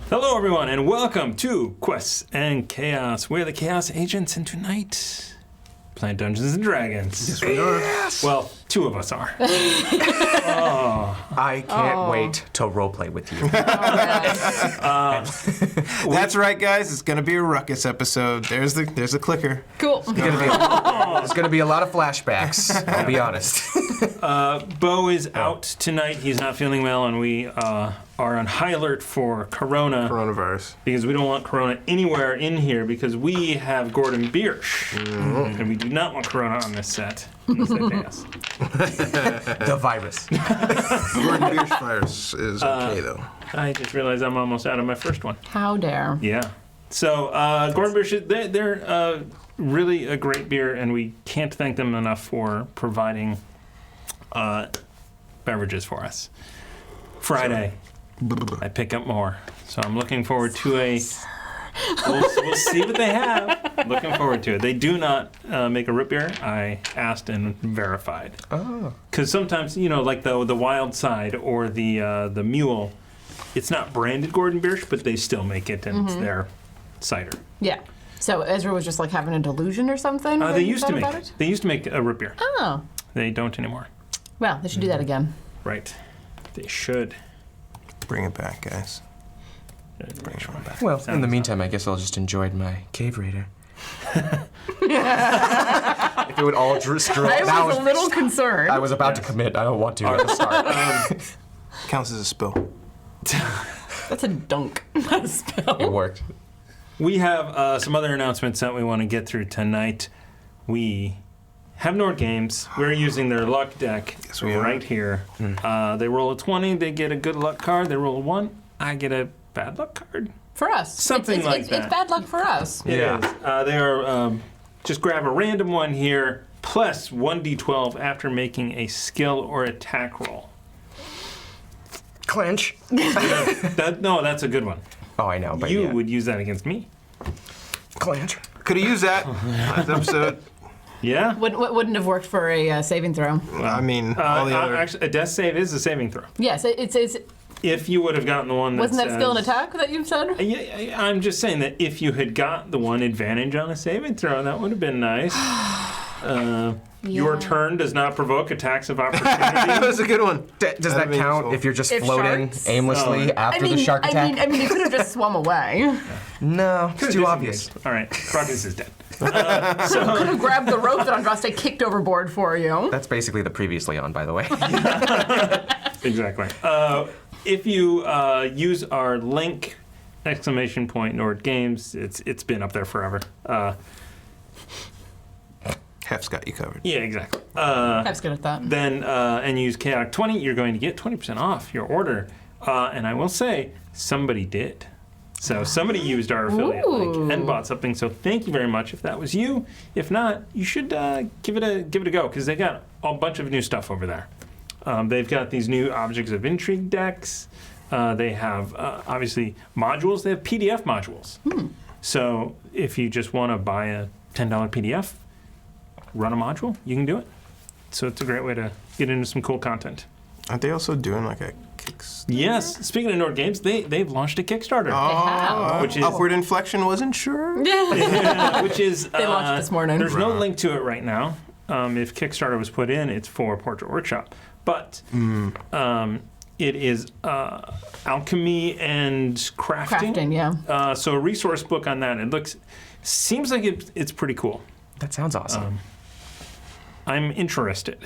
Hello, everyone, and welcome to Quests and Chaos. We're the Chaos Agents, and tonight, playing Dungeons and Dragons. Yes, we are. Yes. Well, two of us are. I can't wait to roleplay with you. That's right, guys. It's gonna be a ruckus episode. There's a clicker. Cool. There's gonna be a lot of flashbacks. I'll be honest. Bo is out tonight. He's not feeling well, and we are on high alert for Coronavirus. because we don't want Corona anywhere in here because we have Gordon Biersch, and we do not want Corona on this set. Chaos. The virus. Gordon Biersch virus is okay, though. I just realized I'm almost out of my first one. How dare. Yeah. So Gordon Biersch, they're really a great beer, and we can't thank them enough for providing beverages for us. Friday, I pick up more. So I'm looking forward to a... We'll see what they have. Looking forward to it. They do not make a root beer. I asked and verified. Oh. Because sometimes, like the Wild Side or the Mule, it's not branded Gordon Biersch, but they still make it, and it's their cider. Yeah. So Ezra was just like having a delusion or something? They used to make it. They used to make a root beer. Oh. They don't anymore. Well, they should do that again. Right. They should. Bring it back, guys. Bring it back. Well, in the meantime, I guess I'll just enjoy my cave raider. If it would all I was a little concerned. I was about to commit. I don't want to at the start. Counts as a spill. That's a dunk, not a spell. It worked. We have some other announcements that we want to get through tonight. We have Nord Games. We're using their luck deck right here. They roll a 20, they get a good luck card. They roll a 1, I get a bad luck card. For us. Something like that. It's bad luck for us. It is. They are, just grab a random one here, plus 1d12 after making a skill or attack roll. Clench. No, that's a good one. Oh, I know, but You would use that against me. Clench. Could have used that last episode. Yeah? Wouldn't have worked for a saving throw. I mean, all the other... Actually, a death save is a saving throw. Yes, it's If you would have gotten the one that wasn't that skill and attack that you said? Yeah, I'm just saying that if you had got the one advantage on a saving throw, that would have been nice. Your turn does not provoke attacks of opportunity. That was a good one. Does that count if you're just floating sharks? aimlessly after the shark attack? I mean, you could have just swum away. No, it's too obvious. All right, Crocus is dead. Could have grabbed the rope that Andraste kicked overboard for you. That's basically the previously on, by the way. Exactly. If you use our link, ! Nord Games, it's been up there forever. Hef's got you covered. Yeah, exactly. Hef's good at that. Then, and use KAOC20, you're going to get 20% off your order. And I will say, somebody did. So somebody used our affiliate link and bought something. So thank you very much if that was you. If not, you should give it a go because they got a bunch of new stuff over there. They've got these new Objects of Intrigue decks. They have, obviously, modules. They have PDF modules. So if you just want to buy a $10 PDF, run a module, you can do it. So it's a great way to get into some cool content. Aren't they also doing like a Kickstarter? Yes. Speaking of Nord Games, they've launched a Kickstarter. Which is Upward Inflection wasn't sure? Yeah, which is... They launched this morning. There's no link to it right now. If Kickstarter was put in, it's for Portrait Workshop. But it is alchemy and crafting. Crafting, yeah. So a resource book on that. Seems like it's pretty cool. That sounds awesome. I'm interested.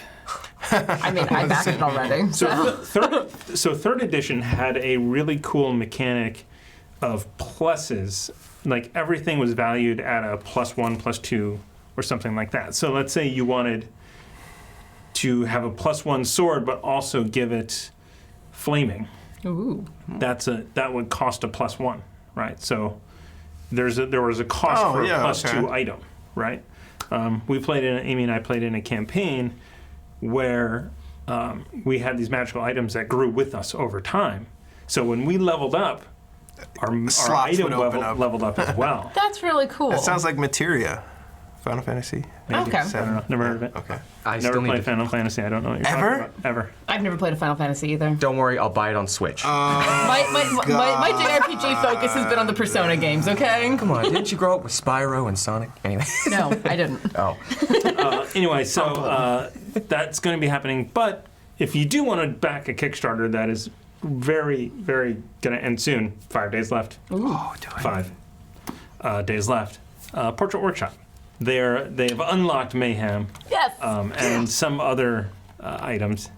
I mean, I backed it already. So third edition had a really cool mechanic of pluses. Like everything was valued at a +1, +2, or something like that. So let's say you wanted to have a +1 sword, but also give it flaming. Ooh. That would cost a +1, right? So there was a cost for a +2 item, right? Amy and I played in a campaign where we had these magical items that grew with us over time. So when we leveled up, our item leveled up as well. That's really cool. That sounds like materia. Final Fantasy. Okay. I don't know. Never heard of it. Okay. I Never still need played to. Final Fantasy. I don't know what you're Ever? talking about. Ever. I've never played a Final Fantasy either. Don't worry, I'll buy it on Switch. My JRPG focus has been on the Persona games, okay? Come on, didn't you grow up with Spyro and Sonic? Anyway. No, I didn't. Oh. Anyway, so that's going to be happening. But if you do want to back a Kickstarter that is very, very going to end soon, 5 days left. Oh, do it. 5 days left. Portrait Workshop. They've unlocked Mayhem Yes. and some other items.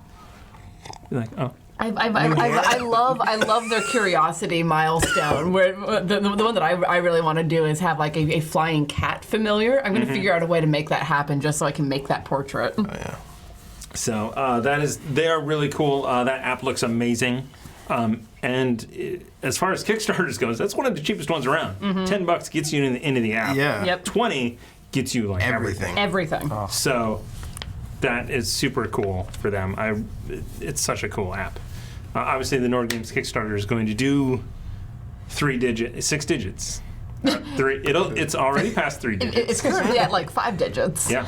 You're like, oh. I love their curiosity milestone. Where the one that I really want to do is have like a flying cat familiar. I'm going to figure out a way to make that happen just so I can make that portrait. Oh, yeah. So they are really cool. That app looks amazing. As far as Kickstarters goes, that's one of the cheapest ones around. $10 gets you into the app. Yeah. Yep. 20 gets you like everything. Everything. So that is super cool for them. It's such a cool app. Obviously, the Nord Games Kickstarter is going to do 6 digits. It's already past 3 digits. It's currently at like 5 digits. Yeah.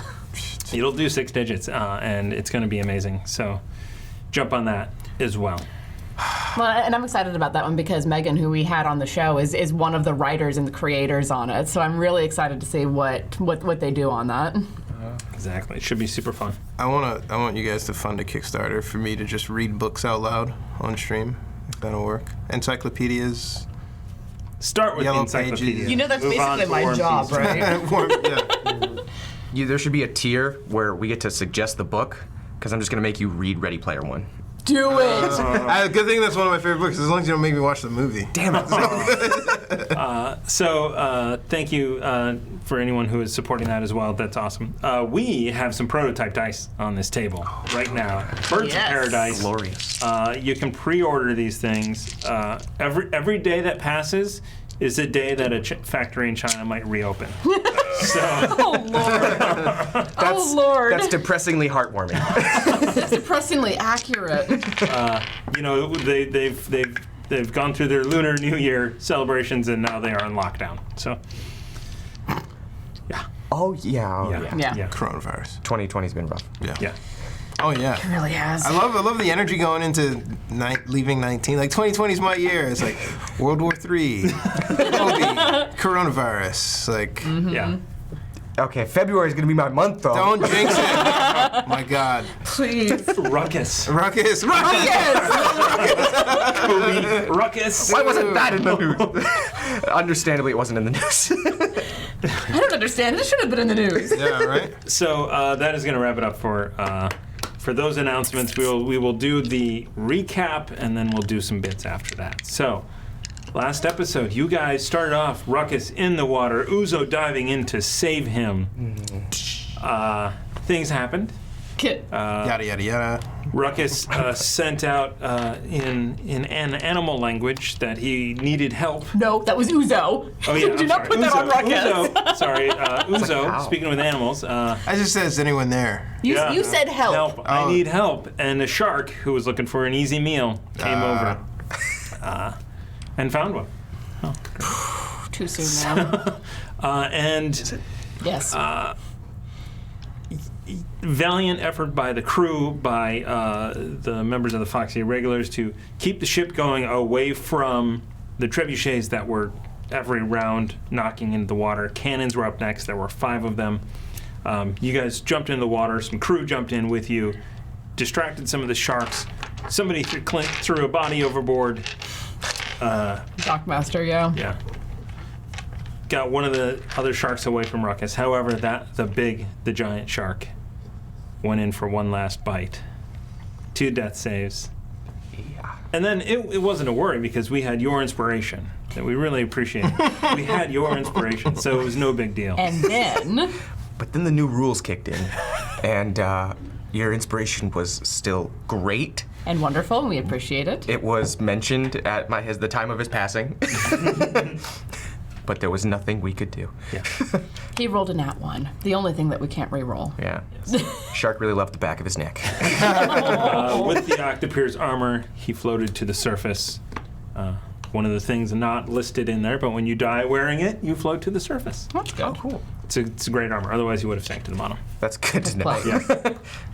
It'll do 6 digits, and it's going to be amazing. So jump on that as well. Well, and I'm excited about that one because Megan, who we had on the show, is one of the writers and the creators on it. So I'm really excited to see what they do on that. Exactly. It should be super fun. I want you guys to fund a Kickstarter for me to just read books out loud on stream, if that'll work. Encyclopedias. Start with Yellow the encyclopedia. pages. You know, that's Move on basically to my War and job, Peace. right? Yeah. There should be a tier where we get to suggest the book, because I'm just going to make you read Ready Player One. Do it. Good thing that's one of my favorite books, as long as you don't make me watch the movie. Damn it. So thank you for anyone who is supporting that as well. That's awesome. We have some prototype dice on this table right now. Birds Yes. of Paradise. Glorious. You can pre-order these things. Every day that passes is a day that a factory in China might reopen. So Oh Lord. Oh Lord. That's depressingly heartwarming. That's depressingly accurate. they've gone through their Lunar New Year celebrations and now they are in lockdown. So Oh, yeah. Yeah. Coronavirus. 2020's been rough. Yeah. Oh, yeah. It really has. I love the energy going into leaving 19. Like 2020 is my year. It's like World War III, COVID, coronavirus. Like, Yeah. Okay, February is going to be my month, though. don't jinx it. My God. Please. Ruckus. Ruckus. Kobe. Ruckus. Why wasn't that in the news? Understandably, it wasn't in the news. I don't understand. It should have been in the news. Yeah, right? So that is going to wrap it up for those announcements. We will do the recap and then we'll do some bits after that. So last episode, you guys started off Ruckus in the water, Uzo diving in to save him. Things happened. Kit. Yada, yada, yada. Ruckus sent out in an animal language that he needed help. No, that was Uzo. Oh yeah, Do I'm not sorry. put that on Ruckus. Uzo, sorry, Uzo. how? Speaking with animals, I just said, is anyone there? You said help. I need help, and a shark who was looking for an easy meal came over and found one. Too soon now. And Yes. valiant effort by the crew, by the members of the Foxy Irregulars to keep the ship going away from the trebuchets that were every round knocking into the water. Cannons were up next. There were 5 of them. You guys jumped into the water. Some crew jumped in with you, distracted some of the sharks. Somebody threw a body overboard. Dockmaster, yeah. Yeah. Got one of the other sharks away from Ruckus. However, the giant shark went in for one last bite. 2 death saves. Yeah. And then it wasn't a worry because we had your inspiration that we really appreciate. We had your inspiration, so it was no big deal. And then But then the new rules kicked in, and your inspiration was still great. and wonderful, and we appreciate it. It was mentioned at the time of his passing, but there was nothing we could do. Yeah. He rolled a nat 1. The only thing that we can't re-roll. Yeah. Shark really loved the back of his neck. With the Octopier's armor, he floated to the surface. One of the things not listed in there, but when you die wearing it, you float to the surface. That's good. Cool. It's a great armor. Otherwise, you would have sank to the bottom. That's good to know. Plus. Yeah.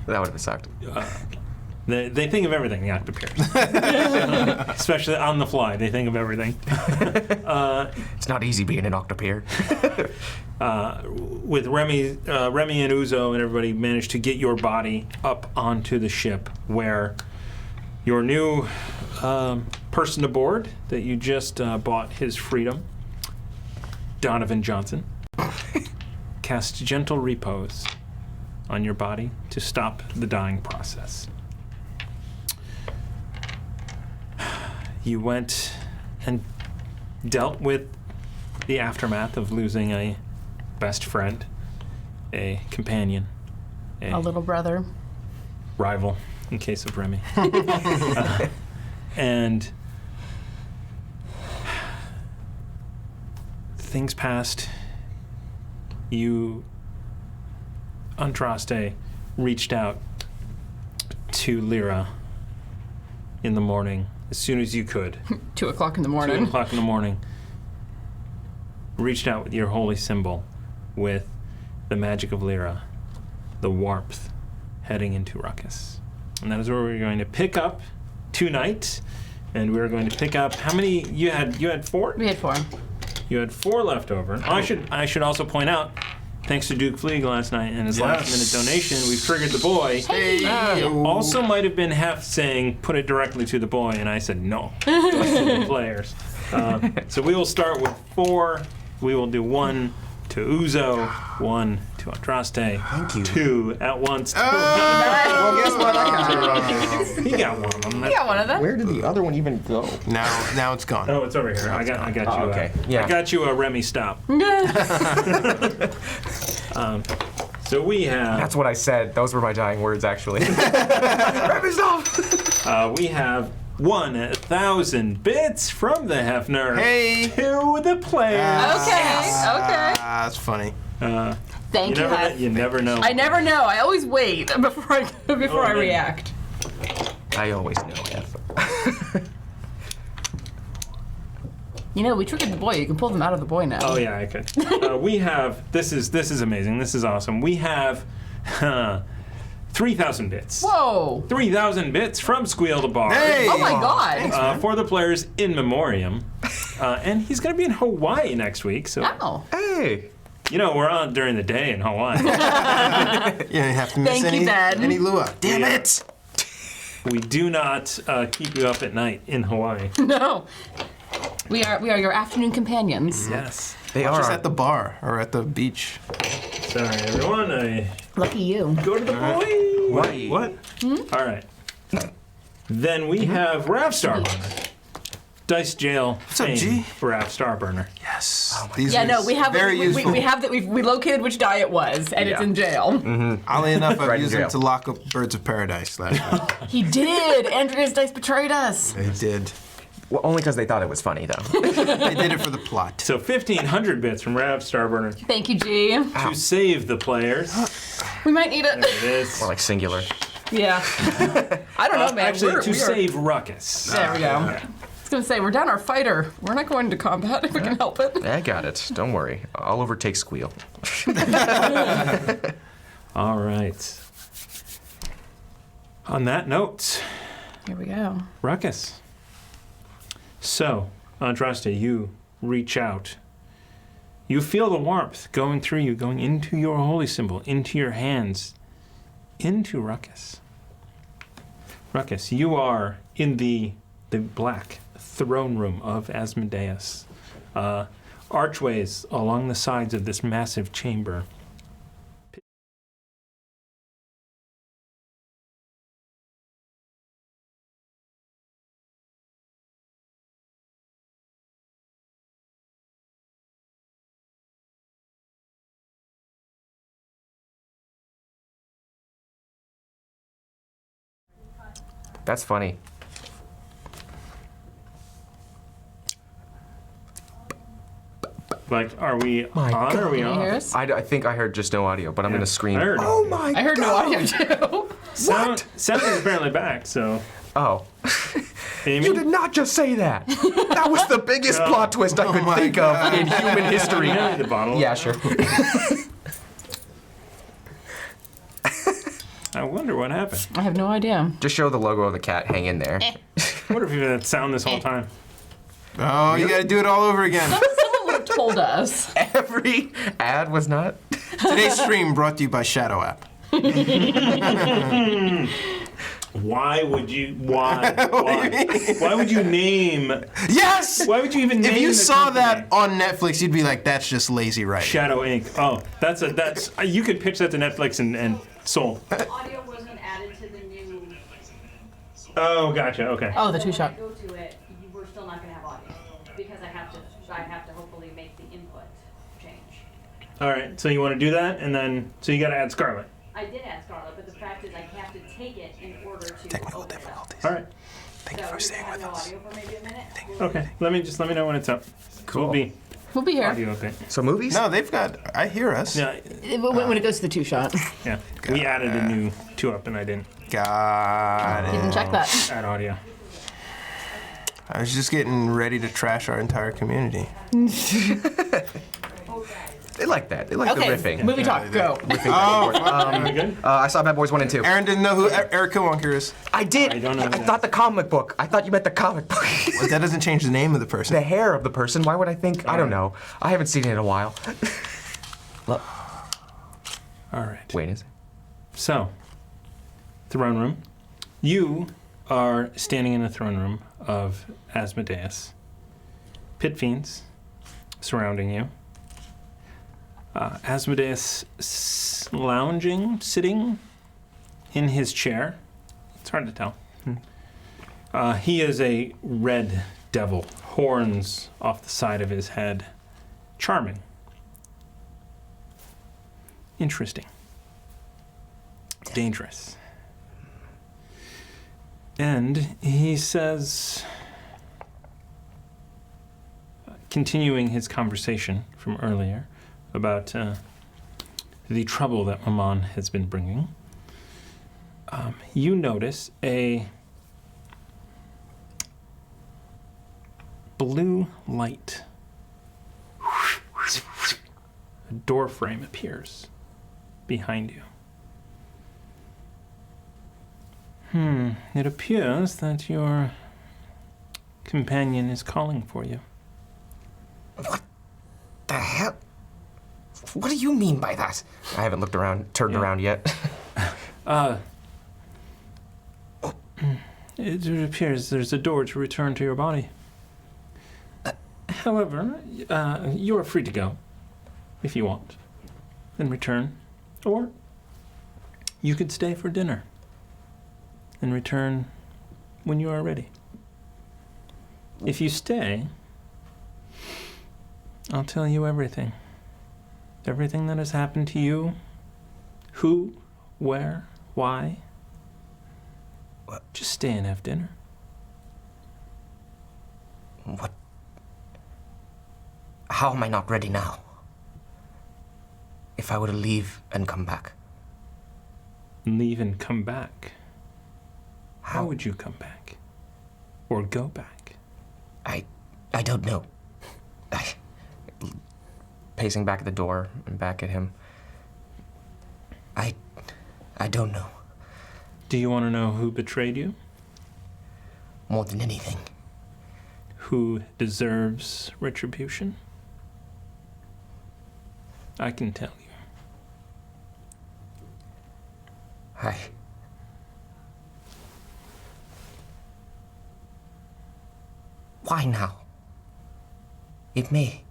That would have sucked. They think of everything, the Octopeers. Especially on the fly, they think of everything. It's not easy being an Octopeer. With Remy and Uzo and everybody managed to get your body up onto the ship where your new person aboard that you just bought his freedom, Donovan Johnson, cast gentle repose on your body to stop the dying process. You went and dealt with the aftermath of losing a best friend, a companion, A little brother. rival, in case of Remy. And things passed. You, Andraste, reached out to Lyra in the morning, as soon as you could. 2 o'clock in the 2 morning. o'clock in the morning. Reached out with your holy symbol, with the magic of Lyra, the warmth, heading into Ruckus. And that is where we're going to pick up tonight. And we're going to pick up how many you had 4? We had 4. You had 4 left over. I should also point out, thanks to Duke Fleeg last night and his last-minute donation, we've triggered the boy. Hey. Also might have been half saying, put it directly to the boy, and I said, no, just to the players. So we will start with 4. We will do 1 to Uzo, 1 to Andraste. Thank you. 2 at once. Well, guess what? I got He got one of them. We got one of them. Where did the other one even go? Now it's gone. Oh, it's over here. I got you. Oh, okay. Yeah. I got you a Remy stop. So we have. That's what I said. Those were my dying words, actually. Rapid stop! We have 1,000 bits from the Hefner Hey. to the players. Okay. That's funny. Thank you, Hef. You never know. I never know. I always wait before I react. I always know, F. You know, we triggered the boy. You can pull them out of the boy now. Oh yeah, I could. We have. This is amazing. This is awesome. We have 3,000 bits. Whoa. 3,000 bits from Squeal the Bar. Hey. Oh my God. For the players in memoriam. And he's going to be in Hawaii next week. So, Oh. Hey! you know, we're on during the day in Hawaii. You didn't have to miss Thank you, Ben. any Lua. Damn Yeah. it! We do not keep you up at night in Hawaii. No. We are your afternoon companions. Yes. They Watch are. us at the bar or at the beach. Sorry, everyone. I Lucky you. go to the boy. Wait. What? All right. Then we have Rav Starburner. Dice Jail up, fame G? for Rav Starburner. Yes. These Yeah, are no, we have very useful. we have that we located which die it was, and it's Yeah. in jail. Oddly enough, I've Right in used them jail. to lock up Birds of Paradise last week. He did. Andrea's dice betrayed us. They did. Well, only because they thought it was funny, though. They did it for the plot. So 1,500 bits from Rav Starburner Thank you, G. to save the players. We might need There it. it is. More like singular. Yeah. I don't know, man. Actually, We're- to we are- save Ruckus. There we go. I was gonna say we're down our fighter. We're not going to combat if we can help it. I got it. Don't worry. I'll overtake Squeal. All right. On that note, Here we go. Ruckus. So, Andraste, you reach out. You feel the warmth going through you, going into your holy symbol, into your hands, into Ruckus. Ruckus, you are in the black throne room of Asmodeus. Archways along the sides of this massive chamber. That's funny. Like, are we My on or are we Can you hear off? us? I think I heard just no audio, but I'm going to scream. I heard it. Oh my I heard no audio too. Sound is apparently back, so. Oh. Amy? You did not just say that. That was the biggest plot twist I could my think God. of in human history. You know the bottle. Yeah, sure. I wonder what happened. I have no idea. Just show the logo of the cat. Hang in there. I wonder if you've had that sound this whole time. Oh, you gotta do it all over again. Someone would have told us. Every ad was not. Today's stream brought to you by Shadow App. Why would you? Why? Why would you name? Yes! Why would you even name? If you the saw company? that on Netflix, you'd be like, that's just lazy writing. Shadow Inc. Oh, that's you could pitch that to Netflix and sold. Audio wasn't added to the new. Oh, gotcha. Okay. Oh, the two-shot. When I go to it, we're still not going to have audio because I have to hopefully make the input change. All right. So you want to do that, and then you got to add Scarlet. I did add Scarlet, but the fact is I have to take it in order to Technical open it up. difficulties. All right. Thank you for staying with us. Audio for maybe a minute. Okay. Let me know when it's up. Cool. We'll be We'll be here. audio okay. So movies? No, they've got, I hear us. Yeah. When it goes to the two-shot. Yeah. We added a new 2-up, and I didn't Got it. Didn't check that. add audio. I was just getting ready to trash our entire community. They like that. They like Okay, the riffing. movie talk, go. Oh, Are we good? I saw Bad Boys 1 and 2. Aaron didn't know who Eric Killmonger is. I did. I don't know who I that thought the comic book. I thought you meant the comic book. But that doesn't change the name of the person. The hair of the person. Why would I think? I don't know. I haven't seen it in a while. Look. All right. Wait, is it? So, throne room. You are standing in the throne room of Asmodeus. Pit fiends surrounding you. Asmodeus lounging, sitting in his chair. It's hard to tell. He is a red devil, horns off the side of his head. Charming. Interesting. Dangerous. And he says, continuing his conversation from earlier about the trouble that Maman has been bringing, you notice a blue light. A door frame appears behind you. It appears that your companion is calling for you. What the hell? What do you mean by that? I haven't turned around yet. It appears there's a door to return to your body. However, you're free to go if you want and return. Or you could stay for dinner and return when you are ready. If you stay, I'll tell you everything. Everything that has happened to you. Who, where, why. Just stay and have dinner. What? How am I not ready now? If I were to leave and come back. Leave and come back. How would you come back? Or go back? I don't know. Pacing back at the door and back at him. I don't know. Do you want to know who betrayed you? More than anything. Who deserves retribution? I can tell you. Why now? It may.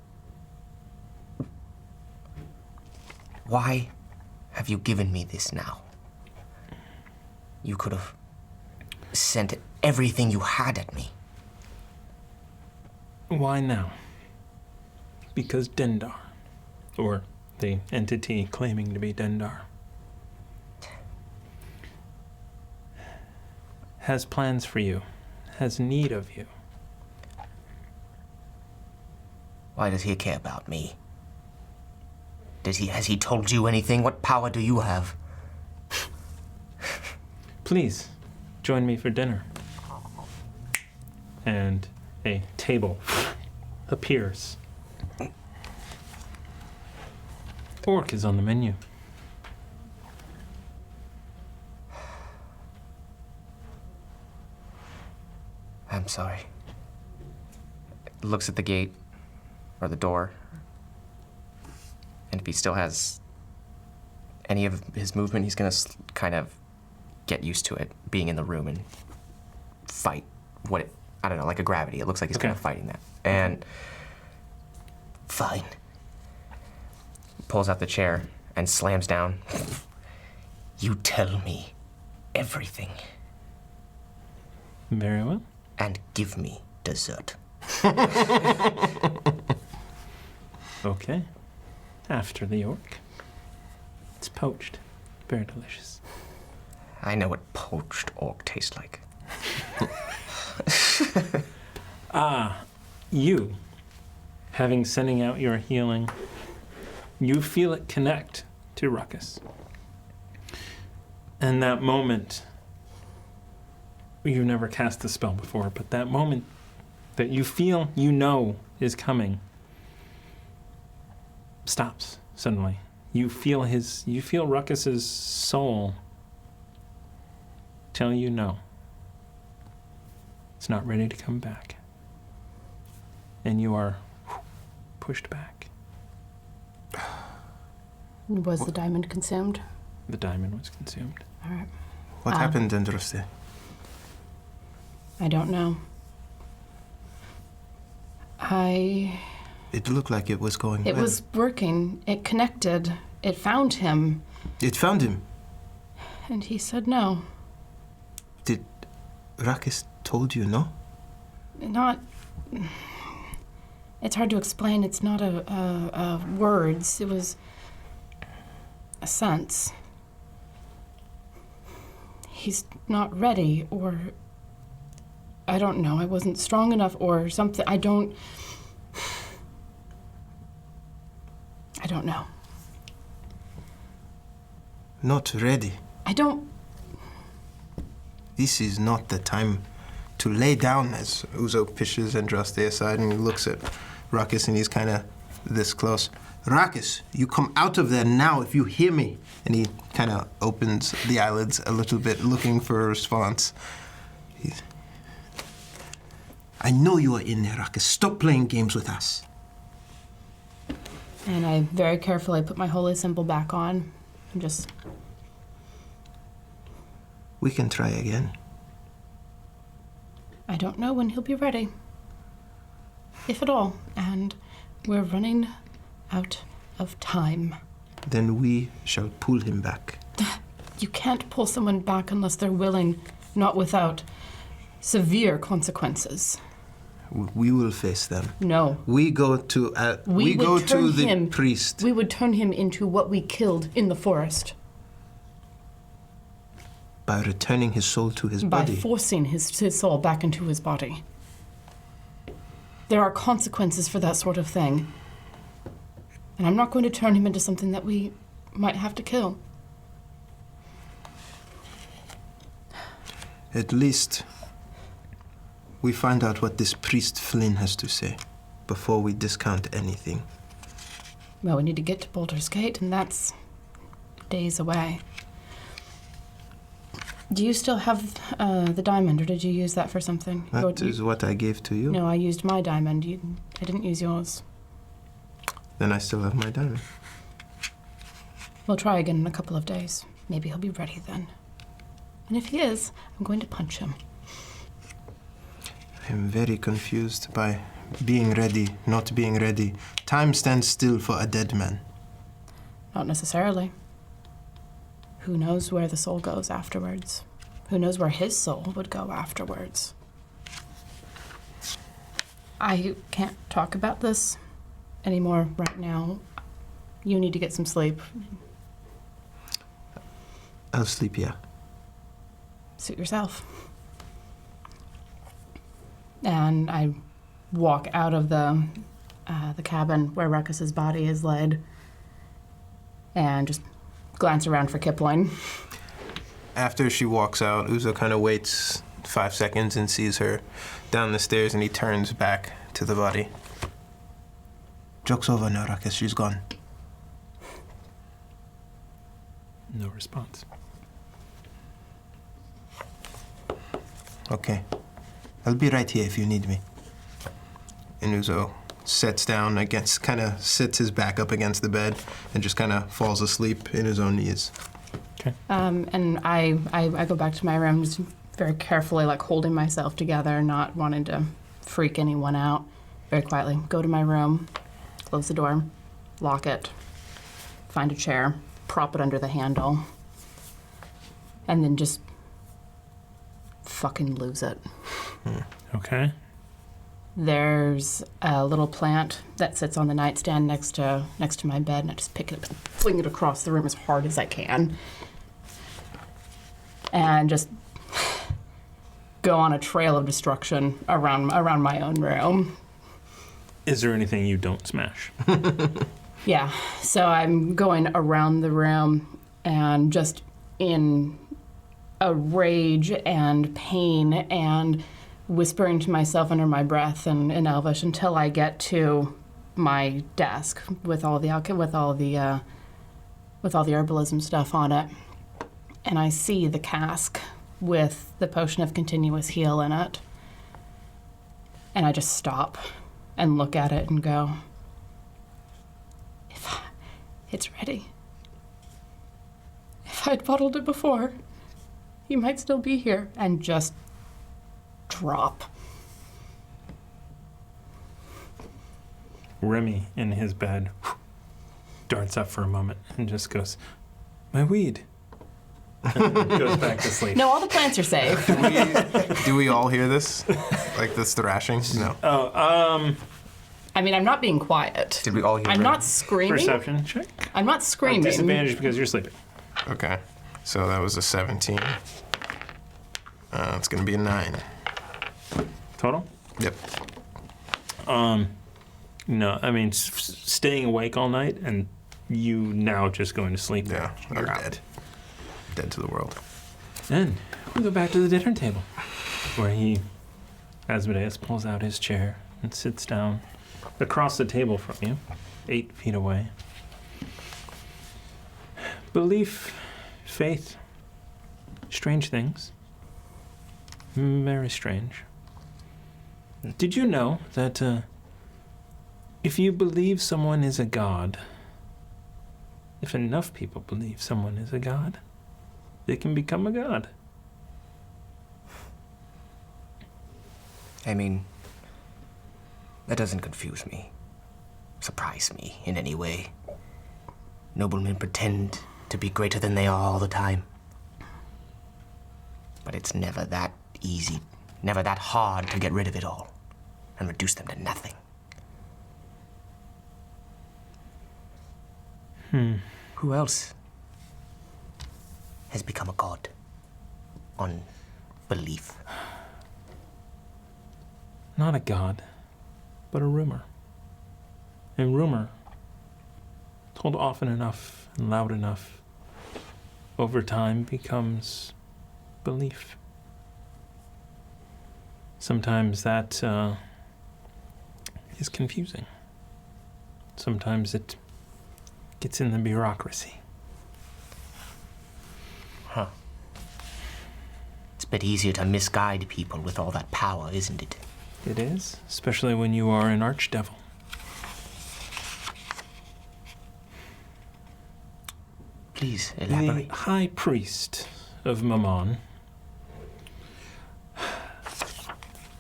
Why have you given me this now? You could have sent everything you had at me. Why now? Because Dendar, or the entity claiming to be Dendar, has plans for you, has need of you. Why does he care about me? Has he told you anything? What power do you have? Please, join me for dinner. And a table appears. Orc is on the menu. sorry. Looks at the gate, or the door, and if he still has any of his movement, he's gonna kind of get used to it, being in the room and fight I don't know, like a gravity. It looks like he's kind of fighting that. And fine. Pulls out the chair and slams down. You tell me everything. Very well. And give me dessert. Okay. After the orc. It's poached. Very delicious. I know what poached orc tastes like. You, having sending out your healing, you feel it connect to Ruckus. And that moment, you've never cast the spell before, but that moment that you feel you know is coming stops suddenly. You feel Ruckus's soul tell you no. It's not ready to come back. And you are pushed back. Was the diamond consumed? The diamond was consumed. All right. What happened, Androste? I don't know. It looked like it was going It well. was working. It connected. It found him. It found him. And he said no. Did Ruckus told you no? Not... It's hard to explain. It's not a words. It was a sense. He's not ready, or... I don't know. I wasn't strong enough, or something. I don't know. Not ready. I don't... This is not the time to lay down, as Uzo pushes Andraste aside and he looks at Ruckus and he's kind of this close. Ruckus, you come out of there now if you hear me. And he kind of opens the eyelids a little bit, looking for a response. I know you are in there, Ruckus. Stop playing games with us. And I very carefully put my holy symbol back on and just... We can try again. I don't know when he'll be ready. If at all. And we're running out of time. Then we shall pull him back. You can't pull someone back unless they're willing, not without severe consequences. We will face them. No. We go to We go would to turn the him- priest. We would turn him into what we killed in the forest. By returning his soul to his By body. forcing his soul back into his body. There are consequences for that sort of thing. And I'm not going to turn him into something that we might have to kill. At least we find out what this priest Flynn has to say before we discount anything. Well, we need to get to Baldur's Gate, and that's days away. Do you still have the diamond, or did you use that for something? That is what I gave to you. No, I used my diamond. I didn't use yours. Then I still have my diamond. We'll try again in a couple of days. Maybe he'll be ready then. And if he is, I'm going to punch him. I'm very confused by being ready, not being ready. Time stands still for a dead man. Not necessarily. Who knows where the soul goes afterwards? Who knows where his soul would go afterwards? I can't talk about this anymore right now. You need to get some sleep. I'll sleep here. Suit yourself. And I walk out of the cabin where Ruckus's body is laid and just glance around for Kipling. After she walks out, Uzo kind of waits 5 seconds and sees her down the stairs, and he turns back to the body. Joke's over now, Ruckus. She's gone. No response. Okay. I'll be right here if you need me. And Uzo sits down against, kind of sits his back up against the bed and just kind of falls asleep in his own knees. Okay. And I go back to my room, just very carefully, like holding myself together, not wanting to freak anyone out. Very quietly, go to my room, close the door, lock it, find a chair, prop it under the handle, and then just fucking lose it. Okay. There's a little plant that sits on the nightstand next to my bed, and I just pick it up and fling it across the room as hard as I can. And just go on a trail of destruction around my own room. Is there anything you don't smash? Yeah, so I'm going around the room and just in a rage and pain and whispering to myself under my breath in Elvish until I get to my desk with all the herbalism stuff on it, and I see the cask with the potion of continuous heal in it, and I just stop and look at it and go, it's ready. If I'd bottled it before, he might still be here, and just drop. Remy, in his bed, darts up for a moment and just goes, my weed. And then goes back to sleep. No, all the plants are safe. Do we all hear this? Like this thrashing? No. I mean, I'm not being quiet. Did we all hear I'm Remy? not screaming. Perception check. I'm not screaming. Disadvantage because you're sleeping. Okay. So that was a 17. It's going to be a 9. Total? Yep. No, I mean, staying awake all night and you now just going to sleep. Yeah, I'm You're out. dead. Dead to the world. Then we go back to the dinner table where Asmodeus pulls out his chair and sits down across the table from you, 8 feet away. Belief, faith, strange things. Very strange. Did you know that if you believe someone is a god, if enough people believe someone is a god, they can become a god? I mean, that doesn't confuse me, surprise me in any way. Noblemen pretend to be greater than they are all the time. But it's never that easy, never that hard to get rid of it all and reduce them to nothing. Who else has become a god on belief? Not a god, but a rumor. A rumor, told often enough and loud enough, over time becomes belief. Sometimes that is confusing. Sometimes it gets in the bureaucracy. Huh. It's a bit easier to misguide people with all that power, isn't it? It is, especially when you are an archdevil. Please The elaborate. high priest of Mammon,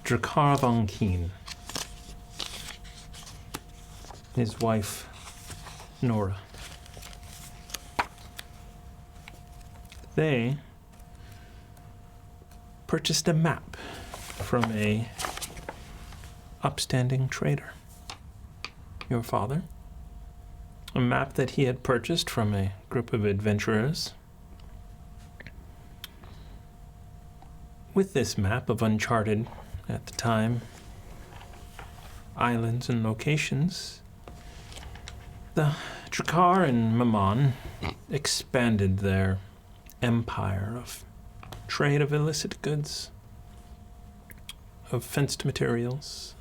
Malcom Quinn, his wife, Nora. They purchased a map from a upstanding trader, your father. A map that he had purchased from a group of adventurers. With this map of uncharted, at the time, islands and locations, the Drakkar and Mammon expanded their empire of trade of illicit goods, of fenced materials.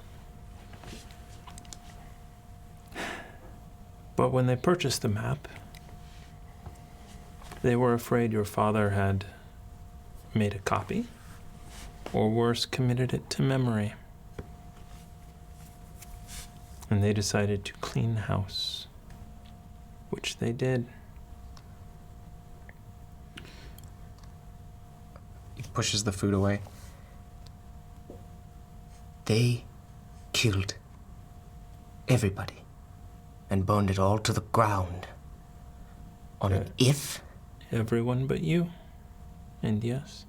But when they purchased the map, they were afraid your father had made a copy or worse, committed it to memory. And they decided to clean house, which they did. He pushes the food away. They killed everybody and burned it all to the ground. On an if, Everyone but you. And yes.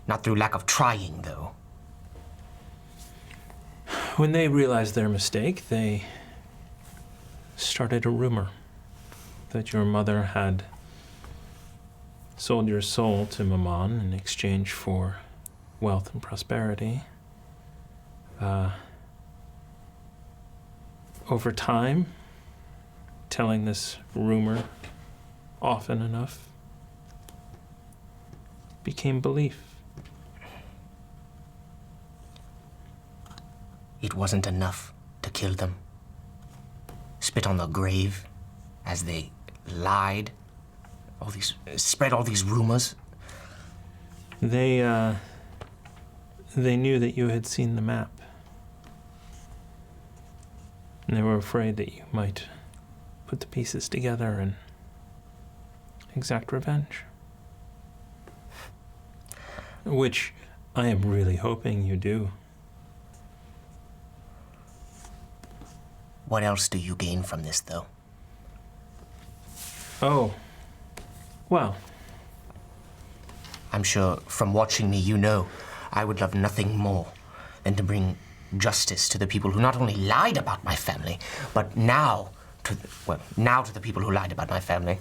not through lack of trying, though. When they realized their mistake, they started a rumor that your mother had sold your soul to Mammon in exchange for wealth and prosperity. Over time, telling this rumor often enough became belief. It wasn't enough to kill them. Spit on the grave as they lied. Spread all these rumors. They knew that you had seen the map. And they were afraid that you might put the pieces together and exact revenge. Which I am really hoping you do. What else do you gain from this, though? Oh. Well, I'm sure from watching me, you know, I would love nothing more than to bring justice to the people who not only lied about my family, but now to the people who lied about my family,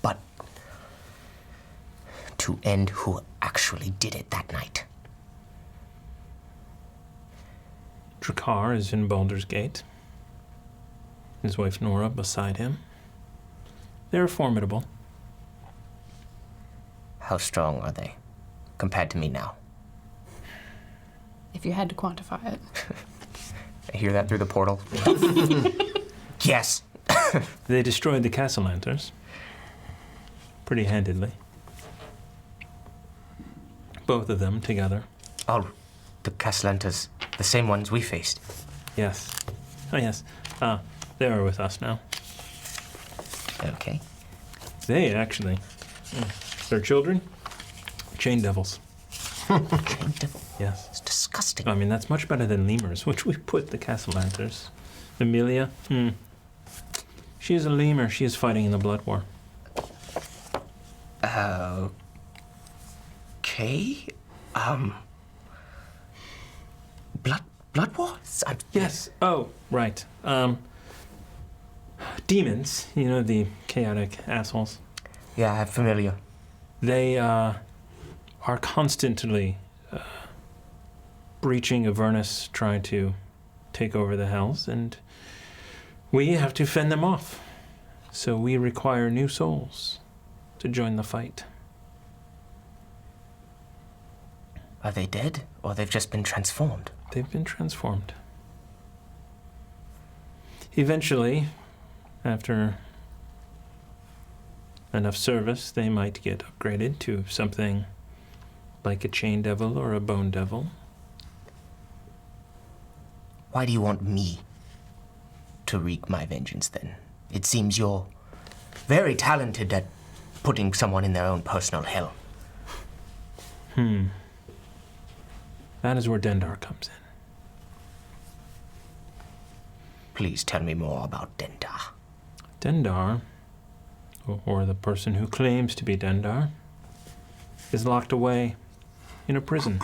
but to end who actually did it that night. Drakkar is in Baldur's Gate. His wife Nora beside him. They're formidable. How strong are they compared to me now? If you had to quantify it. I hear that through the portal. Yes. They destroyed the Castellanters. Pretty handedly. Both of them together. Oh, the Castellantas, the same ones we faced. Yes. Oh, yes. They are with us now. Okay. They actually. Their children? Chain devils. Yes. It's disgusting. I mean, that's much better than lemurs, which we put the Castellanters. Amelia? She is a lemur. She is fighting in the Blood War. Okay. Blood War? Yes. Oh, right. Demons, you know, the chaotic assholes. Yeah, I'm familiar. They are constantly breaching Avernus, trying to take over the Hells, and we have to fend them off. So we require new souls to join the fight. Are they dead, or they've just been transformed? They've been transformed. Eventually, after enough service, they might get upgraded to something like a chain devil or a bone devil. Why do you want me to wreak my vengeance, then? It seems you're very talented at putting someone in their own personal hell. That is where Dendar comes in. Please tell me more about Dendar. Dendar, or the person who claims to be Dendar, is locked away in a prison.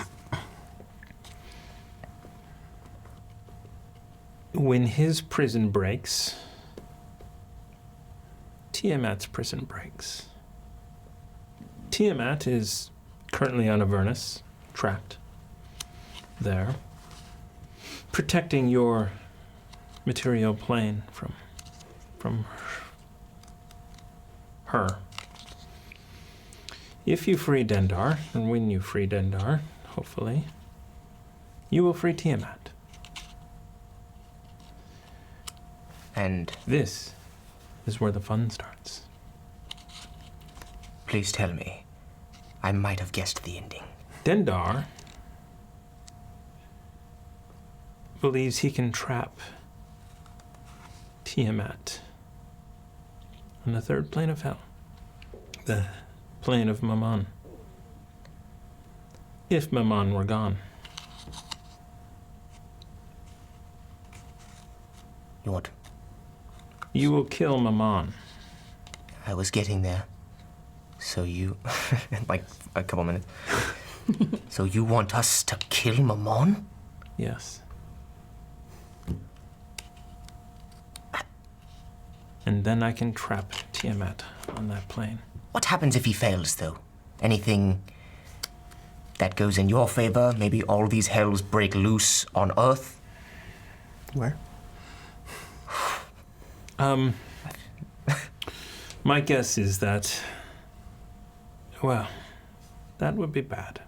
When his prison breaks, Tiamat's prison breaks. Tiamat is currently on Avernus, trapped there, protecting your material plane from her. If you free Dendar, and when you free Dendar, hopefully, you will free Tiamat. And This is where the fun starts. please tell me, I might have guessed the ending. Dendar believes he can trap Tiamat on the third plane of hell, the plane of Mammon. If Mammon were gone. You want? You will kill Mammon. I was getting there. So you... Like a couple minutes. So you want us to kill Mammon? Yes. And then I can trap Tiamat on that plane. What happens if he fails, though? Anything that goes in your favor? Maybe all these hells break loose on Earth? Where? My guess is that, well, that would be bad.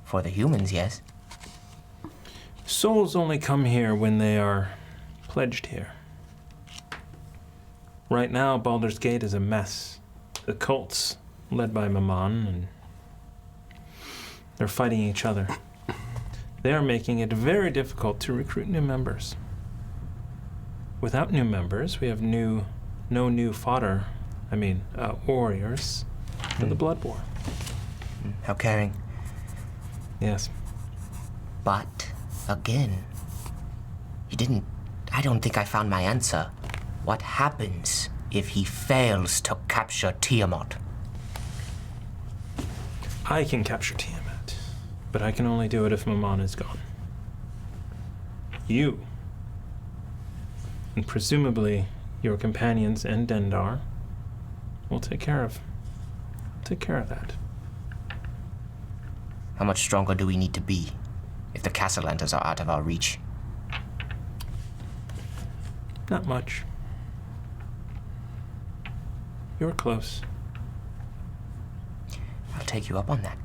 For the humans, yes. Souls only come here when they are pledged here. Right now, Baldur's Gate is a mess. The cults, led by Mammon, and they're fighting each other. They are making it very difficult to recruit new members. Without new members, we have no new fodder, warriors for the Blood War. How caring. Yes. But, again, I don't think I found my answer. What happens if he fails to capture Tiamat? I can capture Tiamat, but I can only do it if Mammon is gone. You, and presumably your companions and Dendar, will take care of that. How much stronger do we need to be if the Castellantas are out of our reach? Not much. You're close. I'll take you up on that.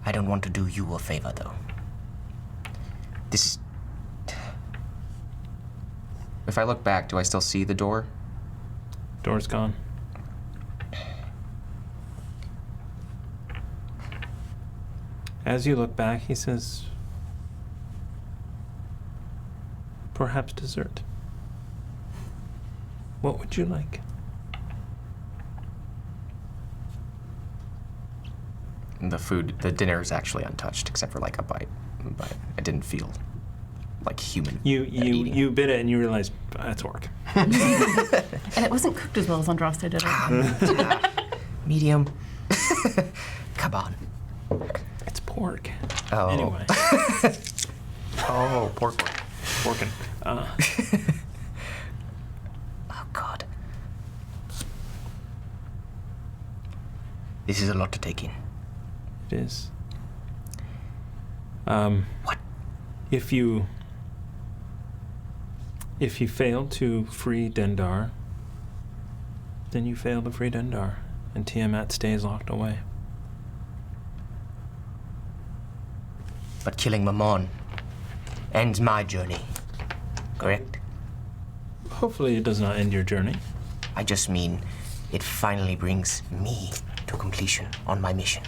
I don't want to do you a favor, though. If I look back, do I still see the door? Door's gone. As you look back, he says, perhaps dessert. What would you like? The dinner is actually untouched, except for like a bite. But it didn't feel like human. You bit it and you realize that's orc. And it wasn't cooked as well as Andraste did it. Medium. Come on. It's pork. Oh. Anyway. Oh, pork. Porkin. Oh, God. This is a lot to take in. It is. What? If you fail to free Dendar, then you fail to free Dendar, and Tiamat stays locked away. But killing Mammon ends my journey, correct? Hopefully it does not end your journey. I just mean it finally brings me to completion on my mission.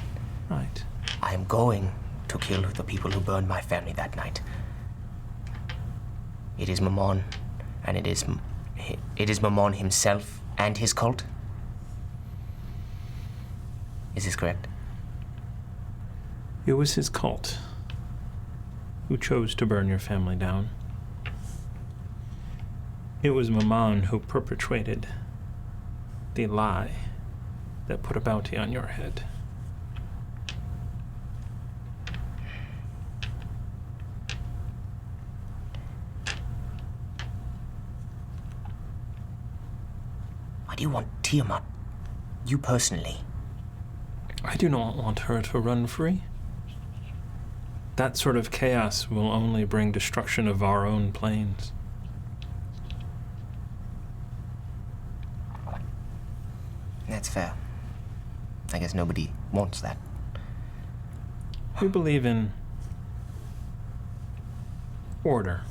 Right. I am going to kill the people who burned my family that night. It is Mammon, and it is Mammon himself and his cult. Is this correct? It was his cult who chose to burn your family down. It was Mammon who perpetrated the lie that put a bounty on your head. Why do you want Tiamat? You personally? I do not want her to run free. That sort of chaos will only bring destruction of our own planes. That's fair. I guess nobody wants that. We believe in order.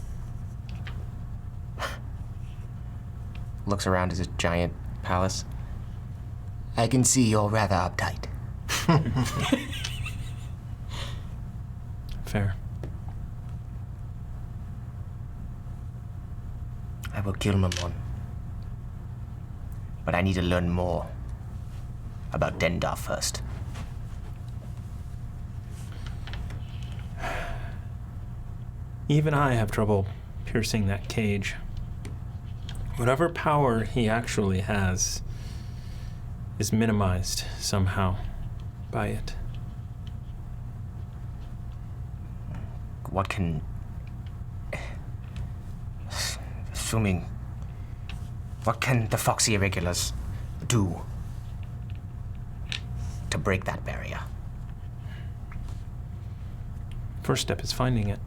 Looks around his giant palace. I can see you're rather uptight. Fair. I will kill Mamon. But I need to learn more about Dendar first. Even I have trouble piercing that cage. Whatever power he actually has is minimized somehow by it. What can... Assuming... What can the Foxy Irregulars do to break that barrier? First step is finding it.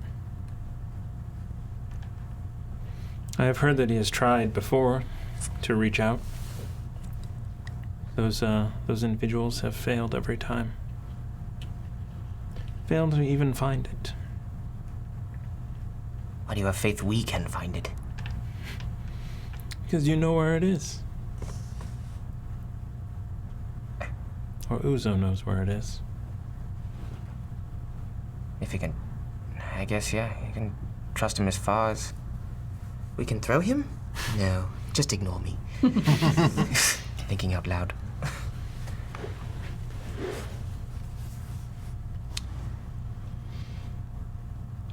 I have heard that he has tried before to reach out. Those individuals have failed every time. Failed to even find it. Why do you have faith we can find it? Because you know where it is. Or Uzo knows where it is. If you can... I guess, yeah, you can trust him as far as... We can throw him? No, just ignore me. Thinking out loud.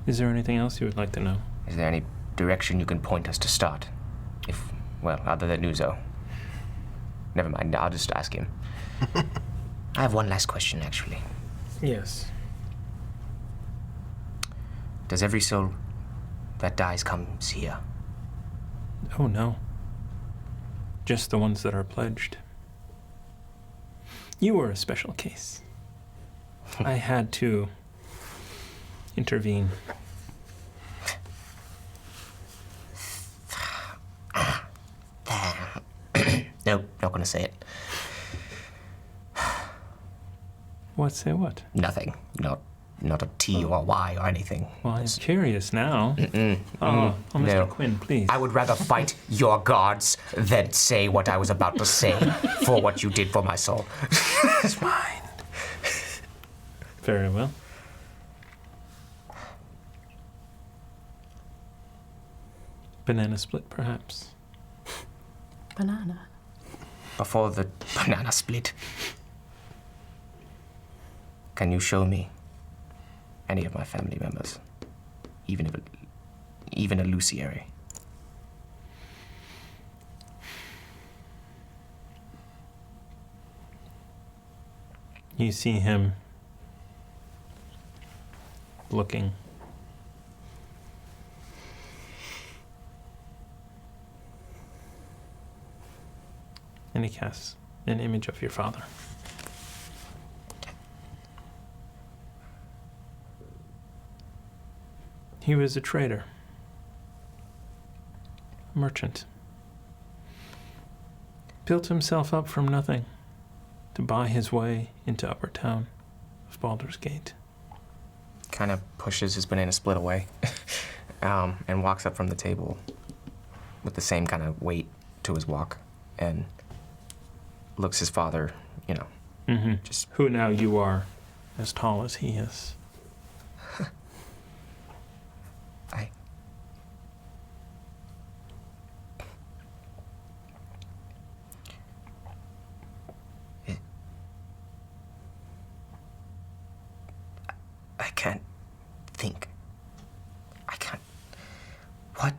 Is there anything else you would like to know? Is there any direction you can point us to start? If, well, other than Uzo. Never mind, I'll just ask him. I have one last question, actually. Yes. Does every soul that dies comes here? Oh, no. Just the ones that are pledged. You were a special case. I had to intervene. Nope, not gonna say it. What? Say what? Nothing. Not a T or a Y or anything. Well, I'm curious now. Oh, Mr. No. Quinn, please. I would rather fight your guards than say what I was about to say for what you did for my soul. It's mine. Very well. Banana split, perhaps. Banana. Before the banana split, can you show me any of my family members? Even a Luciary? You see him looking. And he casts an image of your father. He was a trader, a merchant. Built himself up from nothing to buy his way into Upper Town of Baldur's Gate. Kind of pushes his banana split away and walks up from the table with the same kind of weight to his walk and looks his father, just... Who now you are as tall as he is. I can't think. I can't... What?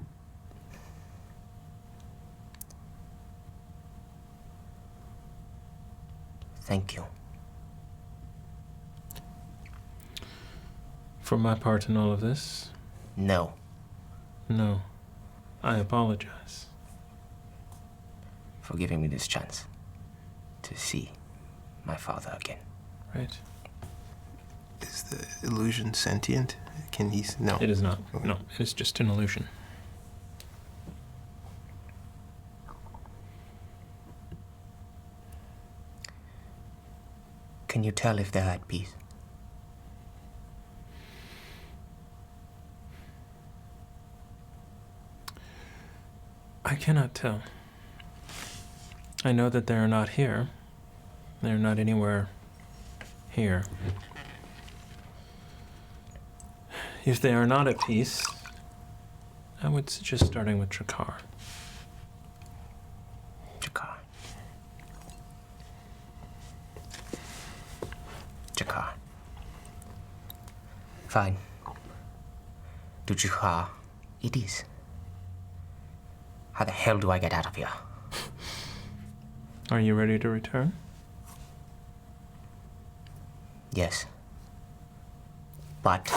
Thank you. For my part in all of this, No. no. I apologize. For giving me this chance to see my father again. Right? Is the illusion sentient? Can he... No. It is not. Okay. No, it is just an illusion. Can you tell if they're at peace? I cannot tell. I know that they are not here. They are not anywhere here. if they are not at peace, I would suggest starting with Drakkar. Drakkar. Drakkar. Fine. To Drakkar it is. How the hell do I get out of here? Are you ready to return? Yes. But...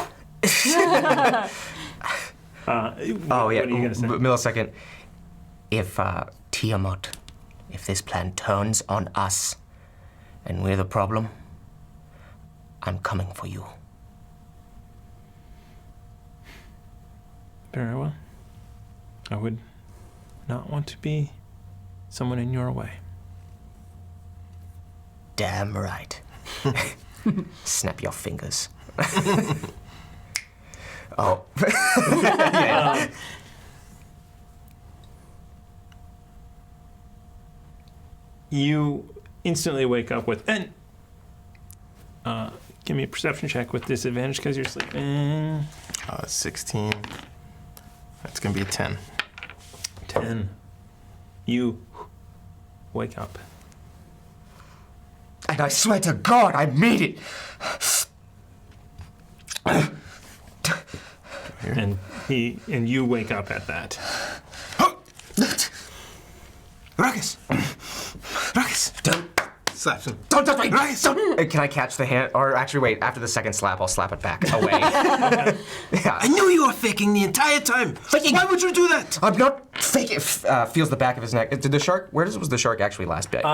Oh, yeah. What are you going to say? Millisecond. If, Tiamat, if this plan turns on us and we're the problem, I'm coming for you. Very well. I would not want to be someone in your way. Damn right. Snap your fingers. Oh. Yeah. You instantly wake up with, and give me a perception check with disadvantage because you're sleeping. 16. That's gonna be a 10. 10. You wake up. And I swear to God, I made it. And you wake up at that. Ruckus! Ruckus! Don't Slaps him. touch me! Ruckus! Can I catch the hand? Or actually, wait, after the second slap, I'll slap it back away. Yeah. I knew you were faking the entire time. Faking? Why would you do that? I'm not faking. Feels the back of his neck. Did the shark? Was the shark actually last bit?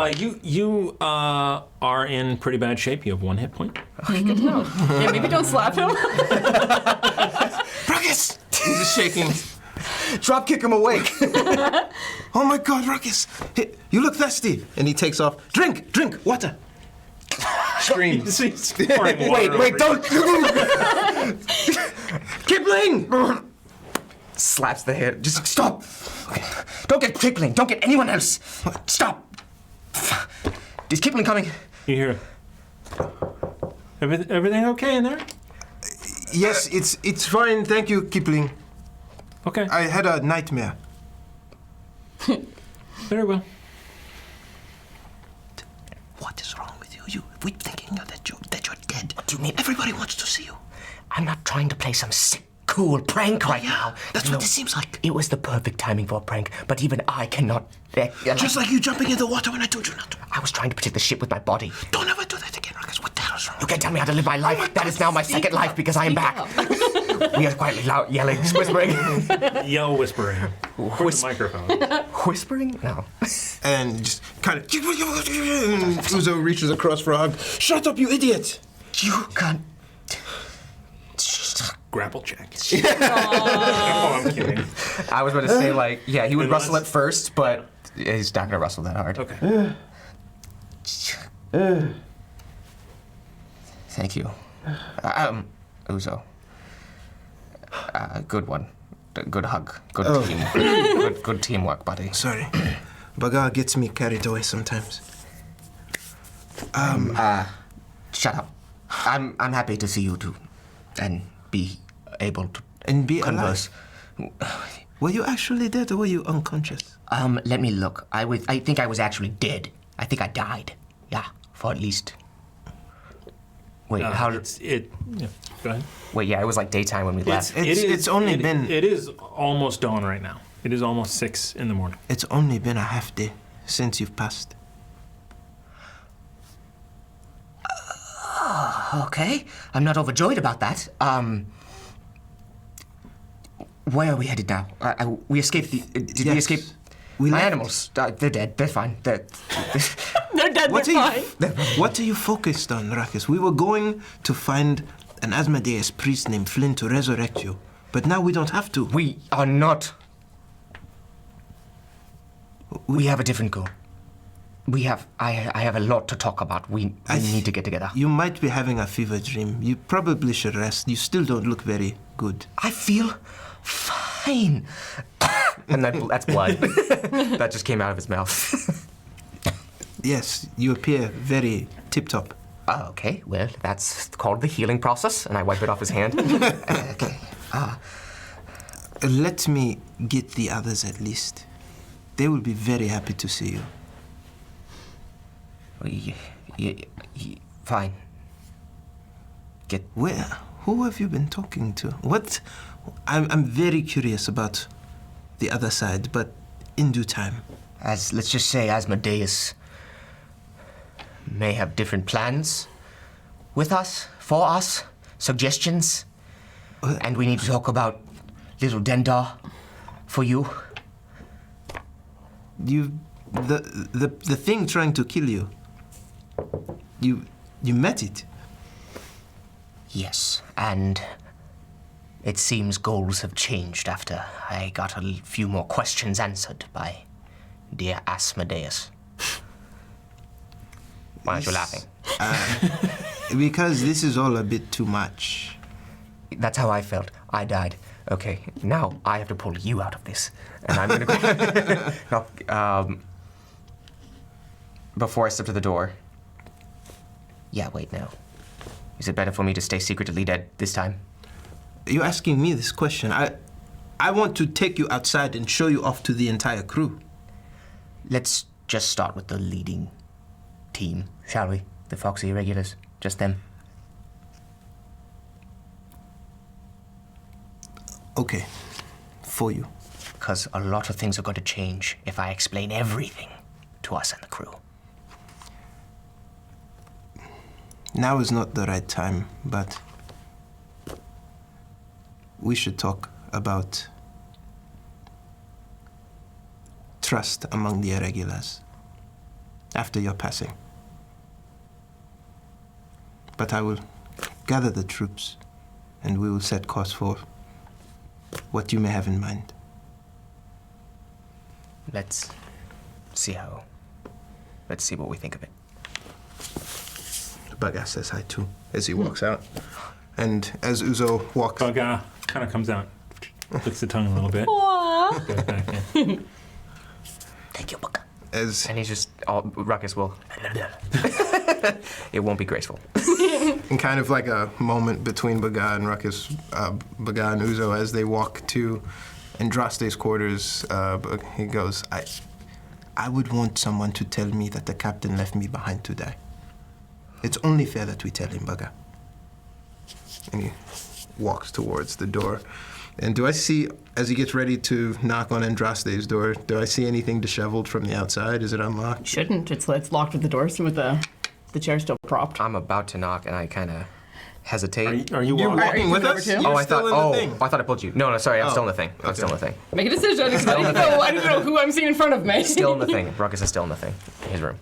You are in pretty bad shape. You have 1 hit point. Yeah, maybe don't slap him. Ruckus! He's just shaking. Drop kick him awake. Oh my God, Ruckus! Hey, you look thirsty. And he takes off. Drink, water. Screams. He's pouring water over Wait, you. don't. Kipling! Slaps the hand. Just stop. Okay. Don't get Kipling. Don't get anyone else. Stop. Is Kipling coming? You hear? Everything okay in there? Yes, it's fine. Thank you, Kipling. Okay. I had a nightmare. Very well. What is wrong with you? We're thinking that you're dead. What do you mean? Everybody wants to see you. I'm not trying to play some sick, cool prank right now. That's what it seems like. It was the perfect timing for a prank, but even I cannot... Just like you jumping in the water when I told you not to. I was trying to protect the ship with my body. Don't ever do that again, Ruckus. What the hell is wrong? You can't tell me how to live my life. That is now my second life because I am back. We are quietly loud, yelling, whispering. Yell whispering. For the microphone. Whispering? No. And just kind of... Uzo reaches across for a hug. Shut up, you idiot! You can't... Grapple check. Oh, I'm kidding. I was about to say, like, yeah, he would And rustle let's- at first, but he's not gonna rustle that hard. Okay. Thank you. Uzo. Good one. Good hug. Good team. Good teamwork, buddy. Sorry. Bagar gets me carried away sometimes. Shut up. I'm happy to see you too. And be able to And be converse. alive. Were you actually dead or were you unconscious? Let me look. I think I was actually dead. I think I died. Yeah, for at least... Wait, how did... Yeah, go ahead. Wait, yeah, it was like daytime when we left. It's only been... It is almost dawn right now. It is almost 6 in the morning. It's only been a half day since you've passed. Okay, I'm not overjoyed about that. Where are we headed now? We escaped the... Did we Yes. escape... We My left. animals, they're dead. They're fine. They're dead, What they're are fine. What are you focused on, Ruckus? We were going to find an Asmodeus priest named Flynn to resurrect you. But now we don't have to. We are not... We have a different goal. We have... I have a lot to talk about. We need to get together. You might be having a fever dream. You probably should rest. You still don't look very good. I feel fine. And that's blood. That just came out of his mouth. Yes, you appear very tip-top. Okay, well, that's called the healing process, and I wipe it off his hand. Okay. Let me get the others at least. They will be very happy to see you. Fine. Who have you been talking to? What? I'm very curious about the other side, but in due time. Let's just say Asmodeus may have different plans with us, for us, suggestions, and we need to talk about little Dendar for you. The thing trying to kill you. You met it. Yes, and it seems goals have changed after I got a few more questions answered by dear Asmodeus. Why aren't you laughing? Because this is all a bit too much. That's how I felt. I died. Okay, now I have to pull you out of this. And I'm gonna go. No, before I step to the door. Yeah, wait, no. Is it better for me to stay secretly dead this time? You're asking me this question. I want to take you outside and show you off to the entire crew. Let's just start with the leading team, shall we? The Foxy Irregulars. Just them. Okay, for you. Because a lot of things are going to change if I explain everything to us and the crew. Now is not the right time, but we should talk about trust among the irregulars after your passing. But I will gather the troops and we will set course for what you may have in mind. Let's see what we think of it. Baga says hi too as he walks out. And as Uzo walks... Baga kind of comes out, licks the tongue a little bit. Goes back in. Thank you, Buck. As And he's just, Ruckus will, it won't be graceful. in kind of like a moment between Baga and Ruckus, Baga and Uzo, as they walk to Andraste's quarters, he goes, I would want someone to tell me that the captain left me behind to die. It's only fair that we tell him, Baga. And he walks towards the door. And do I see, as he gets ready to knock on Andraste's door, do I see anything disheveled from the outside? Is it unlocked? Shouldn't. It's locked with the doors with the chair still propped. I'm about to knock, and I kind of hesitate. Are you You're walking? walking with us? too? You're I still thought. in the thing. I thought I pulled you. No, sorry. I'm still in the thing. I'm okay. still in the thing. Make a decision, because I didn't know who I'm seeing in front of me. Still in the thing. Ruckus is still in the thing. In his room.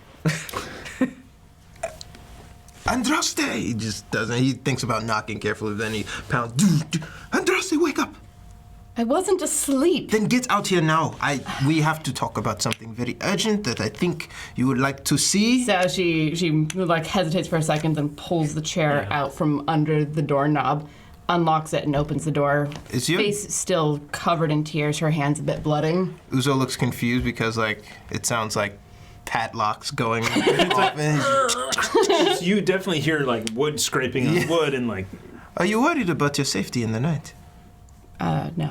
Andraste! He just doesn't. He thinks about knocking carefully, then he pounds. Andraste, wake up! I wasn't asleep. Then get out here now. We have to talk about something very urgent that I think you would like to see. So she like hesitates for a second, then pulls the chair out from under the doorknob, unlocks it, and opens the door. Is your Face still covered in tears, her hands a bit bloody. Uzo looks confused because it sounds like padlocks going off. So you definitely hear like wood scraping on wood and like. Are you worried about your safety in the night? No.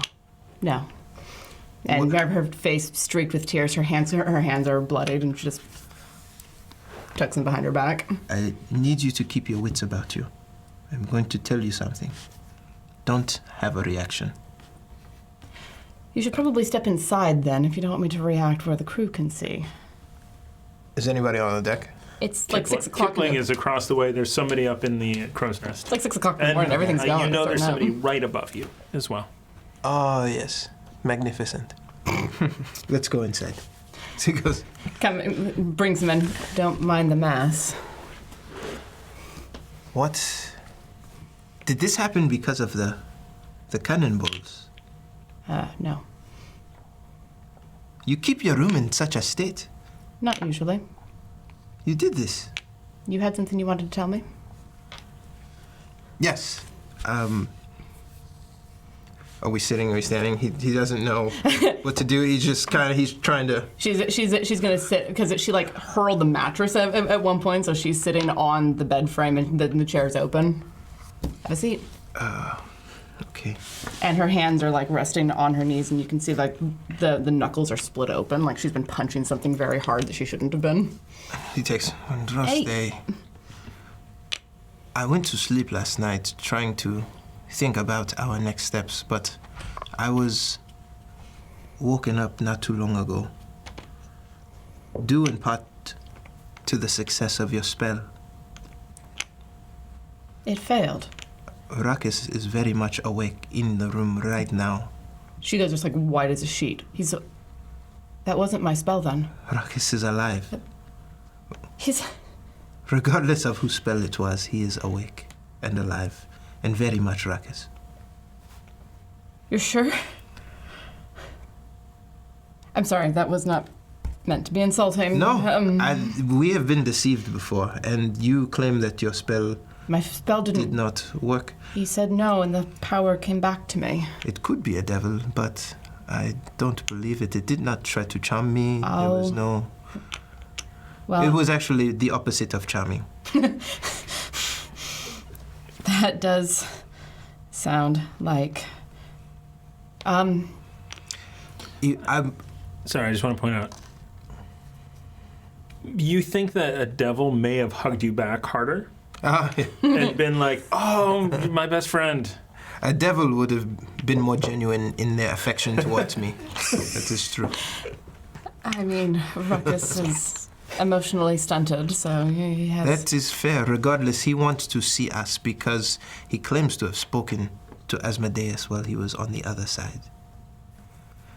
And her face streaked with tears. Her hands are bloodied, and she just tucks them behind her back. I need you to keep your wits about you. I'm going to tell you something. Don't have a reaction. You should probably step inside then, if you don't want me to react where the crew can see. Is anybody on the deck? It's like 6 o'clock. Kipling is across the way. There's somebody up in the crow's nest. It's like 6 o'clock in the morning. Everything's going. You know It's there's starting somebody right above you as well. Oh, yes. Magnificent. Let's go inside. So he goes, Come, brings them in. Don't mind the mess. what? Did this happen because of the cannonballs? No. You keep your room in such a state. Not usually. You did this. You had something you wanted to tell me? Yes. Are we sitting? Are we standing? He doesn't know what to do. He's just he's trying to. She's gonna sit because she like hurled the mattress at one point, so she's sitting on the bed frame and the chair's open. Have a seat. Okay. Okay. And her hands are like resting on her knees, and you can see like the knuckles are split open, like she's been punching something very hard that she shouldn't have been. He takes Andraste. I went to sleep last night trying to think about our next steps, but I was woken up not too long ago, due in part to the success of your spell. It failed. Ruckus is very much awake in the room right now. She goes just like white as a sheet. That wasn't my spell then. Ruckus is alive. He's... Regardless of whose spell it was, he is awake and alive, and very much Ruckus. You're sure? I'm sorry, that was not meant to be insulting. No, we have been deceived before, and you claim that your spell my spell did not work. He said no, and the power came back to me. It could be a devil, but I don't believe it. It did not try to charm me. There was no... Well, it was actually the opposite of charming. That does sound like... I'm Sorry, I just want to point out. You think that a devil may have hugged you back harder and been like, "Oh, my best friend." A devil would have been more genuine in their affection towards me. That is true. I mean, Ruckus is emotionally stunted, so he has... That is fair. Regardless, he wants to see us because he claims to have spoken to Asmodeus while he was on the other side.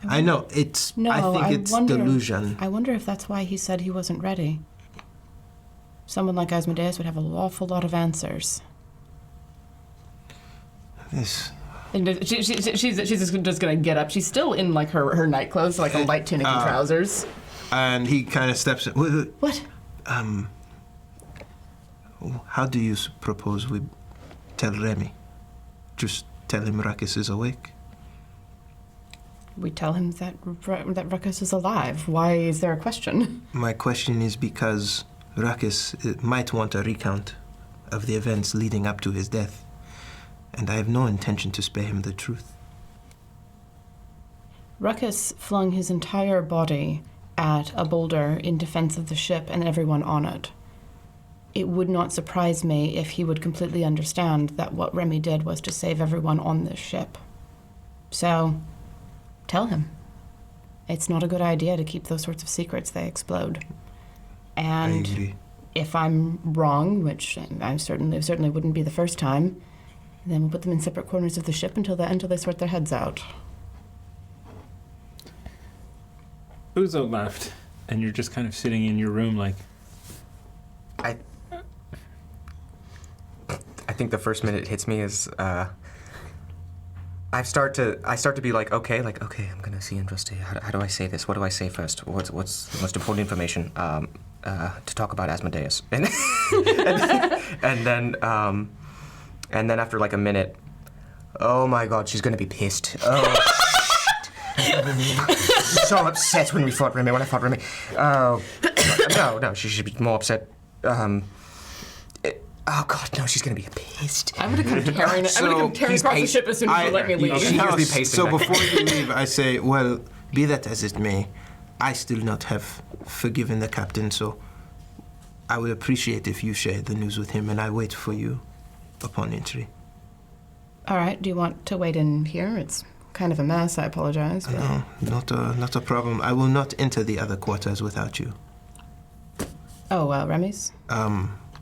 I know, it's... No, I think it's delusion. I wonder if that's why he said he wasn't ready. Someone like Asmodeus would have an awful lot of answers. This... And she's just gonna get up. She's still in like her night clothes, like a light tunic and trousers. And he kind of steps in. What? How do you propose we tell Remy? Just tell him Ruckus is awake? We tell him that Ruckus is alive. Why is there a question? My question is because Ruckus might want a recount of the events leading up to his death, and I have no intention to spare him the truth. Ruckus flung his entire body at a boulder in defense of the ship and everyone on it. It would not surprise me if he would completely understand that what Remy did was to save everyone on this ship. So... tell him. It's not a good idea to keep those sorts of secrets. They explode. And I agree. if I'm wrong, which I certainly wouldn't be the first time, then we'll put them in separate corners of the ship until they sort their heads out. Uzo left, and you're just kind of sitting in your room like... I think the first minute it hits me is... I start to be like, okay, I'm gonna see Andraste. How do I say this? What do I say first? What's the most important information to talk about Asmodeus? And then after like a minute, oh my God, she's gonna be pissed. Oh, shit. So upset when I fought Remy. No, she should be more upset. Oh God, no! She's gonna be pissed. I'm gonna come tearing. I'm gonna come tearing across the ship as soon as you let me leave. She's gonna be pacing So back. before you leave, I say, well, be that as it may, I still not have forgiven the captain, so I would appreciate if you share the news with him, and I wait for you upon entry. All right. Do you want to wait in here? It's kind of a mess. I apologize. But... No, not a problem. I will not enter the other quarters without you. Oh, Remy's?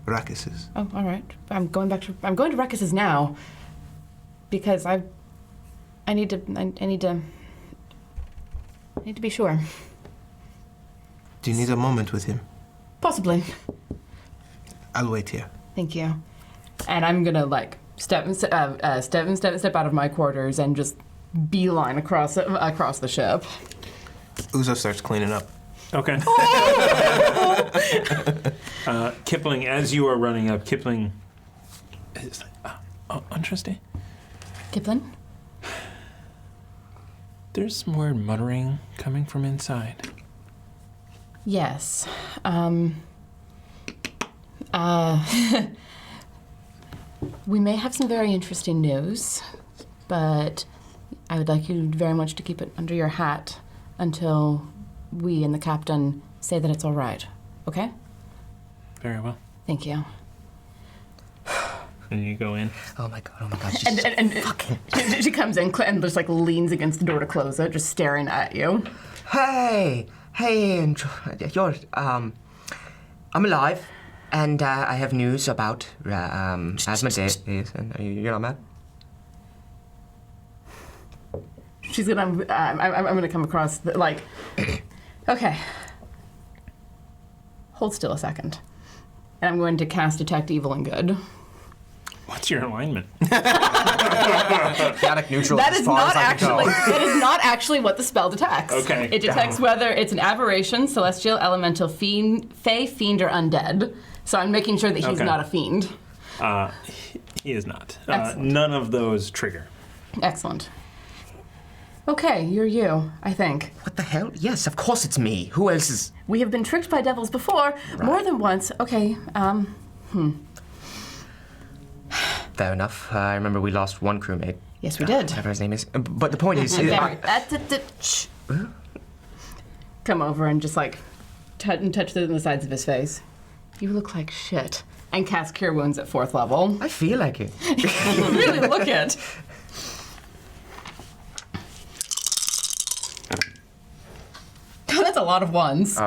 Ruckus's. Oh, all right. I'm going to Ruckus's now because I need to be sure. Do you need a moment with him? Possibly. I'll wait here. Thank you. And I'm gonna like step out of my quarters and just beeline across the ship. Uzo starts cleaning up. Okay. Kipling, as you are running up, Kipling is like, interesting. Kipling? There's some weird muttering coming from inside. Yes. We may have some very interesting news. but I would like you very much to keep it under your hat until we and the captain say that it's all right. Okay? Very well. Thank you. And you go in. Oh my god. And she comes in and just like leans against the door to close it, just staring at you. Hey, you're, I'm alive, and I have news about Asmodeus, and you're not mad? She's gonna, I'm gonna come across, okay. Hold still a second. And I'm going to cast Detect Evil and Good. What's your alignment? Chaotic neutral That as is far not as I can actually. go. That is not actually what the spell detects. Okay. It detects whether it's an aberration, celestial, elemental, fiend, fey, fiend, or undead. So I'm making sure that he's Okay. not a fiend. He is not. Excellent. None of those trigger. Excellent. Okay, you're you, I think. What the hell? Yes, of course it's me. Who else is... We have been tricked by devils before, more than once. Okay, Fair enough. I remember we lost one crewmate. yes, we did. Whatever his name is. But the point is... Shh. Come over and just like touch the sides of his face. You look like shit. And cast Cure Wounds at 4th level. I feel like it. You really look it. That's a lot of ones.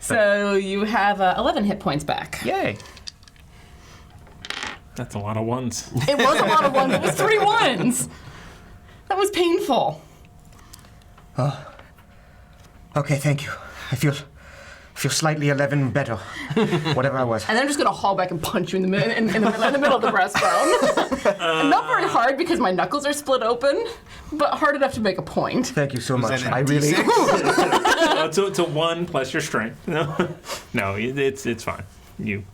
So you have 11 hit points back. Yay. That's a lot of ones. It was a lot of ones. It was 3 ones. That was painful. Okay, thank you. I feel slightly 11 better. Whatever I was. And then I'm just gonna haul back and punch you in the middle of the breastbone. Not very hard because my knuckles are split open, but hard enough to make a point. Thank you so much. that a I really... So it's a 1 plus your strength. No, it's fine. You.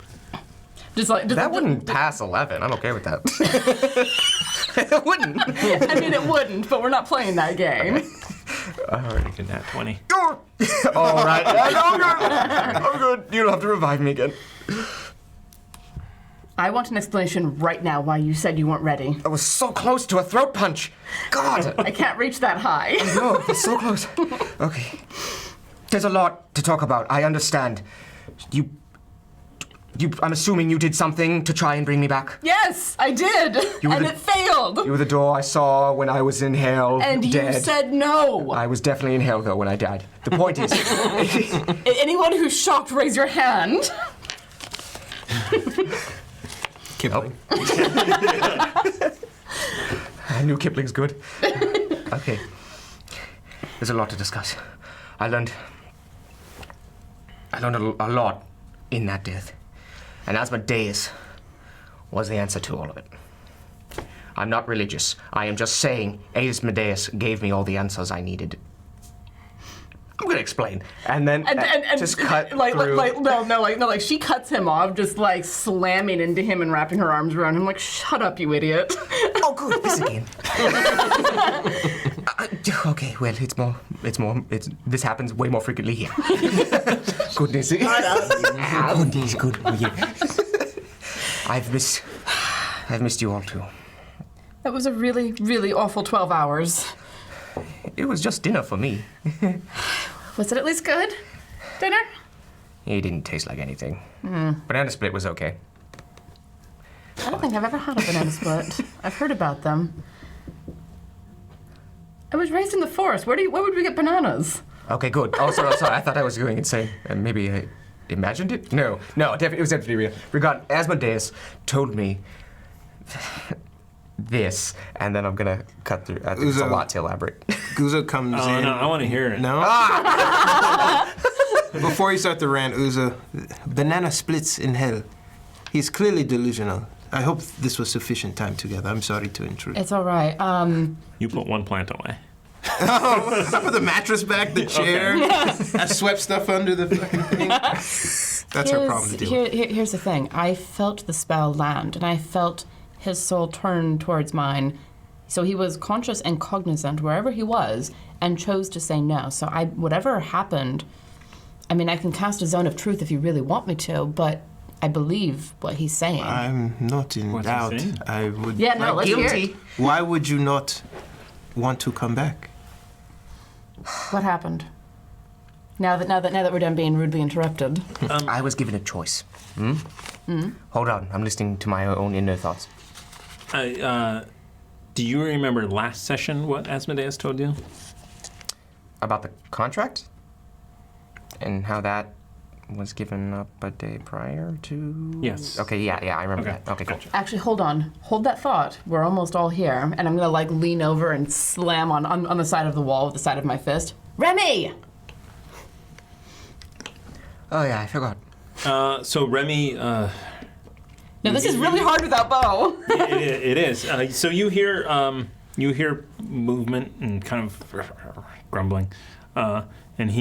That wouldn't pass 11. I'm okay with that. It wouldn't. I mean, it wouldn't, but we're not playing that game. I already did that 20. All right. I'm good. You don't have to revive me again. I want an explanation right now why you said you weren't ready. I was so close to a throat punch. God. I can't reach that high. No, it's so close. Okay. There's a lot to talk about. I understand. I'm assuming you did something to try and bring me back. Yes, I did, and it failed. You were the door I saw when I was in hell, And dead. you said no. I was definitely in hell, though, when I died. The point is... Anyone who's shocked, raise your hand. Kipling. I knew Kipling's good. Okay. There's a lot to discuss. I learned a lot in that death. And Asmodeus was the answer to all of it. I'm not religious. I am just saying Asmodeus gave me all the answers I needed. I'm gonna explain. And then just cut through. She cuts him off, just like slamming into him and wrapping her arms around him, like, shut up, you idiot. Oh, good, this again. Okay, well, this happens way more frequently here. Goodness. Goodness, good. Yeah. I've missed you all too. That was a really, really awful 12 hours. It was just dinner for me. Was it at least good? Dinner? It didn't taste like anything. Banana split was okay. I don't think I've ever had a banana split. I've heard about them. I was raised in the forest. Where would we get bananas? Okay, good. Oh, sorry. I thought I was going insane. And maybe I imagined it? No, it was definitely real. Asmodeus told me this, and then I'm gonna cut through. I think it's a lot to elaborate. Uzo comes in. No, I want to hear it. No? Before you start the rant, Uzo, banana splits in hell. He's clearly delusional. I hope this was sufficient time together. I'm sorry to intrude. It's all right. You put 1 plant away. I put the mattress back, the chair. I swept stuff under the fucking thing. That's our problem to deal with. Here's the thing. I felt the spell land, and I felt his soul turn towards mine. So he was conscious and cognizant wherever he was, and chose to say no. So whatever happened, I mean, I can cast a zone of truth if you really want me to, but I believe what he's saying. I'm not in What's he doubt. saying? I would. Yeah, no, let's hear it. Why would you not want to come back? What happened? Now that we're done being rudely interrupted. I was given a choice. Hold on, I'm listening to my own inner thoughts. Do you remember last session what Asmodeus told you? About the contract? And how that was given up a day prior to... Yes. Okay, yeah, I remember Okay, that. Okay, cool. gotcha. Actually, hold on. Hold that thought. We're almost all here. And I'm going to, like, lean over and slam on the side of the wall with the side of my fist. Remy! Oh, yeah, I forgot. So Remy... Now, this is really hard without Bo. it is. So you hear movement and kind of grumbling, and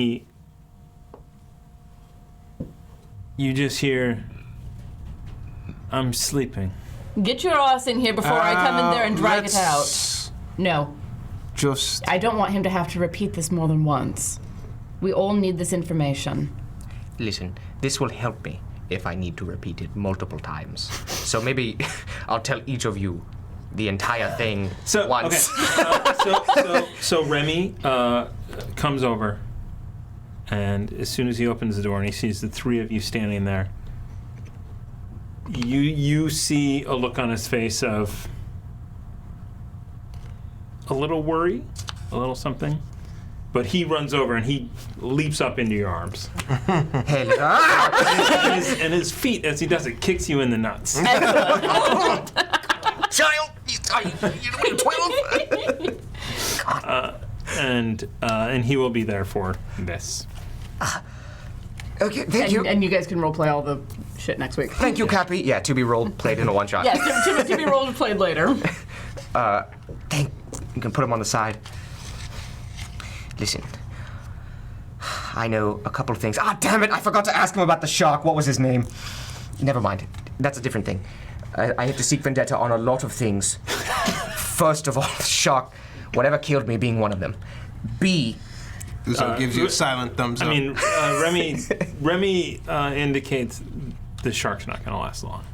you just hear, "I'm sleeping." Get your ass in here before I come in there and drag it out. Let's No, Just I don't want him to have to repeat this more than once. We all need this information. Listen, this will help me if I need to repeat it multiple times. So maybe I'll tell each of you the entire thing once. Okay. So Remy comes over, and as soon as he opens the door and he sees the three of you standing there, you see a look on his face of a little worry, a little something. But he runs over and he leaps up into your arms. and his feet, as he does it, kicks you in the nuts. Child, you're 12. And he will be there for this. Okay, thank you. And you guys can roleplay all the shit next week. Thank you, Cappy. Yeah, to be rolled, played in a one-shot. Yes, to be rolled and played later. You can put him on the side. Listen, I know a couple of things. Ah, damn it! I forgot to ask him about the shark. What was his name? Never mind. That's a different thing. I had to seek vendetta on a lot of things. First of all, the shark, whatever killed me being one of them. B, Uzo gives you a silent thumbs up. I mean, Remy indicates the shark's not going to last long.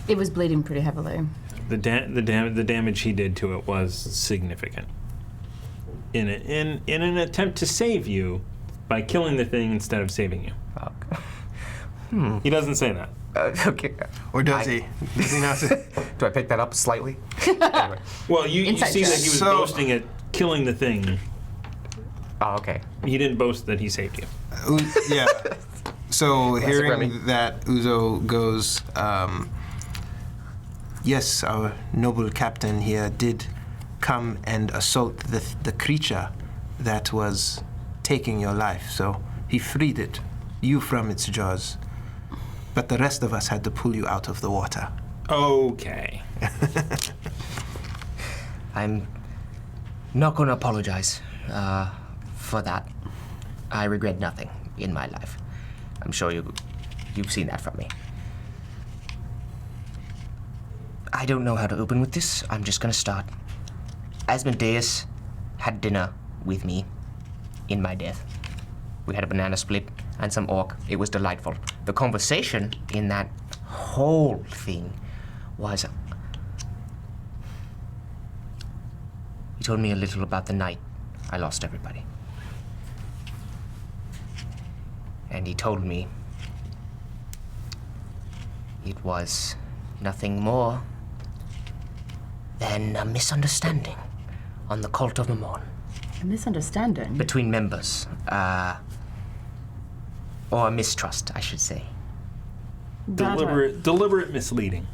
It was bleeding pretty heavily. The damage he did to it was significant. In an attempt to save you by killing the thing instead of saving you. He doesn't say that. okay. Or does he? Does he not say? Do I pick that up slightly? Anyway. Well, you Inside see check. that he was boasting at killing the thing. Oh, okay. He didn't boast that he saved you. Yeah. So Remy. hearing that, Uzo goes, yes, our noble captain here did come and assault the creature that was taking your life. So he freed you from its jaws. But the rest of us had to pull you out of the water. Okay. I'm not going to apologize for that. I regret nothing in my life. I'm sure you've seen that from me. I don't know how to open with this. I'm just going to start. Asmodeus had dinner with me in my death. We had a banana split and some orc. It was delightful. The conversation in that whole thing was... He told me a little about the night I lost everybody. And he told me it was nothing more than a misunderstanding on the cult of Mammon. A misunderstanding? Between members. Or a mistrust, I should say. Deliberate misleading.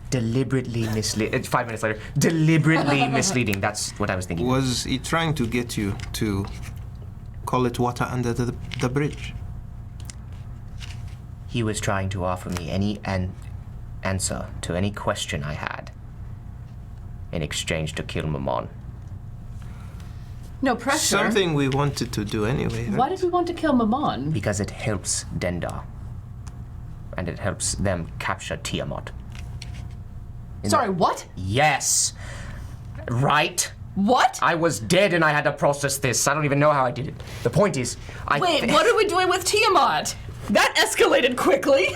Deliberately misleading. 5 minutes later. Deliberately misleading. That's what I was thinking. Was he trying to get you to call it water under the bridge? He was trying to offer me any answer to any question I had in exchange to kill Mammon. No pressure. Something we wanted to do anyway. Why did we want to kill Mammon? Because it helps Dendar. And it helps them capture Tiamat. Sorry, what? Yes. Right? What? I was dead and I had to process this. I don't even know how I did it. The point is, Wait, what are we doing with Tiamat? That escalated quickly.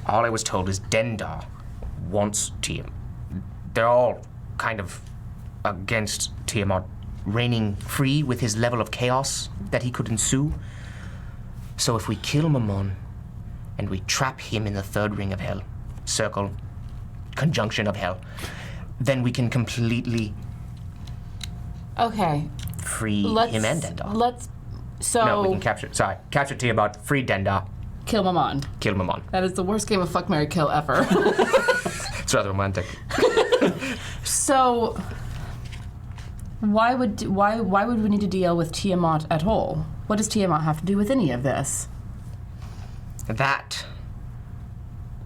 All I was told is Dendar wants Tiamat. They're all kind of against Tiamat reigning free with his level of chaos that he could ensue. So if we kill Mammon and we trap him in the third ring of hell, circle, conjunction of hell, then we can completely Okay. free Let's him and Dendar. So No, we can capture Tiamat, free Dendar, kill Mammon. kill Mammon. That is the worst game of fuck, marry, kill ever. It's rather romantic. So why would we need to deal with Tiamat at all? What does Tiamat have to do with any of this? That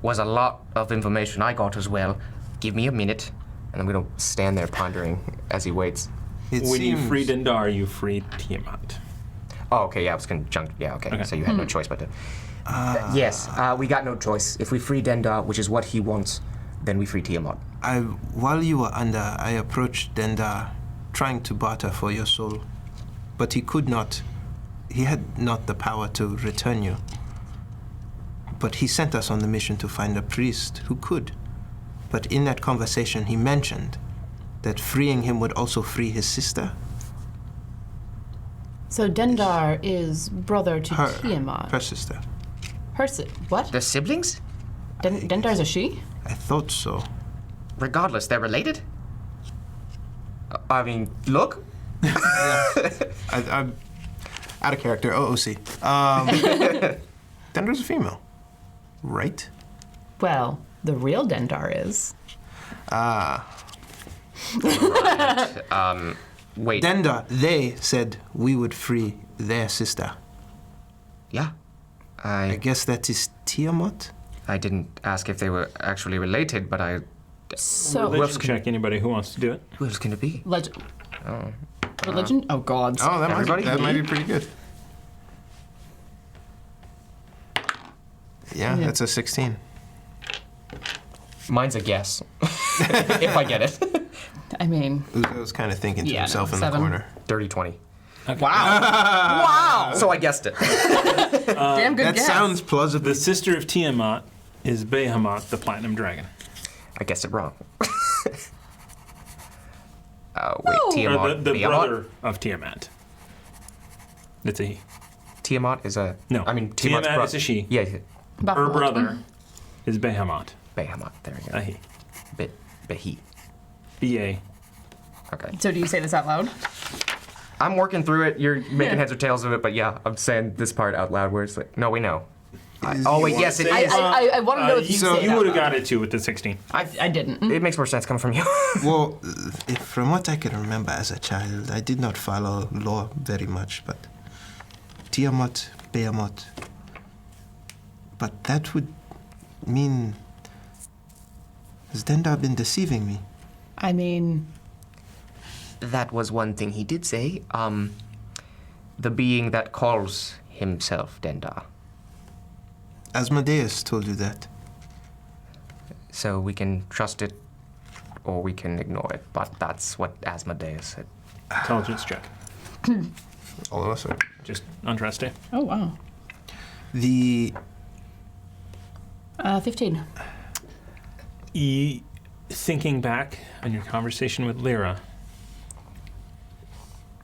was a lot of information I got as well. Give me a minute, and I'm gonna stand there pondering as he waits. When you free Dendar, you free Tiamat. Oh, okay, yeah, it was conjunct. Yeah, okay. So you had no choice but to. Yes, we got no choice. If we free Dendar, which is what he wants, then we free Tiamat. While you were under, I approached Dendar, trying to barter for your soul, but he could not. He had not the power to return you. But he sent us on the mission to find a priest who could. But in that conversation, he mentioned that freeing him would also free his sister. So Dendar is brother to Tiamat. Her sister. What? They're siblings? Dendar's a she? I thought so. Regardless, they're related? I mean, look. I'm out of character. OOC. Dendar's a female, right? Well, the real Dendar is. Wait. Dendar, they said we would free their sister. Yeah. I guess that is Tiamat? I didn't ask if they were actually related, but I. So Religion check anybody who wants to do it. Who else can it be? Religion? Oh God. Oh, Everybody? that might be pretty good. Yeah, that's a 16. Mine's a guess. If I get it. I mean, Uzo was kind of thinking to Yeah, himself in 7. the corner. Dirty 20. wow. Wow. So I guessed it. Damn good That guess. sounds plausible. The sister of Tiamat is Behemoth, the Platinum Dragon. I guessed it wrong. Wait, Oh. Tiamat. Or the Behemoth? brother of Tiamat. It's a he. Tiamat is a. No, I mean, Tiamat's Tiamat is a she. Yeah, Her Baphomet. brother is Behemoth. Behemoth. There we A go. he. Behe. B-A. Okay. So do you say this out loud? I'm working through it. You're making heads or tails of it, but yeah, I'm saying this part out loud where it's like, no, we know. Oh, wait, yes, it is. I want to know if you So say you it out would have loud. got it too with the 16. I didn't. It makes more sense coming from you. Well, from what I can remember as a child, I did not follow lore very much, but Tiamat, Behemoth. But that would mean... Has Dendar been deceiving me? I mean, That was one thing he did say. The being that calls himself Dendar. Asmodeus told you that. So we can trust it or we can ignore it, but that's what Asmodeus said. Intelligence check. All of us are. Just untrust it. oh wow. The... 15. Thinking back on your conversation with Lyra,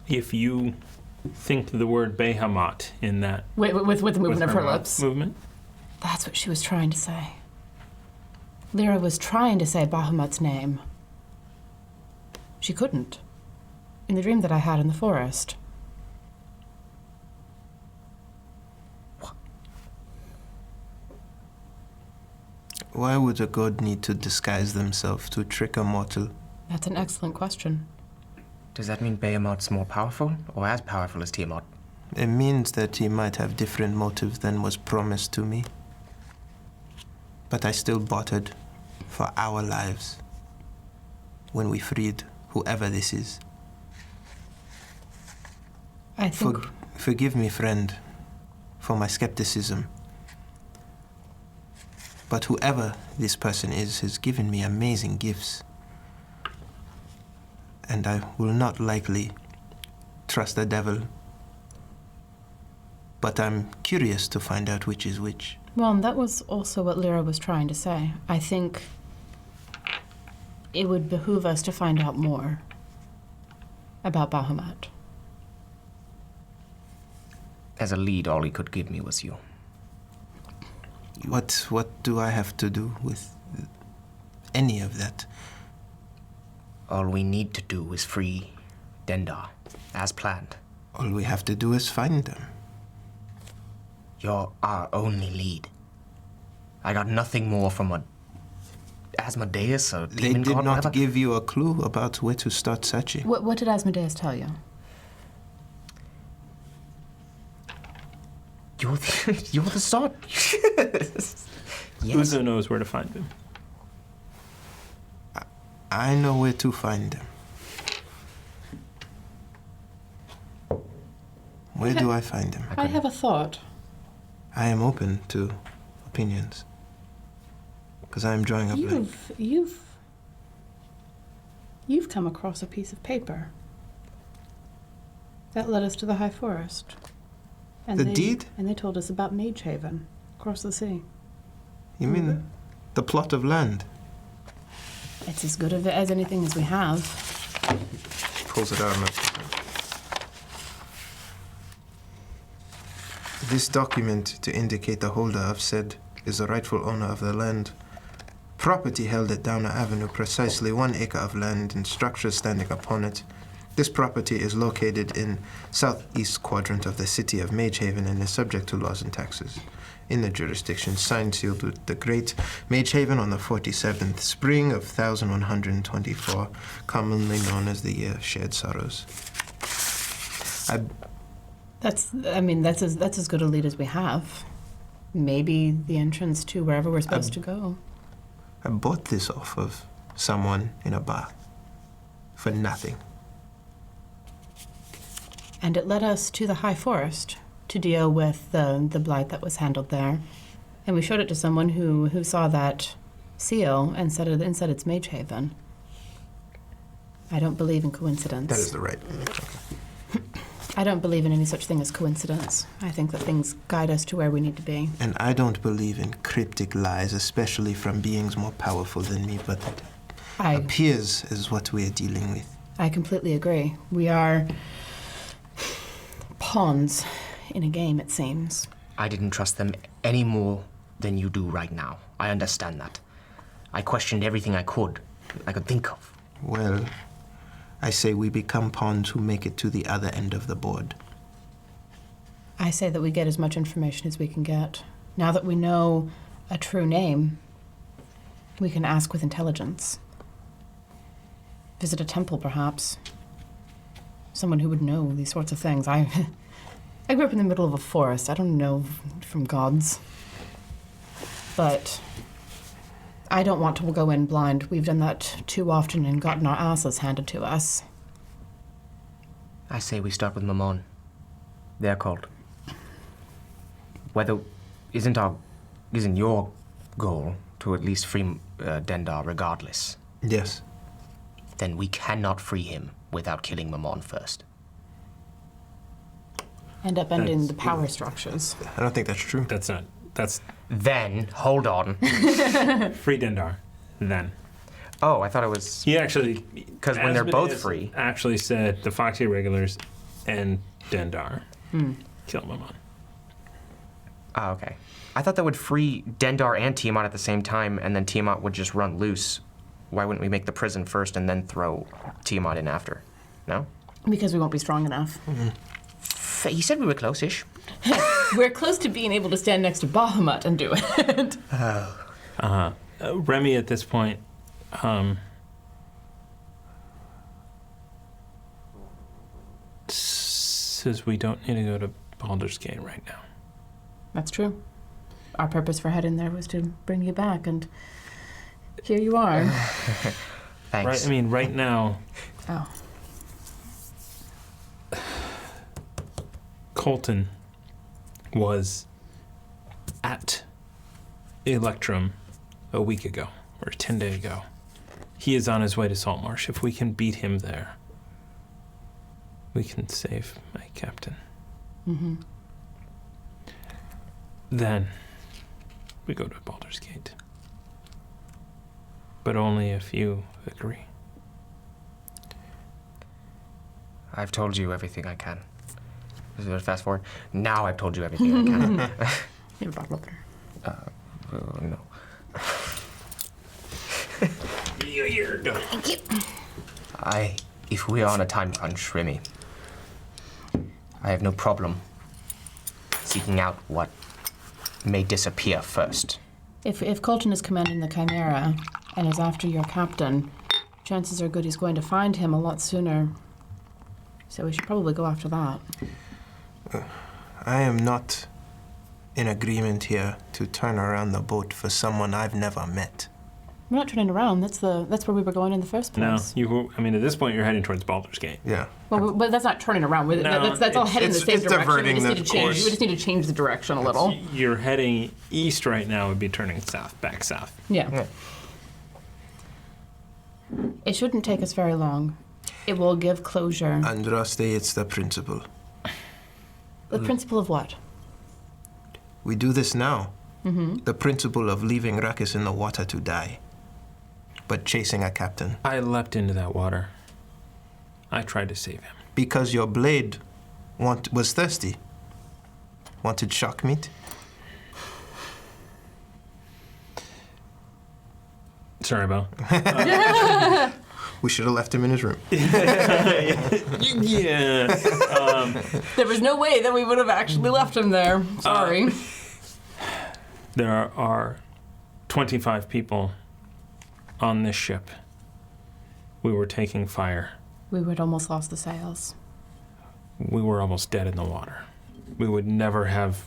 if you think the word Behemoth in that With the movement of her mouth lips. movement, That's what she was trying to say. Lyra was trying to say Bahamut's name. She couldn't. In the dream that I had in the forest. Why would a god need to disguise themselves to trick a mortal? That's an excellent question. Does that mean Behemoth's more powerful or as powerful as Tiamat? It means that he might have different motives than was promised to me. But I still bartered for our lives when we freed whoever this is. I think Forgive me, friend, for my skepticism. But whoever this person is has given me amazing gifts. And I will not likely trust the devil. But I'm curious to find out which is which. Well, and that was also what Lyra was trying to say. I think it would behoove us to find out more about Bahamut. As a lead, all he could give me was you. What do I have to do with any of that? All we need to do is free Dendar, as planned. All we have to do is find them. You're our only lead. I got nothing more from a Asmodeus or They demon did god, not whatever. give you a clue about where to start searching. What did Asmodeus tell you? You're the start. Yes. Uzo knows where to find him. I know where to find them. Where do I find them? I have a thought. I am open to opinions. Because I am drawing a blank. You've come across a piece of paper that led us to the High Forest. And The deed? And they told us about Mage Haven, across the sea. You mean the plot of land? It's as good of it as anything as we have. Pulls it out. This document to indicate the holder of said is the rightful owner of the land. Property held at Downer Avenue, precisely 1 acre of land and structures standing upon it. This property is located in southeast quadrant of the city of Magehaven and is subject to laws and taxes. In the jurisdiction signed sealed with the great Magehaven on the 47th spring of 1124, commonly known as the year of shared sorrows. That's as good a lead as we have. Maybe the entrance to wherever we're supposed to go. I bought this off of someone in a bar for nothing. And it led us to the High Forest to deal with the blight that was handled there. And we showed it to someone who saw that seal and said it's Mage Haven. I don't believe in coincidence. That is the right. I don't believe in any such thing as coincidence. I think that things guide us to where we need to be. And I don't believe in cryptic lies, especially from beings more powerful than me, but it appears is what we're dealing with. I completely agree. We are pawns in a game, it seems. I didn't trust them any more than you do right now. I understand that. I questioned everything I could think of. Well, I say we become pawns who make it to the other end of the board. I say that we get as much information as we can get. Now that we know a true name, we can ask with intelligence. Visit a temple, perhaps. Someone who would know these sorts of things. I grew up in the middle of a forest. I don't know from gods. But I don't want to go in blind. We've done that too often and gotten our asses handed to us. I say we start with Mammon. They're called. Whether isn't your goal to at least free Dendar regardless? Yes. Then we cannot free him without killing Mammon first. And upending the power structures. I don't think that's true. That's Then, hold on. free Dendar. Then. Oh, I thought it was... He actually... Because when they're both free... actually said the Foxy Regulars and Dendar. Kill Mammon. Oh, okay. I thought that would free Dendar and Tiamat at the same time, and then Tiamat would just run loose. Why wouldn't we make the prison first and then throw Tiamat in after? No? Because we won't be strong enough. He said we were close-ish. We're close to being able to stand next to Bahamut and do it. Remy at this point, says we don't need to go to Baldur's Gate right now. That's true. Our purpose for heading there was to bring you back, and here you are. Thanks. Right, I mean, right now, Oh. Colton was at Electrum a week ago, or 10 days ago. He is on his way to Saltmarsh. If we can beat him there, we can save my captain. Mm-hmm. Then, we go to Baldur's Gate. But only if you agree. I've told you everything I can. Fast forward. Now I've told you everything I can. You have a bottle opener. No. You're done. If we are on a time crunch, Remy, I have no problem seeking out what may disappear first. If Colton is commanding the Chimera and is after your captain, chances are good he's going to find him a lot sooner. So we should probably go after that. I am not in agreement here to turn around the boat for someone I've never met. We're not turning around. That's where we were going in the first No, place. at this point, you're heading towards Baldur's Gate. Yeah. Well, but that's not turning around. No, That's all heading in the same it's direction. diverting We the just need to change the direction a little. You're heading east right now, would be turning south, back south. Yeah. It shouldn't take us very long. It will give closure. Andraste, it's the principle. The principle of what? We do this now. The principle of leaving Ruckus in the water to die, but chasing a captain. I leapt into that water. I tried to save him. Because your blade was thirsty. Wanted shark meat? Sorry, Bo. We should have left him in his room. Yeah. There was no way that we would have actually left him there. Sorry. There are 25 people on this ship. We were taking fire. We would almost lost the sails. We were almost dead in the water. We would never have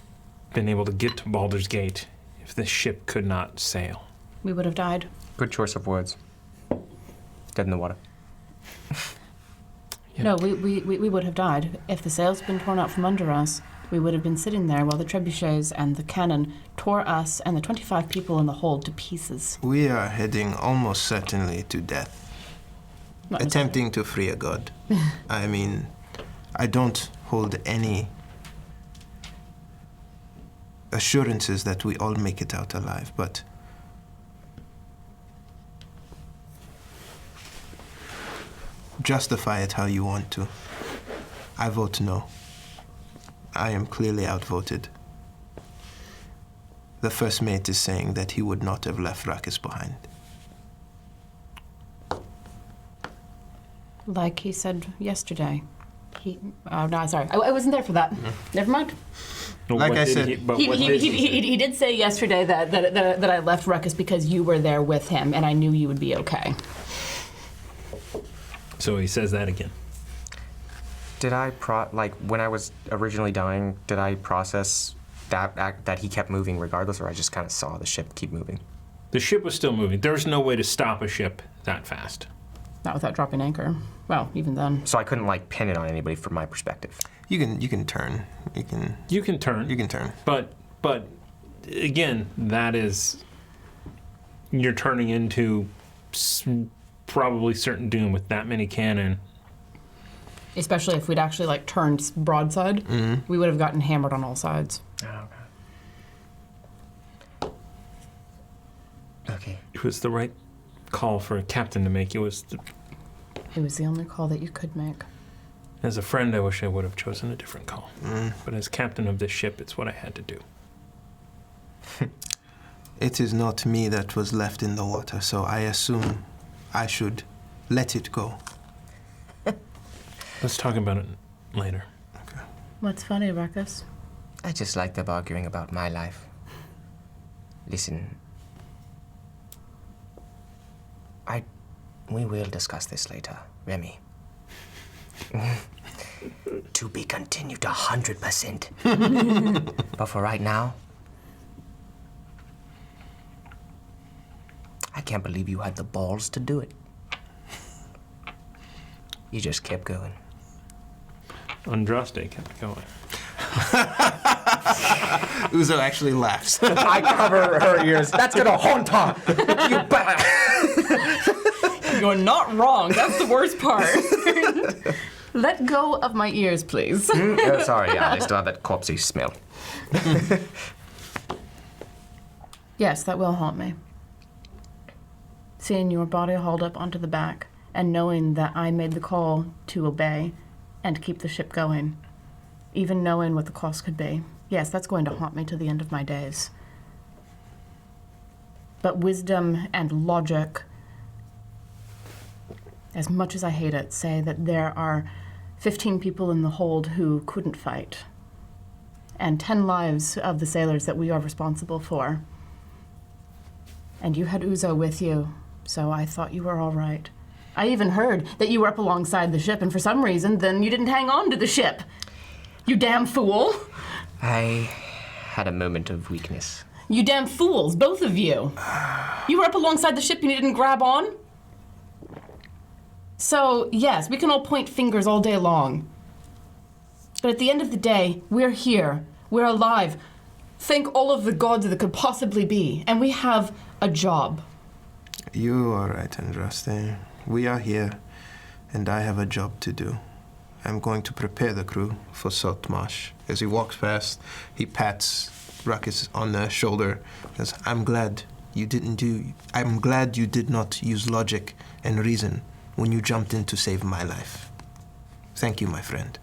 been able to get to Baldur's Gate if this ship could not sail. We would have died. Good choice of words. Dead in the water. Yep. No, we would have died. If the sails had been torn out from under us, we would have been sitting there while the trebuchets and the cannon tore us and the 25 people in the hold to pieces. We are heading almost certainly to death. Not Attempting to free a god. I mean, I don't hold any assurances that we all make it out alive, but justify it how you want to. I vote no. I am clearly outvoted. The first mate is saying that he would not have left Ruckus behind. Like he said yesterday. Oh, no, sorry. I wasn't there for that. Never mind. Like I said, He did say yesterday that I left Ruckus because you were there with him and I knew you would be okay. So he says that again. Did I when I was originally dying, did I process that he kept moving regardless, or I just kind of saw the ship keep moving? The ship was still moving. There's no way to stop a ship that fast. Not without dropping anchor. Well, even then. So I couldn't pin it on anybody from my perspective. you can turn. You can turn. You can turn. But again, that is, you're turning into probably certain doom with that many cannon. Especially if we'd actually turned broadside, we would have gotten hammered on all sides. Oh, okay. It was the right call for a captain to make. It was the only call that you could make. as a friend, I wish I would have chosen a different call. But as captain of this ship, it's what I had to do. It is not me that was left in the water, so I assume I should let it go. Let's talk about it later. Okay. What's funny, Ruckus? I just like them arguing about my life. Listen, we will discuss this later, Remy. To be continued 100%. But for right now, I can't believe you had the balls to do it. You just kept going. Andraste kept going. Uzo actually laughs. I cover her ears. That's gonna haunt her. You You're not wrong. That's the worst part. Let go of my ears, please. Sorry, yeah, they still have that corpsey smell. Yes, that will haunt me. Seeing your body hauled up onto the back and knowing that I made the call to obey and keep the ship going, even knowing what the cost could be. Yes, that's going to haunt me to the end of my days. But wisdom and logic, as much as I hate it, say that there are 15 people in the hold who couldn't fight, and 10 lives of the sailors that we are responsible for. And you had Uzo with you, so I thought you were all right. I even heard that you were up alongside the ship, and for some reason, then you didn't hang on to the ship. You damn fool. I had a moment of weakness. You damn fools, both of you. You were up alongside the ship and you didn't grab on? So, yes, we can all point fingers all day long. But at the end of the day, we're here. We're alive. Thank all of the gods that could possibly be. And we have a job. You are right, Andraste. We are here, and I have a job to do. I'm going to prepare the crew for Saltmarsh. As he walks past, he pats Ruckus on the shoulder. Says, I'm glad you did not use logic and reason when you jumped in to save my life. Thank you, my friend.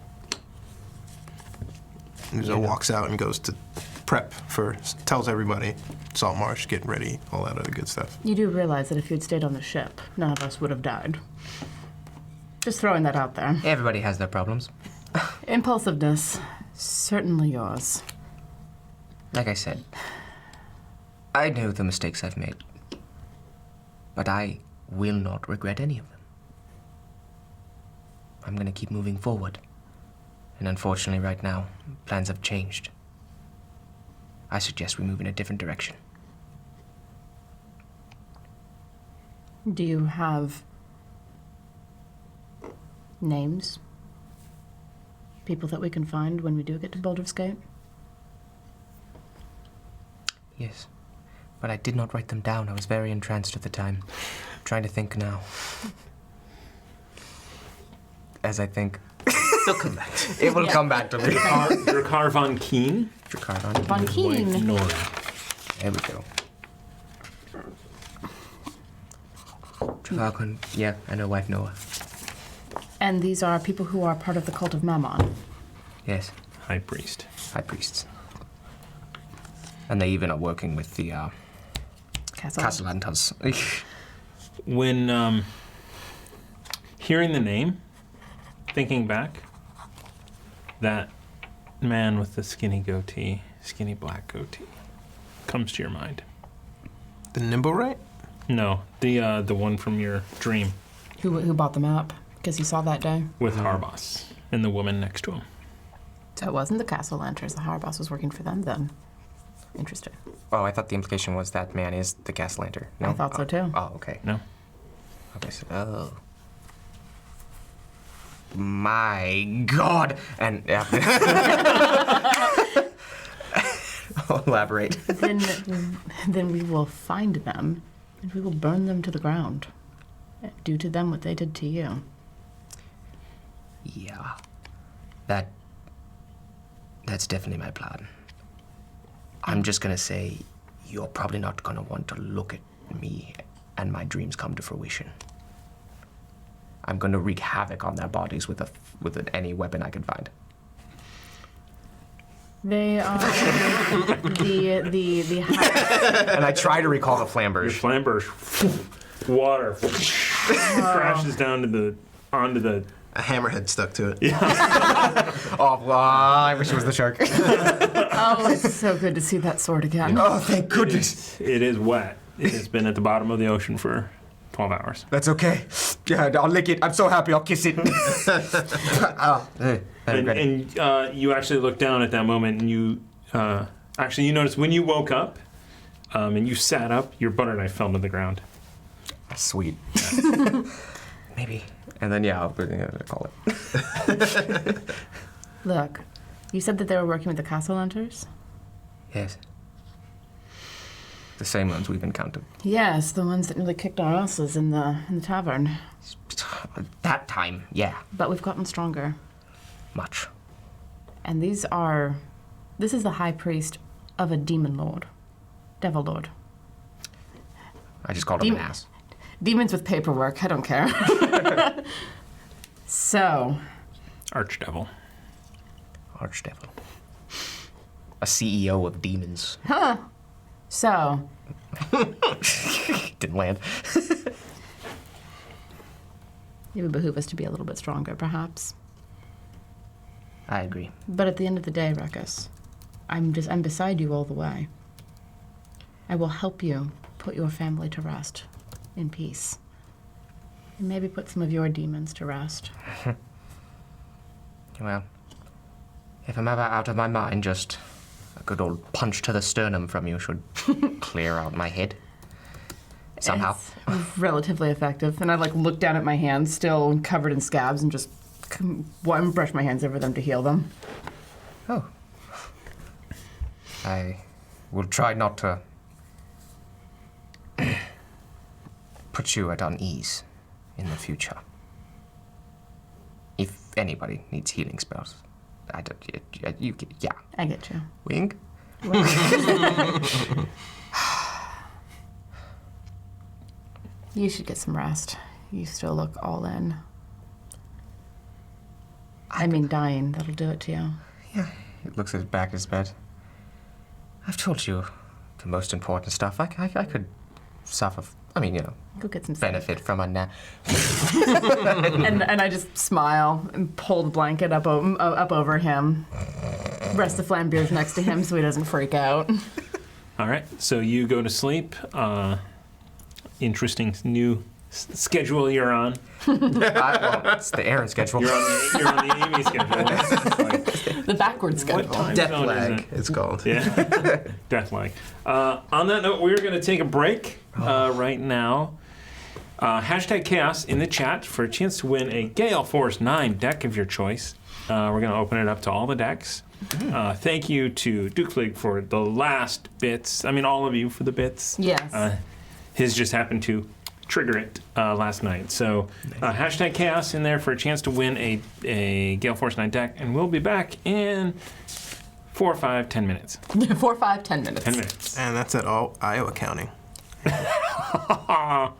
Uzo walks out and goes to prep tells everybody, Saltmarsh, getting ready, all that other good stuff. You do realize that if you'd stayed on the ship, none of us would have died. Just throwing that out there. Everybody has their problems. Impulsiveness, certainly yours. Like I said, I know the mistakes I've made, but I will not regret any of them. I'm going to keep moving forward. And unfortunately, right now, plans have changed. I suggest we move in a different direction. Do you have names? People that we can find when we do get to Baldur's Gate? Yes, but I did not write them down. I was very entranced at the time. I'm trying to think now. As I think, They'll come back. it will come back to me. Drakar von Keen. Drakar Von Wife Keen. Nora. There we go. Drakar, yeah, I know wife Noah. And these are people who are part of the cult of Mammon. Yes, High priest. high priests. And they even are working with the Castellantas. When hearing the name, thinking back, that man with the skinny goatee, skinny black goatee, comes to your mind. The nimble right? No, the one from your dream Who bought the map? Because he saw that day. with Harbos and the woman next to him. So it wasn't the Castle Lanterns. The Harbos was working for them then. Interesting. Oh, I thought the implication was that man is the Castellanter. No? I thought so too. Oh, okay. No. Okay, so, oh. My God! And, yeah. I'll elaborate. Then we will find them and we will burn them to the ground. Do to them what they did to you. Yeah. That's definitely my plan. I'm just gonna say, you're probably not gonna want to look at me and my dreams come to fruition. I'm gonna wreak havoc on their bodies with any weapon I can find. They are the And I try to recall the Your flambers. flamberge, water crashes down onto the. A hammerhead stuck to it. Oh, I wish it was the shark. Oh, it's so good to see that sword again. Oh, thank goodness. It is wet. It has been at the bottom of the ocean for 12 hours. That's okay. Yeah, I'll lick it. I'm so happy. I'll kiss it. I regret it. And you actually look down at that moment, and you notice when you woke up and you sat up, your butter knife fell to the ground. Sweet. Maybe. And then, yeah, I'll call it. Look, you said that they were working with the Castle Hunters? Yes. The same ones we've encountered. Yes, the ones that nearly kicked our asses in the tavern. That time, yeah. But we've gotten stronger. Much. And this is the high priest of a demon lord. Devil lord. I just called him an ass. Demons with paperwork. I don't care. So, Archdevil. Archdevil. A CEO of demons. so Didn't land. it would behoove us to be a little bit stronger, perhaps. I agree. But at the end of the day, Ruckus, I'm beside you all the way. I will help you put your family to rest in peace. And maybe put some of your demons to rest. Well, if I'm ever out of my mind, just a good old punch to the sternum from you should clear out my head. Somehow. It's relatively effective. And I look down at my hands, still covered in scabs, and just brush my hands over them to heal them. Oh. I will try not to put you at unease in the future. If anybody needs healing spells, yeah. I get you. Wink? You should get some rest. You still look all in. I mean, dying, that'll do it to you. Yeah. He looks at his back at his bed. I've told you the most important stuff. I could suffer, Go get some benefit from a nap. and I just smile and pull the blanket up over him. Rest the flambeers next to him so he doesn't freak out. All right, so you go to sleep. Interesting new schedule you're on. It's the Aaron schedule. You're on the Amy schedule. It's like, The backward schedule. what time Death zone is lag, it? it's called. Yeah, death lag. On that note, we're going to take a break right now. Hashtag chaos in the chat for a chance to win a Gale Force 9 deck of your choice. We're going to open it up to all the decks. Thank you to Duke Flig for the last bits. I mean, all of you for the bits. Yes. His just happened to trigger it last night. So hashtag chaos in there for a chance to win a Gale Force 9 deck. And we'll be back in 4, 5, 10 minutes. 4, 5, 10 minutes. 10 minutes. And that's at all Iowa County. Huh?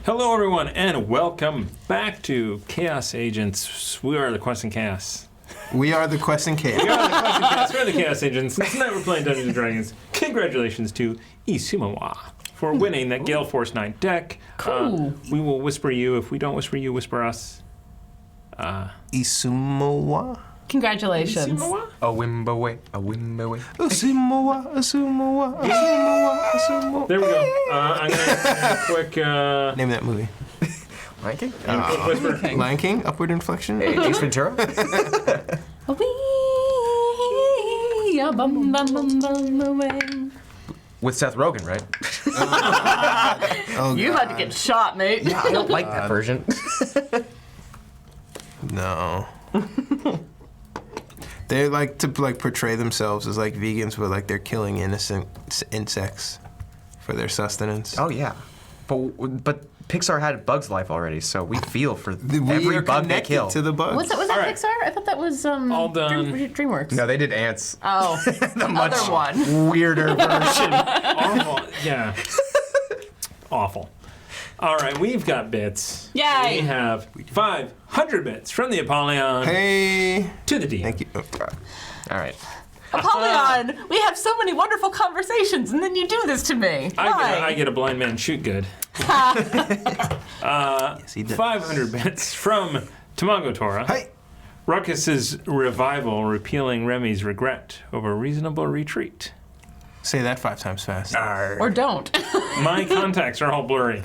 Hello, everyone, and welcome back to Chaos Agents. We are the Quest and Chaos. We are the Quest and Chaos. We are the Quest and Chaos. We're the Chaos Agents. Tonight we're playing Dungeons & Dragons. Congratulations to Isumawa for winning that Gale Force 9 deck. Cool. We will whisper you. If we don't whisper you, whisper us. Isumawa? Congratulations. Isumawa? A wimbowe, a wimbowe. Isumawa, Isumawa, Isumawa, Isumawa. There we go. I'm going to quick... Name that movie. Lion King? quick whisper. Lion King, Upward Inflection. Ace Ventura? With Seth Rogen, right? Oh, You had to get shot, mate. I don't like that version. No. They like to portray themselves as like vegans, but like they're killing innocent insects for their sustenance. Oh yeah, but Pixar had Bug's Life already, so we feel for We every are bug they connected kill. to the bugs. Was that All right. Pixar? I thought that was All done. DreamWorks. No, they did ants. Oh, The other one. weirder version. Awful. Yeah. Awful. All right, we've got bits. Yay. We have 500 bits from the Apollyon Hey, to the DM. thank you. Oh, All right. Apollyon, we have so many wonderful conversations, and then you do this to me. I get a blind man shoot good. yes, he did. 500 bits from Tamago Tora. Hey, Ruckus's revival repealing Remy's regret over reasonable retreat. say that 5 times fast. Or don't. My contacts are all blurry.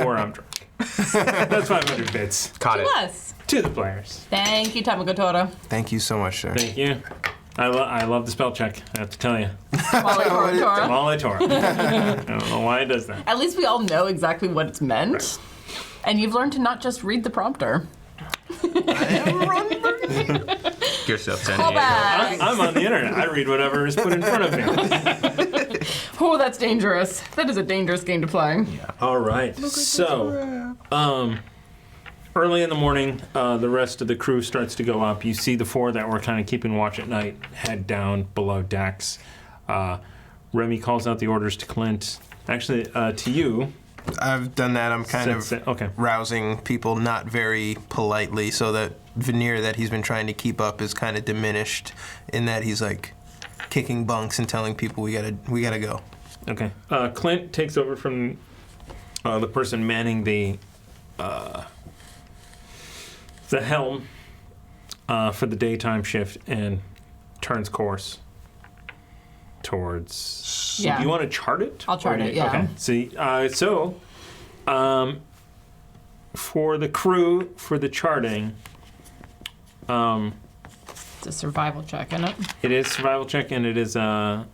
Or I'm drunk. That's 500 bits Caught it. Us. to the players. Thank you, Tamagotora. Thank you so much, sir. Thank you. I love the spell check, I have to tell you. Tora. Molly Tora. I don't know why it does that. At least we all know exactly what it's meant. Right. And you've learned to not just read the prompter. Yourself, San Call Diego. back. I'm on the internet. I read whatever is put in front of me. Oh, that's dangerous. That is a dangerous game to play. All right. So, early in the morning, the rest of the crew starts to go up. You see the 4 that were kind of keeping watch at night head down below decks. Remy calls out the orders to Clint. Actually, to you. I've done that. I'm kind Okay. rousing people not very politely, so that veneer that he's been trying to keep up is kind of diminished. In that he's like kicking bunks and telling people we gotta go. Okay. Clint takes over from the person manning the helm for the daytime shift and turns course towards. Yeah. Do you want to chart it? I'll chart Or it, yeah. Okay. See, for the crew, for the charting, It's a survival check, isn't it? it is survival check and it is A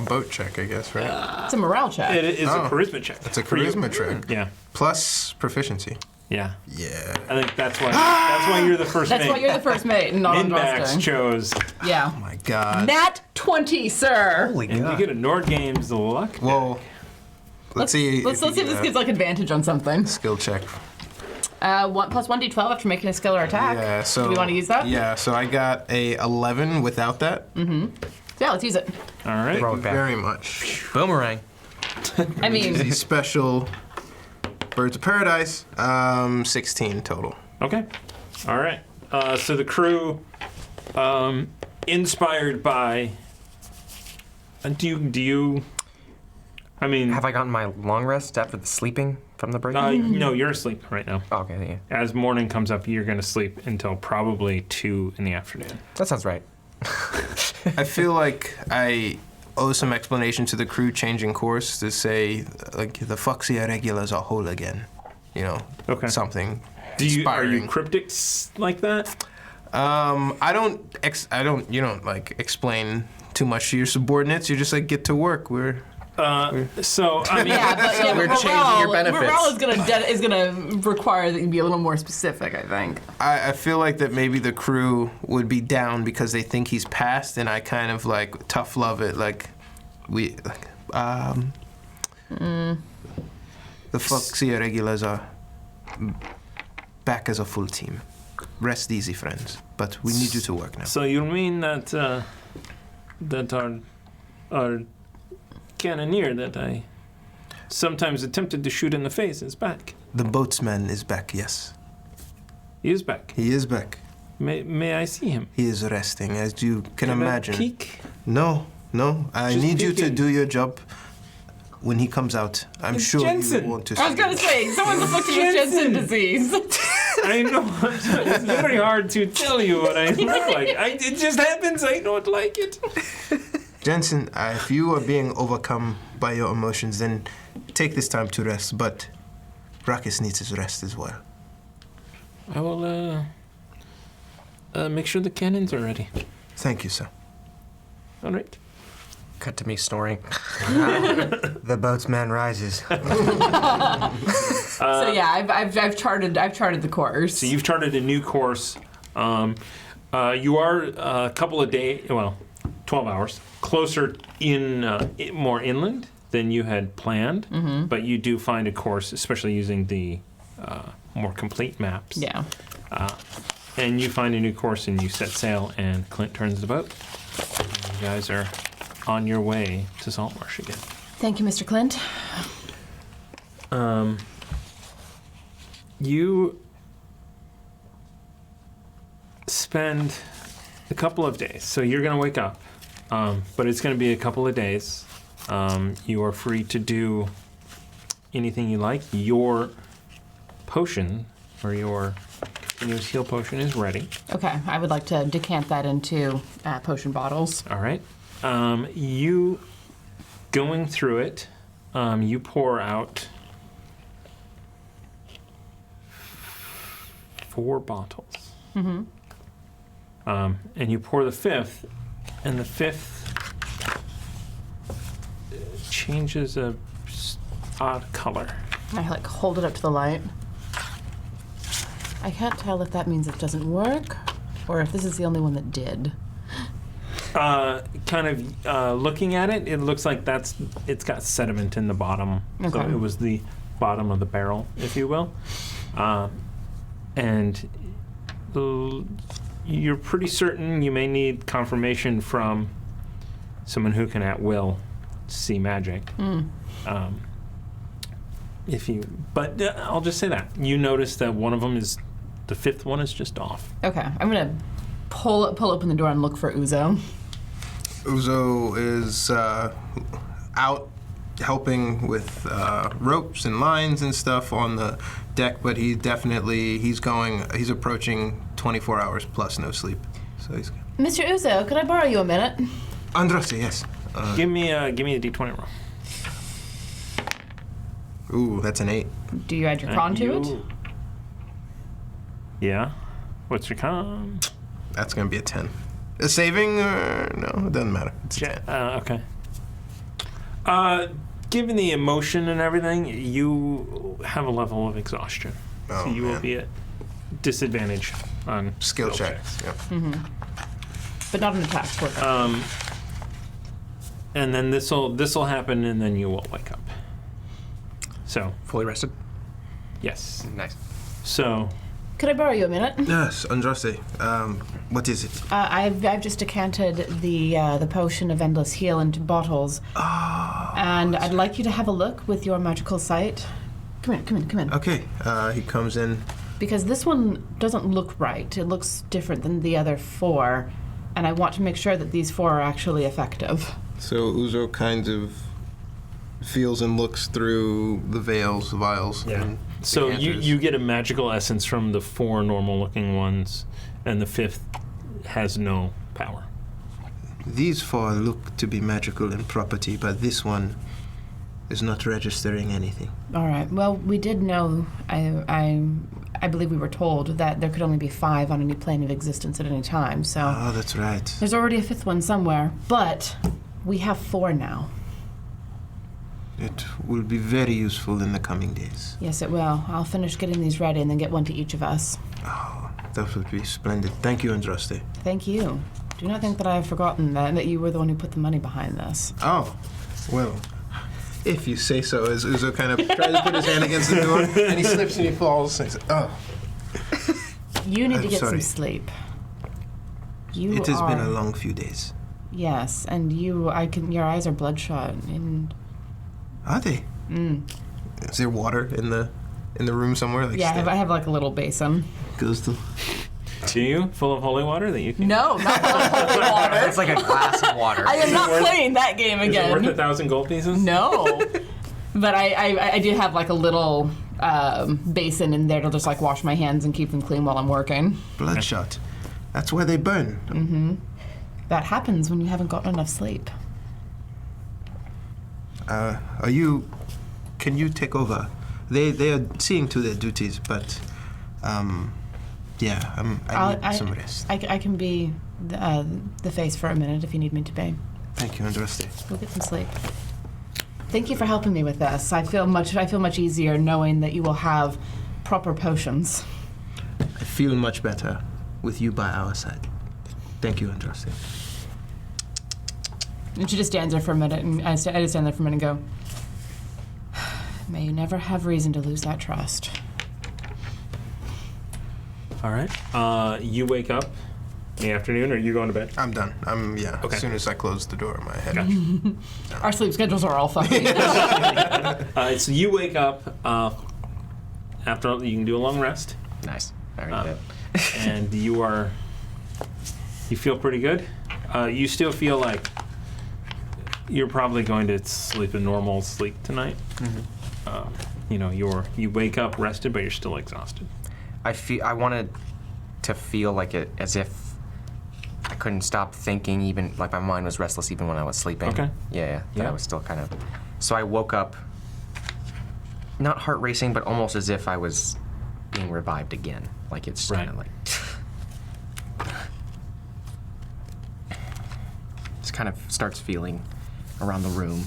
boat check, I guess, right? It's a morale check. it is Oh. a charisma check. It's a for you. charisma check. Yeah. Plus proficiency. Yeah. Yeah. I think that's why you're the first That's mate. why you're the first mate and not on Minbax roster. chose. Yeah. Oh my God. Nat 20, sir. Holy And you get a Nord Games luck. Whoa. Let's see. Let's see if this get gives like advantage on something. skill check. 1 plus 1d12 after making a skill or attack. Yeah. So. Do we want to use that? Yeah. So I got a 11 without that. Yeah, let's use it. All right. Thank Throw you it back. very much. Boomerang. I mean, These special Birds of Paradise. 16 total. Okay. All right. So the crew, inspired by. Do you? I mean, Have I gotten my long rest after the sleeping from the break? no, you're asleep right now. Oh, okay, yeah. As morning comes up, you're going to sleep until probably 2 in the afternoon. That sounds right. I feel like I owe some explanation to the crew changing course to say, like, the Fuxia regulars are whole again. You know, Okay. something Are you inspiring. cryptics like that? I don't, you don't, like, explain too much to your subordinates. You just, like, get to work. So I mean, yeah, We're but changing your benefits. morale is gonna require that you be a little more specific, I think. I feel like that maybe the crew would be down because they think he's passed, and I kind of, like, tough love it. Like, the Fuxia regulars are back as a full team. Rest easy, friends. But we need you to work now. So you mean that our cannoneer that I sometimes attempted to shoot in the face is back. The boatsman is back, yes. He is back. He is back. May I see him? He is resting, as you can Can I imagine. peek? No. I Just need you to peeking. do your job when he comes out. I'm It's sure Jensen. you want to see I was gonna say, someone's afflicted with Jensen disease. I know. It's very hard to tell you what I look like. It just happens. I don't like it. Jensen, if you are being overcome by your emotions, then take this time to rest. But Ruckus needs his rest as well. I will make sure the cannons are ready. Thank you, sir. All right. Cut to me snoring. The boatsman rises. So yeah, I've charted the course. So you've charted a new course. You are a couple of days, 12 hours, closer more inland than you had planned. Mm-hmm. But you do find a course, especially using the more complete maps. Yeah. And you find a new course and you set sail and Clint turns the boat. You guys are on your way to Saltmarsh again. Thank you, Mr. Clint. You spend a couple of days. So you're going to wake up, but it's going to be a couple of days. You are free to do anything you like. Your potion, or your continuous heal potion, is ready. Okay, I would like to decant that into potion bottles. All right. You going through it, you pour out 4 bottles. Mm-hmm. And you pour the 5th, and the 5th changes a odd color. I hold it up to the light. I can't tell if that means it doesn't work, or if this is the only one that did. Looking at it, it looks like it's got sediment in the bottom. So Okay. it was the bottom of the barrel, if you will. And you're pretty certain you may need confirmation from someone who can at will see magic. But I'll just say that. You notice that one of them the 5th one is just off. Okay, I'm gonna pull open the door and look for Uzo. Uzo is out helping with ropes and lines and stuff on the deck, but he's approaching 24 hours plus no sleep. So he's Mr. Uzo, could I borrow you a minute? Andraste, yes. Give me a D20 roll. Ooh, that's an 8. Do you add your con to it? Yeah. What's your con? That's gonna be a 10. A saving? No, it doesn't matter. It's a 10. Okay. Given the emotion and everything, you have a level of exhaustion. Oh, so you will man. be at disadvantage on Skill checks. Yep. But not an attack. And then this'll happen, and then you will wake up. So Fully rested. yes. Nice. So Could I borrow you a minute? Yes, Andraste. What is it? I've just decanted the potion of endless heal into bottles, and I'd like you to have a look with your magical sight. Come in. Okay, he comes in. Because this one doesn't look right. It looks different than the other 4, and I want to make sure that these 4 are actually effective. So Uzo kind of feels and looks through the vials. And So decanters. you get a magical essence from the 4 normal-looking ones, and the 5th has no power. These 4 look to be magical in property, but this one is not registering anything. All right. Well, we did know. I believe we were told that there could only be 5 on any plane of existence at any time. So Oh, that's right. there's already a 5th one somewhere, but we have 4 now. It will be very useful in the coming days. Yes, it will. I'll finish getting these ready and then get one to each of us. Oh, that would be splendid. Thank you, Andraste. Thank you. Do not think that I have forgotten that you were the one who put the money behind this. Oh, well, if you say so, as Uzo kind of tries to put his hand against the door, and he slips and he falls. And he says, oh, You need to I'm get sorry. some sleep. You it has are, been a long few days. Yes, and your eyes are bloodshot, and Are they? Is there water in the room somewhere? Like Yeah, I have like a little basin. goes to. Do you? Full of holy water that you can... No, not holy water. It's like a glass of water. I am not playing that game Is it worth again. 1,000 gold pieces? No. But I do have like a little basin in there to just like wash my hands and keep them clean while I'm working. Bloodshot. That's why they burn. That happens when you haven't gotten enough sleep. Are you? Can you take over? They are seeing to their duties, but yeah, I need some rest. I can be the face for a minute if you need me to be. Thank you, Andraste. We'll get some sleep. Thank you for helping me with this. I feel much easier knowing that you will have proper potions. I feel much better with you by our side. Thank you, Andraste. And she just stands there for a minute, and I just stand there for a minute and go, may you never have reason to lose that trust. All right. You wake up in the afternoon, or are you going to bed? I'm done. Okay. As soon as I close the door in my head. Gotcha. Our sleep schedules are all fucking. So you wake up after you can do a long rest, Nice. Very good. and you feel pretty good. You still feel like you're probably going to sleep a normal sleep tonight. You wake up rested, but you're still exhausted. I wanted to feel like it as if I couldn't stop thinking, even like my mind was restless even when I was sleeping. Okay. Yeah. That Yeah. I was still kind of. So I woke up, not heart racing, but almost as if I was being revived again. Like it's Right. kind of like. Just kind of starts feeling around the room,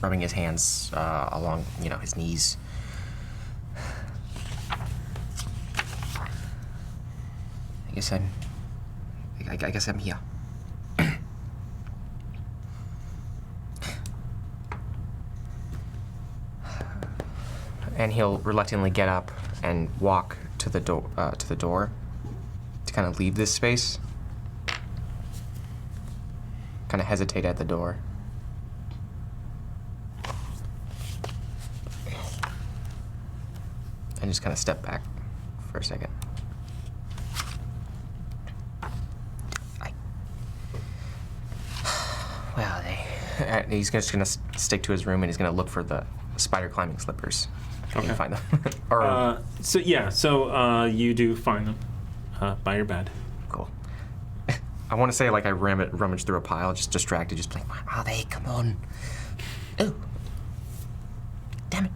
rubbing his hands along, his knees. I guess I'm here. And he'll reluctantly get up and walk to the door to kind of leave this space. Kind of hesitate at the door. And just kind of step back for a second. Well, he's just gonna stick to his room and he's gonna look for the spider climbing slippers. Can you find them? So you do find them by your bed. Cool. I want to say like I rummage through a pile, just distracted, just like, where are they? Come on. Oh. Damn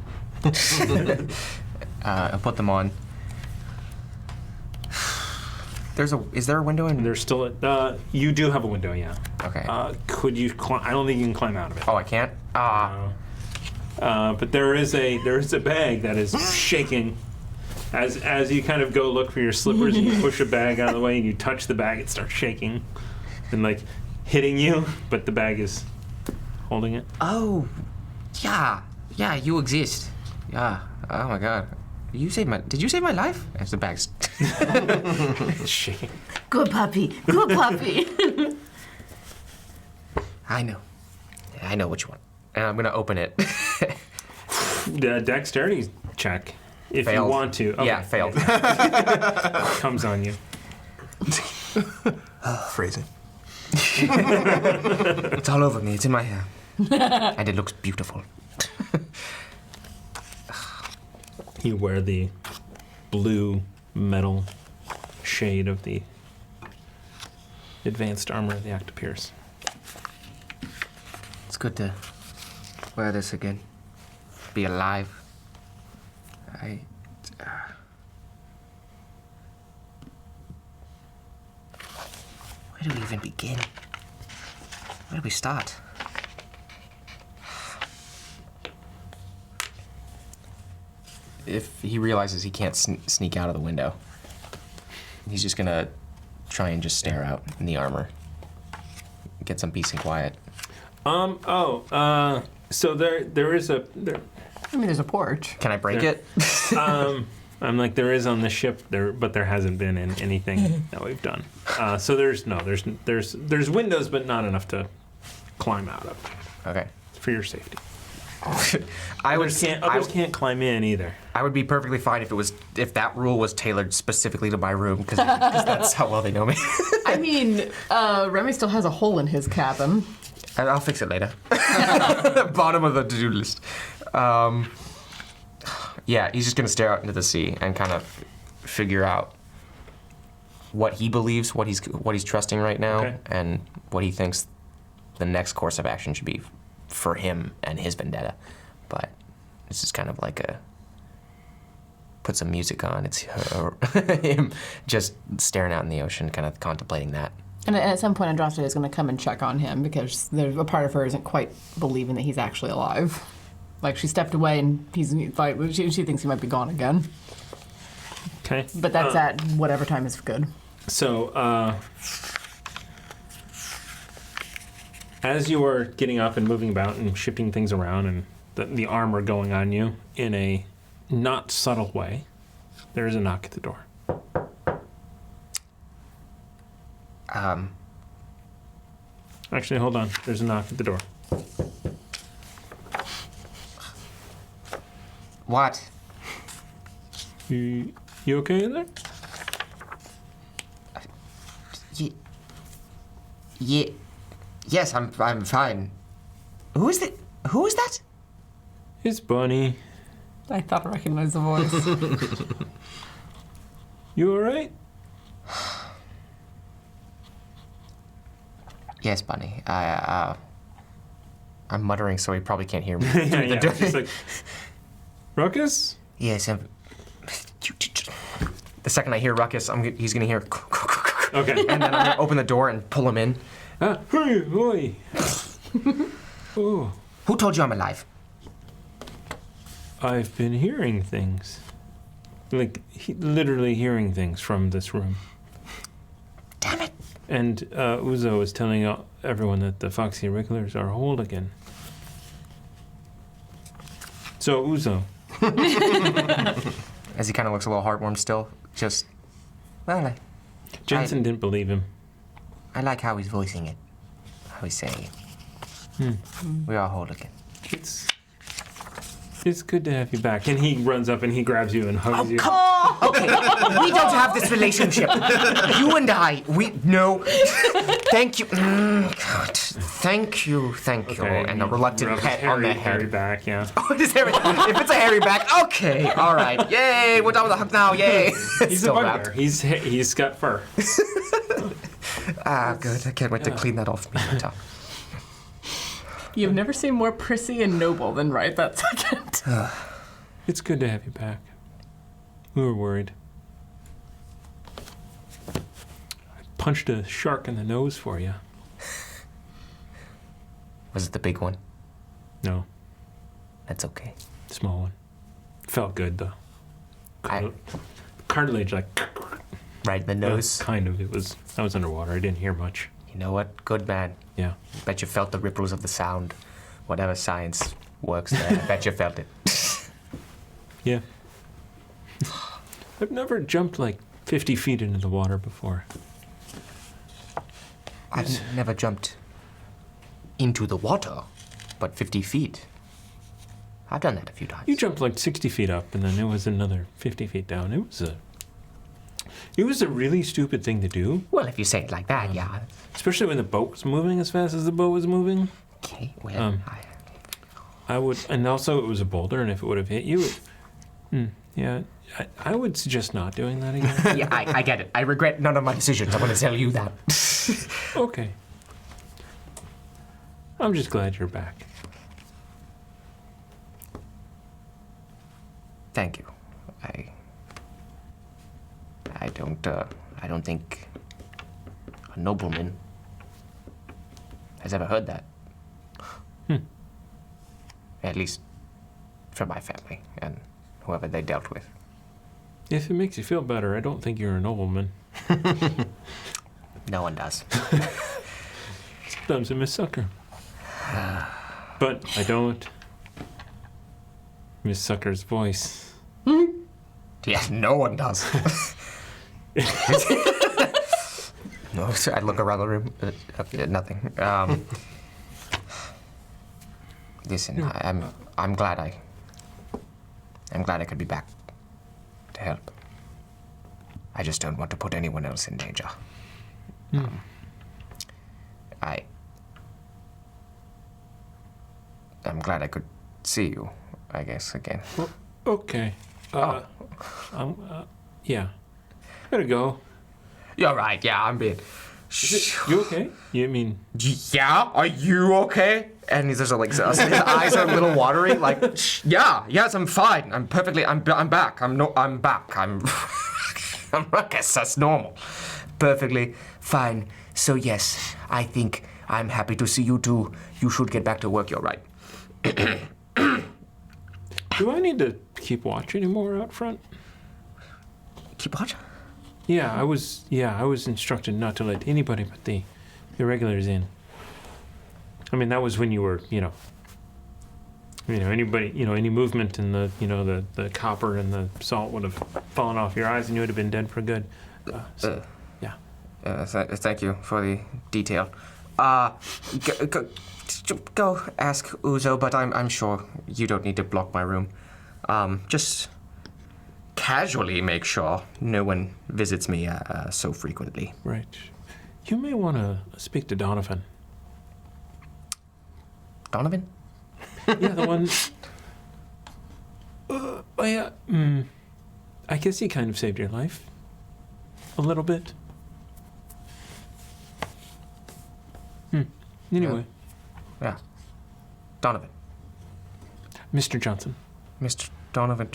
it. I'll put them on. Is there a window in? There's still you do have a window, yeah. Okay. Could you climb? I don't think you can climb out of it. Oh, I can't? But there is a bag that is shaking. As you kind of go look for your slippers and you push a bag out of the way and you touch the bag, it starts shaking and like hitting you, but the bag is holding it. Oh, yeah, you exist. Yeah. Oh my God. Did you save my life? As the bag's It's shaking. Good puppy. Good puppy. I know what you want. And I'm gonna open it. The dexterity check, if Failed. you want to. Okay. Yeah, failed. Comes on you. Phrasing. It's all over me. It's in my hair. And it looks beautiful. You wear the blue metal shade of the advanced armor of the Octopierce. It's good to wear this again. Be alive. Where do we even begin? Where do we start? If he realizes he can't sneak out of the window, he's just gonna try and just stare out in the armor. Get some peace and quiet. So there is a I mean, there's a porch. Can I break Yeah. it? I'm like, there is on the ship there, but there hasn't been in anything that we've done. So there's windows, but not enough to climb out of Okay. for your safety. Others can't climb in either. I would be perfectly fine if that rule was tailored specifically to my room, because that's how well they know me. I mean, Remy still has a hole in his cabin. I'll fix it later. Bottom of the to-do list. Yeah, he's just gonna stare out into the sea and kind of figure out what he believes, what he's trusting right now, and what he thinks the next course of action should be for him and his vendetta. But this is kind of like put some music on. It's him just staring out in the ocean, kind of contemplating that. And at some point, Andraste is going to come and check on him because a part of her isn't quite believing that he's actually alive. Like, she stepped away and he's like, she thinks he might be gone again. Okay. But that's at whatever time is good. So, as you are getting up and moving about and shifting things around and the armor going on you in a not subtle way, there is a knock at the door. Actually, hold on. There's a knock at the door. What? You okay in there? Yes, I'm fine. Who is that? It's Bunny. I thought I recognized the voice. You alright? Yes, Bunny. I'm muttering, so he probably can't hear me. Yeah. Just like, Ruckus? Yes, The second I hear Ruckus, he's gonna hear. Okay. And then I'm gonna open the door and pull him in. Hey, boy. Oh, who told you I'm alive? I've been hearing things. Like, literally hearing things from this room. Damn it. And Uzo is telling everyone that the Foxy Wrigglers are whole again. So, Uzo. As he kind of looks a little heartwarmed still, just, well, Jensen didn't believe him. I like how he's voicing it. How he's saying it. We are whole again. It's good to have you back. And he runs up and he grabs you and hugs you. Okay, we don't have this relationship. You and I, no. Thank you. God. Thank you. Okay, And a reluctant pet on the hairy head. back, yeah. Oh, it is hairy. If it's a hairy back, okay, all right. Yay, we're done with the hug now, yay. He's Still a wrapped. bugbear. He's got fur. Good. I can't wait to clean that off me. You've never seen more prissy and noble than right that second. It's good to have you back. We were worried. I punched a shark in the nose for you. Was it the big one? No, That's okay. small one. Felt good though. Cartilage, like Right in the nose. kind of. I was underwater. I didn't hear much. You know what? Good man. Yeah. Bet you felt the ripples of the sound. Whatever science works there, I bet you felt it. Yeah. I've never jumped like 50 feet into the water before. I've never jumped into the water, but 50 feet. I've done that a few times. You jumped like 60 feet up, and then it was another 50 feet down. It was a really stupid thing to do, Well, if you say it like that, yeah. especially when the boat was moving as fast as the boat was moving. Okay, well, I would, and also it was a boulder, and if it would have hit you, I would suggest not doing that again. yeah, I get it. I regret none of my decisions. I'm going to tell you that. Okay. I'm just glad you're back. Thank you. I don't think a nobleman has ever heard that. At least from my family and whoever they dealt with. If it makes you feel better, I don't think you're a nobleman. No one does. Sometimes I miss Sucker. But I don't miss Sucker's voice. Yeah, no one does. No, so I look around the room. Nothing. Listen, I'm glad I could be back to help. I just don't want to put anyone else in danger. I'm glad I could see you, I guess, again. Well, okay. Yeah. Gotta go. You're right, yeah, I'm being... You okay? You mean... Yeah, are you okay? And he's just like, his eyes are a little watery, like, yes, I'm fine. I'm perfectly, I'm back. I'm back. I'm Ruckus, that's normal. Perfectly fine. So yes, I think I'm happy to see you too. You should get back to work, you're right. Do I need to keep watch anymore out front? Keep watch? Yeah, I was instructed not to let anybody but the irregulars in. I mean, that was when you were, anybody, any movement in the, the copper and the salt would have fallen off your eyes and you would have been dead for good. Yeah. Thank you for the detail. Go ask Uzo, but I'm sure you don't need to block my room. Just casually make sure no one visits me so frequently. Right. You may want to speak to Donovan. Donovan? Yeah, the one... I guess he kind of saved your life. A little bit. Anyway. Yeah. Donovan. Mr. Johnson. Mr. Donovan...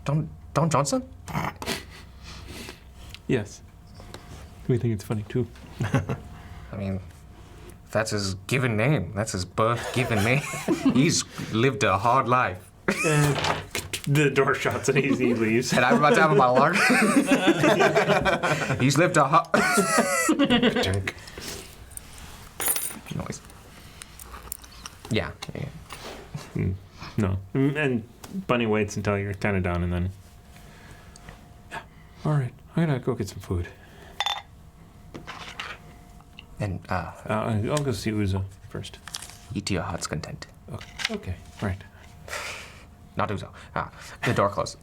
Don Johnson? Yes. We think it's funny, too. I mean, that's his given name. That's his birth given name. He's lived a hard life. The door shuts and he leaves. And I'm about to have my alarm. He's lived a hard... Noise. Yeah. No. And Bunny waits until you're kind of done and then... Yeah. All right. I'm going to go get some food. And, I'll go see Uzo first. eat to your heart's content. Okay. Right. Not Uzo. The door closed.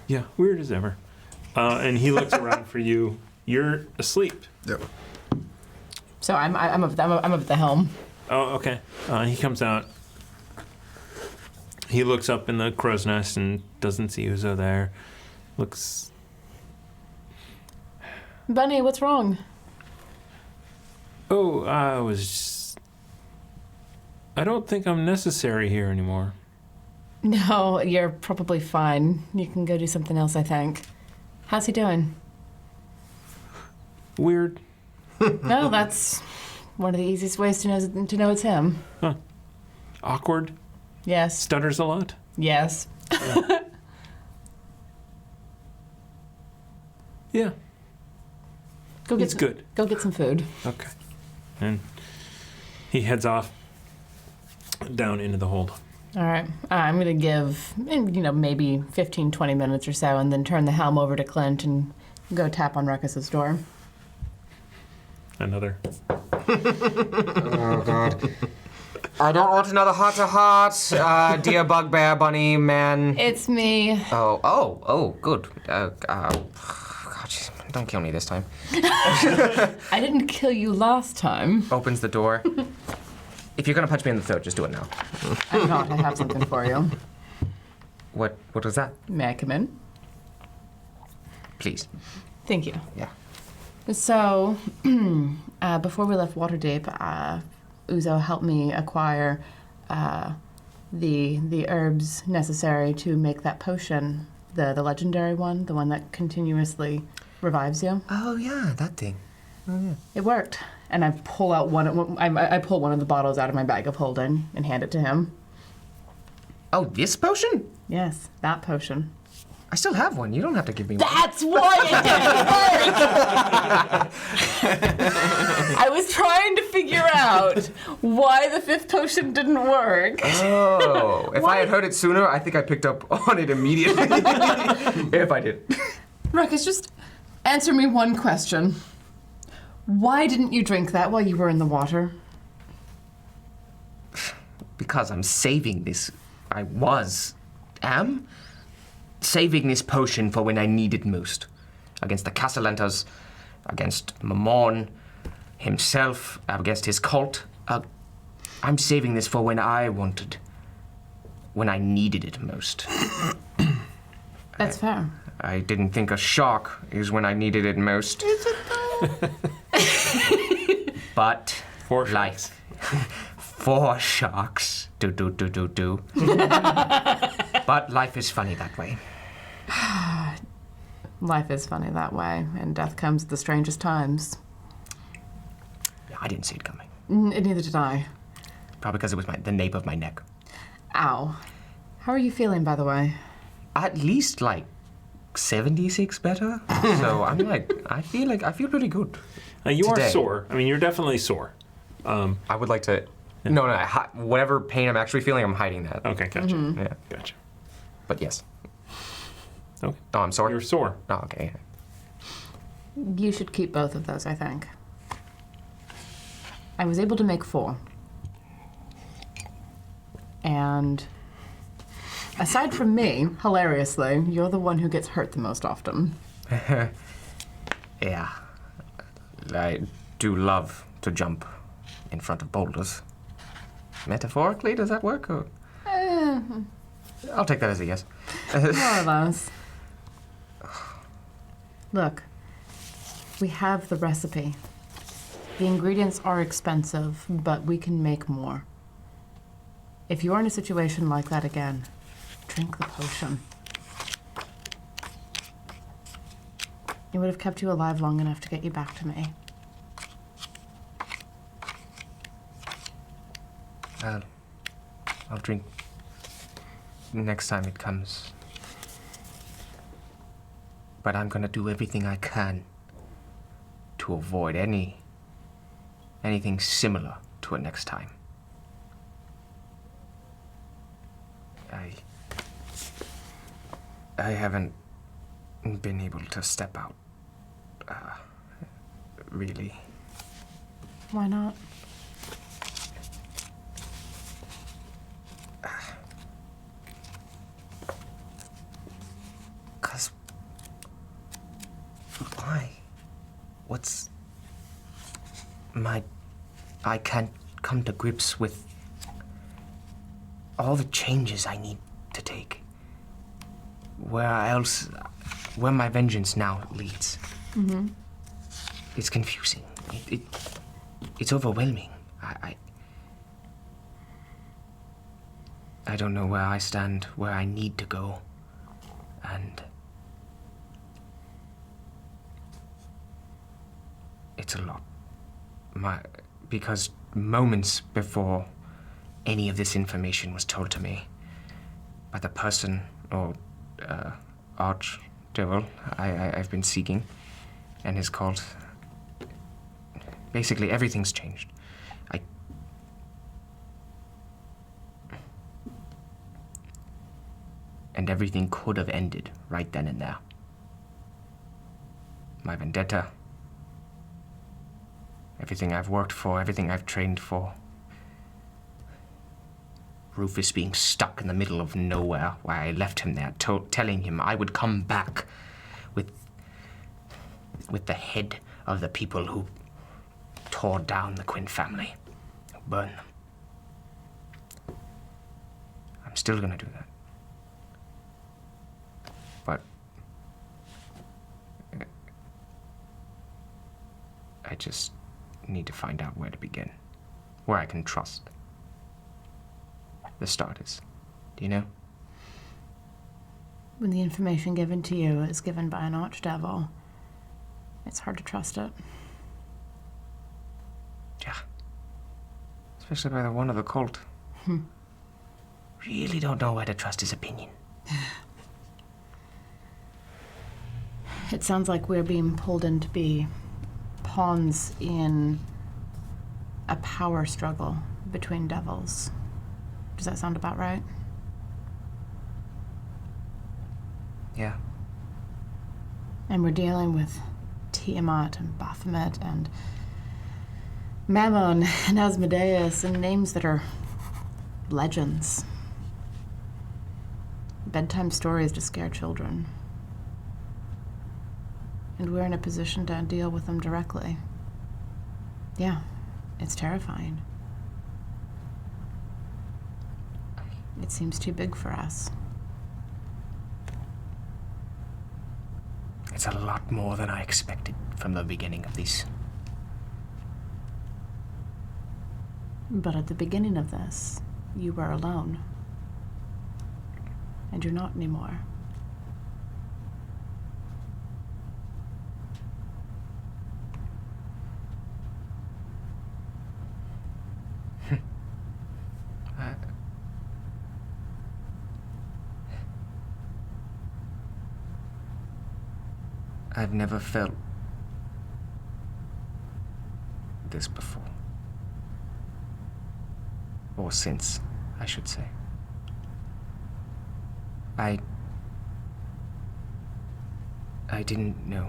Yeah, weird as ever. And he looks around for you. You're asleep. Yep. So I'm up at the helm. Oh, okay. He comes out. He looks up in the crow's nest and doesn't see Uzo there. Looks... Bunny, what's wrong? Oh, I don't think I'm necessary here anymore. No, you're probably fine. You can go do something else, I think. How's he doing? Weird. No, that's one of the easiest ways to know it's him. Huh. Awkward. Yes. Stutters a lot. Yes. Yeah. It's good. Go get some food. Okay. And he heads off down into the hold. All right. I'm going to give, maybe 15, 20 minutes or so, and then turn the helm over to Clint and go tap on Ruckus's door. Another. Oh, God. I don't want another heart-to-heart, dear bugbear, bunny, man. It's me. Oh, good. God, jeez, don't kill me this time. I didn't kill you last time. Opens the door. If you're gonna punch me in the throat, just do it now. I'm not. I have something for you. What was that? May I come in? Please. Thank you. Yeah. So, before we left Waterdeep, Uzo helped me acquire the herbs necessary to make that potion, the legendary one, the one that continuously revives you. Oh yeah, that thing. Oh yeah. It worked, and I pull out I pull one of the bottles out of my bag of holding and hand it to him. Oh, this potion? Yes, that potion. I still have one. You don't have to give me one. That's why it didn't work! I was trying to figure out why the fifth potion didn't work. Oh, if I had heard it sooner, I think I picked up on it immediately. If I did. Ruckus, just answer me one question. Why didn't you drink that while you were in the water? because I'm saving this. Am saving this potion for when I need it most. Against the Castellantas, against Mammon himself, against his cult. I'm saving this for when I needed it most. That's fair. I didn't think a shark is when I needed it most. Is it though? But For life. 4 sharks. Do. But life is funny that way. Life is funny that way, and death comes at the strangest times. I didn't see it coming. Neither did I. Probably because it was the nape of my neck. Ow. How are you feeling, by the way? At least 76 better. So I feel pretty good. You are Today. sore. I mean, you're definitely sore. I would like to. No, whatever pain I'm actually feeling, I'm hiding that. Okay, gotcha. Yeah. Gotcha. But yes. Okay. Oh, I'm sorry. You're sore. Oh, okay. You should keep both of those, I think. I was able to make 4. And aside from me, hilariously, you're the one who gets hurt the most often. Yeah. I do love to jump in front of boulders. Metaphorically, does that work? Or? I'll take that as a yes. More or less. Look, we have the recipe. The ingredients are expensive, but we can make more. If you're in a situation like that again, drink the potion. It would have kept you alive long enough to get you back to me. I'll drink next time it comes. But I'm gonna do everything I can to avoid anything similar to it next time. I haven't been able to step out, really. Why not? Why? I can't come to grips with all the changes I need to take. Where my vengeance now leads. Mm-hmm. It's confusing. It's overwhelming. I don't know where I stand, where I need to go, and it's a lot. Because moments before any of this information was told to me by the person or archdevil I've been seeking and his cult, basically everything's changed. And everything could have ended right then and there. My vendetta, everything I've worked for, everything I've trained for. Rufus being stuck in the middle of nowhere while I left him there, telling him I would come back with the head of the people who tore down the Quinn family, burn them. I'm still gonna do that. But I just need to find out where to begin, where I can trust the starters. Do you know? When the information given to you is given by an archdevil, it's hard to trust it. Yeah. Especially by the one of the cult. Really don't know where to trust his opinion. It sounds like we're being pulled in to be pawns in a power struggle between devils. Does that sound about right? Yeah. And we're dealing with Tiamat and Baphomet and Mammon and Asmodeus and names that are legends, bedtime stories to scare children. And we're in a position to deal with them directly. Yeah, it's terrifying. It seems too big for us. It's a lot more than I expected from the beginning of this. But at the beginning of this, you were alone. And you're not anymore. I've never felt this before. Or since, I should say. I didn't know.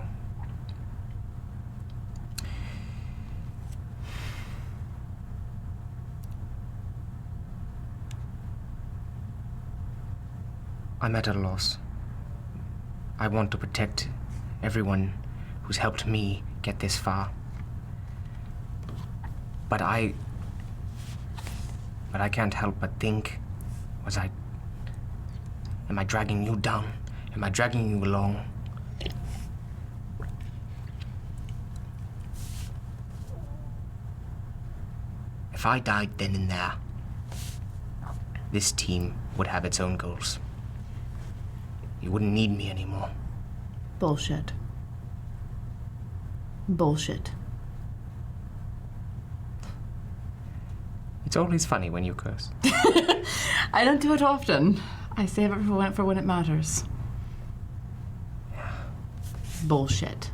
I'm at a loss. I want to protect everyone who's helped me get this far. But I can't help but think, am I dragging you down? Am I dragging you along? If I died then and there, this team would have its own goals. You wouldn't need me anymore. Bullshit. Bullshit. It's always funny when you curse. I don't do it often. I save it for when it matters. Bullshit.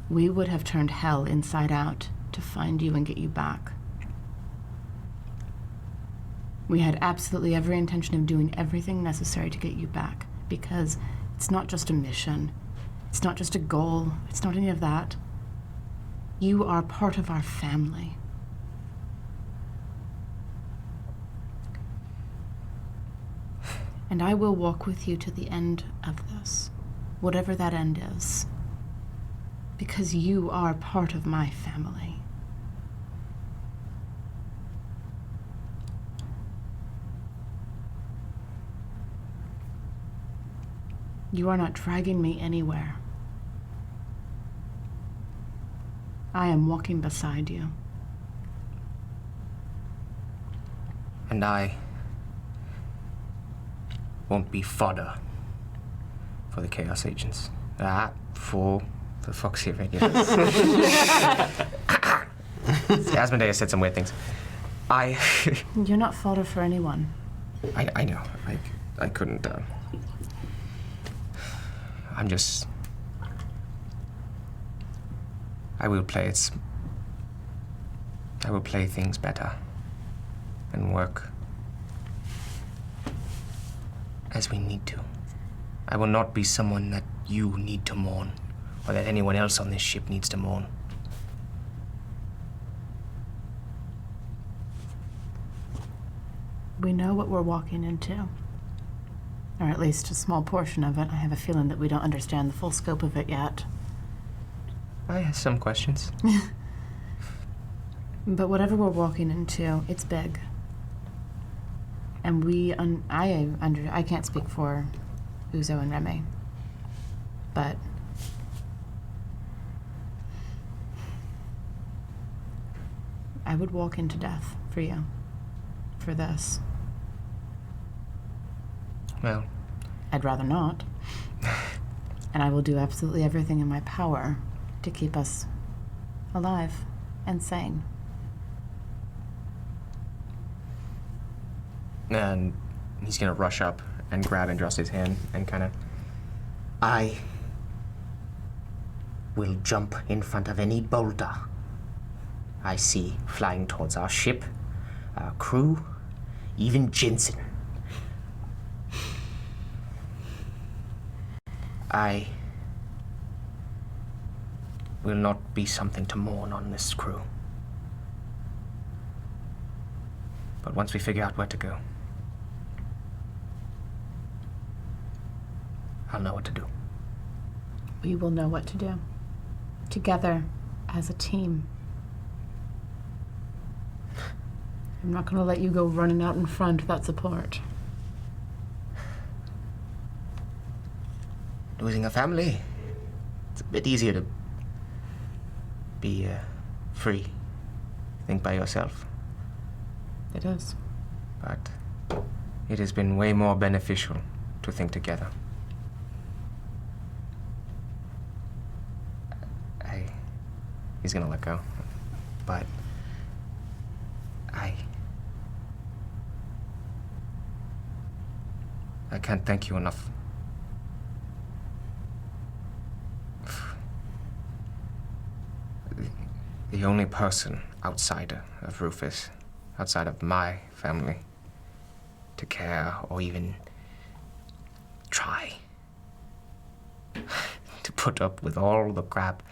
We would have turned hell inside out to find you and get you back. We had absolutely every intention of doing everything necessary to get you back, because it's not just a mission. It's not just a goal. It's not any of that. You are part of our family. And I will walk with you to the end of this, whatever that end is, because you are part of my family. You are not dragging me anywhere. I am walking beside you. And I won't be fodder for the Chaos Agents. For the Foxy Regulars. Asmodeus said some weird things. You're not fodder for anyone. I know. I couldn't, I'm just... I will play things better and work as we need to. I will not be someone that you need to mourn, or that anyone else on this ship needs to mourn. We know what we're walking into. Or at least a small portion of it. I have a feeling that we don't understand the full scope of it yet. I have some questions. But whatever we're walking into, it's big. And I can't speak for Uzo and Remy. But I would walk into death for you. For this. Well, I'd rather not. And I will do absolutely everything in my power to keep us alive and sane. And he's gonna rush up and grab Andraste's hand and kind of... I will jump in front of any boulder I see flying towards our ship, our crew, even Jensen. I will not be something to mourn on this crew. But But once we figure out where to go, I'll know what to do. We will know what to do. Together, as a team. I'm not going to let you go running out in front without support. Losing a family, it's a bit easier to be free. Think by yourself. It is. But it has been way more beneficial to think together. He's gonna let go. But I can't thank you enough. The only person outside of Rufus, outside of my family, to care or even try to put up with all the crap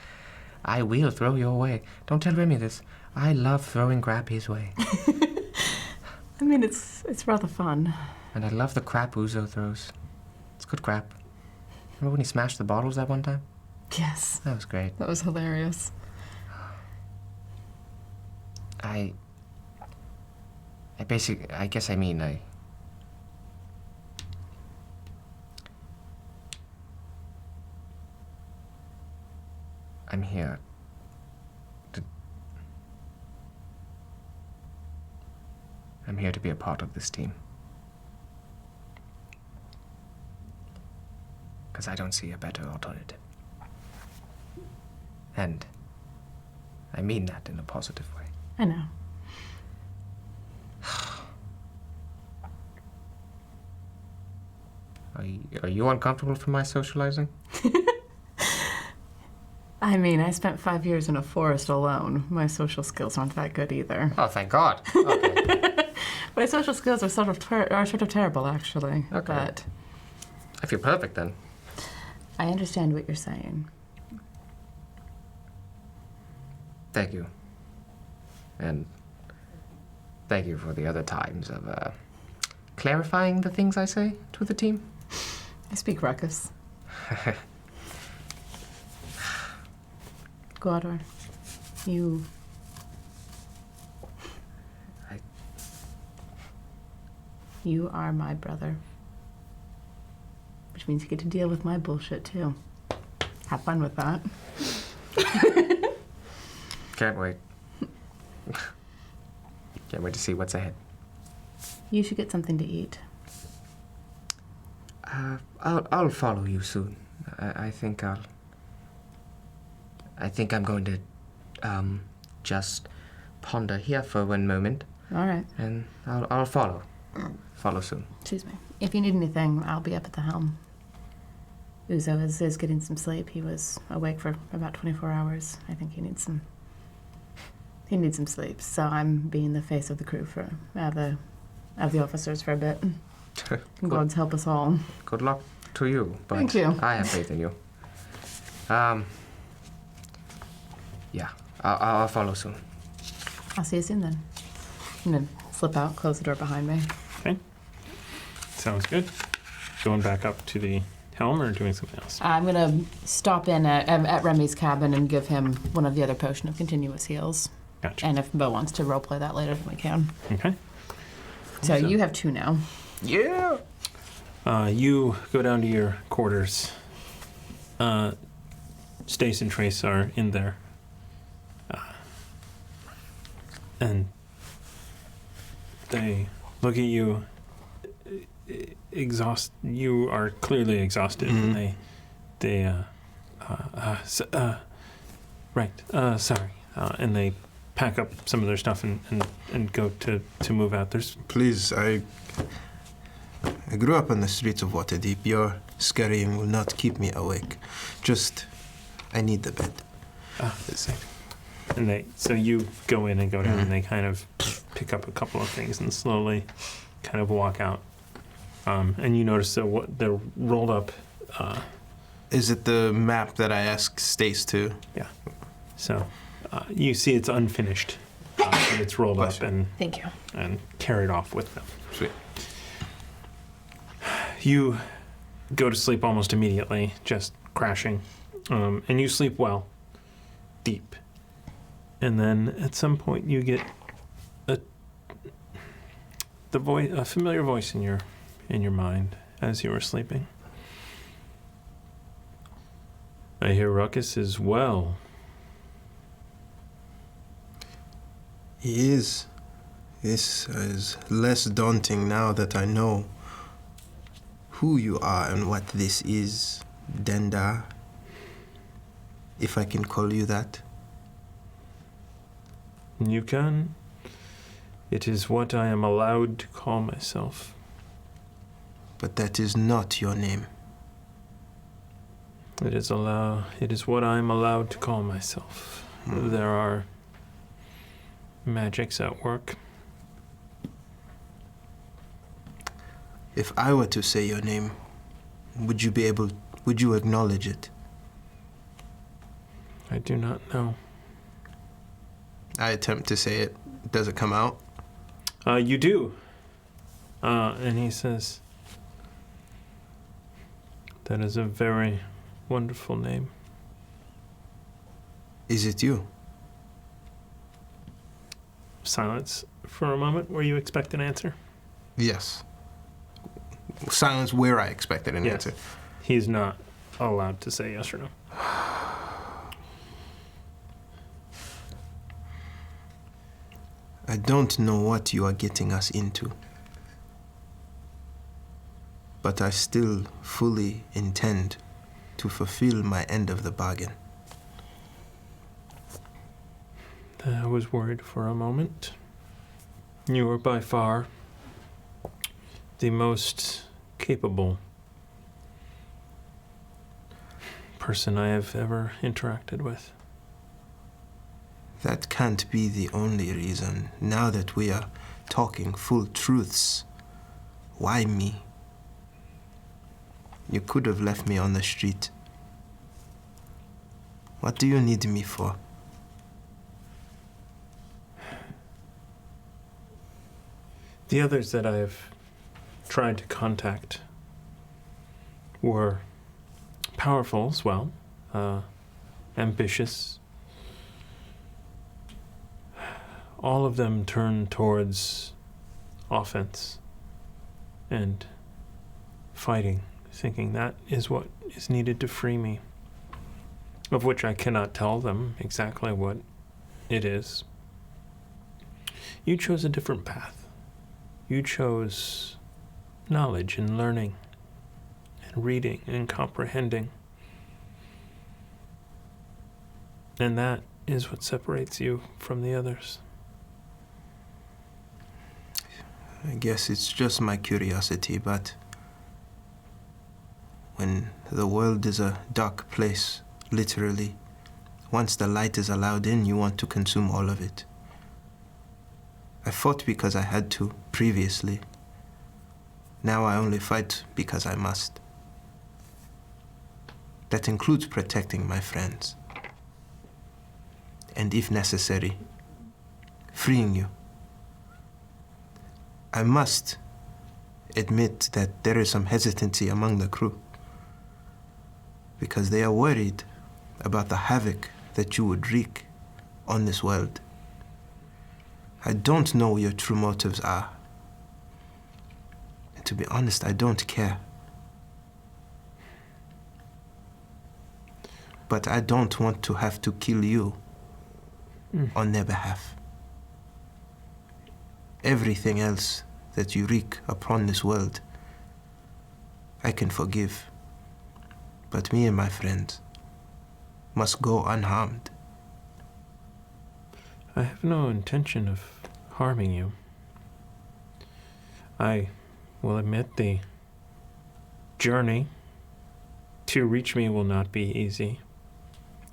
I will throw your way. Don't tell Remy this. I love throwing crap his way. I mean, it's rather fun. And I love the crap Uzo throws. It's good crap. Remember when he smashed the bottles that one time? Yes. That was great. That was hilarious. I I'm here to be a part of this team. Because I don't see a better alternative. And I mean that in a positive way. I know. Are you uncomfortable for my socializing? I mean, I spent 5 years in a forest alone. My social skills aren't that good either. Oh, thank God. Okay. My social skills are sort of terrible, actually. Okay. But I feel perfect then. I understand what you're saying. Thank you. And thank you for the other times of clarifying the things I say to the team. I speak ruckus. Guador, you... You are my brother. Which means you get to deal with my bullshit, too. Have fun with that. Can't wait. Can't wait to see what's ahead. You should get something to eat. I'll follow you soon. I think I'm going to just ponder here for one moment. All right. And I'll follow. Follow soon. Excuse me. If you need anything, I'll be up at the helm. Uzo is getting some sleep. He was awake for about 24 hours. I think he needs some sleep. So I'm being the face of the crew of the officers for a bit. God's help us all. Good luck to you. But Thank you. I have faith in you. Yeah, I'll follow soon. I'll see you soon then. I'm gonna slip out, close the door behind me. Okay. Sounds good. Going back up to the helm or doing something else? I'm gonna stop in at Remy's cabin and give him one of the other potion of continuous heals. Gotcha. And if Bo wants to roleplay that later, then we can. Okay. So you have 2 now. Yeah. You go down to your quarters. Stace and Trace are in there. And they look at you, you are clearly exhausted, Mm-hmm. and sorry. And they pack up some of their stuff and go to move out. Please, I grew up on the streets of Waterdeep. Your scurrying will not keep me awake. I need the bed. And so you go in and go down, and they kind of pick up a couple of things and slowly kind of walk out. And you notice that they're rolled up. Is it the map that I asked Stace to? Yeah. So you see it's unfinished. and it's rolled Bless up you. and Thank you. carried off with them. Sweet. You go to sleep almost immediately, just crashing, and you sleep well, deep. And then at some point you get a familiar voice in your mind as you were sleeping. I hear Ruckus is well. He is. This is less daunting now that I know who you are and what this is, Denda. If I can call you that. You can. It is what I am allowed to call myself. But that is not your name. It is what I am allowed to call myself. There are magics at work. If I were to say your name, would you acknowledge it? I do not know. I attempt to say it. Does it come out? You do. And he says, that is a very wonderful name. Is it you? Silence for a moment where you expect an answer. Yes. Silence where I expected an Yes. answer. He's not allowed to say yes or no. I don't know what you are getting us into. But I still fully intend to fulfill my end of the bargain. I was worried for a moment. You are by far the most capable person I have ever interacted with. That can't be the only reason. Now that we are talking full truths, why me? You could have left me on the street. What do you need me for? The others that I have tried to contact were powerful as well, ambitious. All of them turn towards offense and fighting, thinking that is what is needed to free me, of which I cannot tell them exactly what it is. You chose a different path. You chose knowledge and learning and reading and comprehending. And that is what separates you from the others. I guess it's just my curiosity, but when the world is a dark place, literally, once the light is allowed in, you want to consume all of it. I fought because I had to previously. Now I only fight because I must. That includes protecting my friends. And if necessary, freeing you. I must admit that there is some hesitancy among the crew, because they are worried about the havoc that you would wreak on this world. I don't know what your true motives are. And to be honest, I don't care. But I don't want to have to kill you on their behalf. Everything else that you wreak upon this world, I can forgive. But me and my friends must go unharmed. I have no intention of harming you. I will admit the journey to reach me will not be easy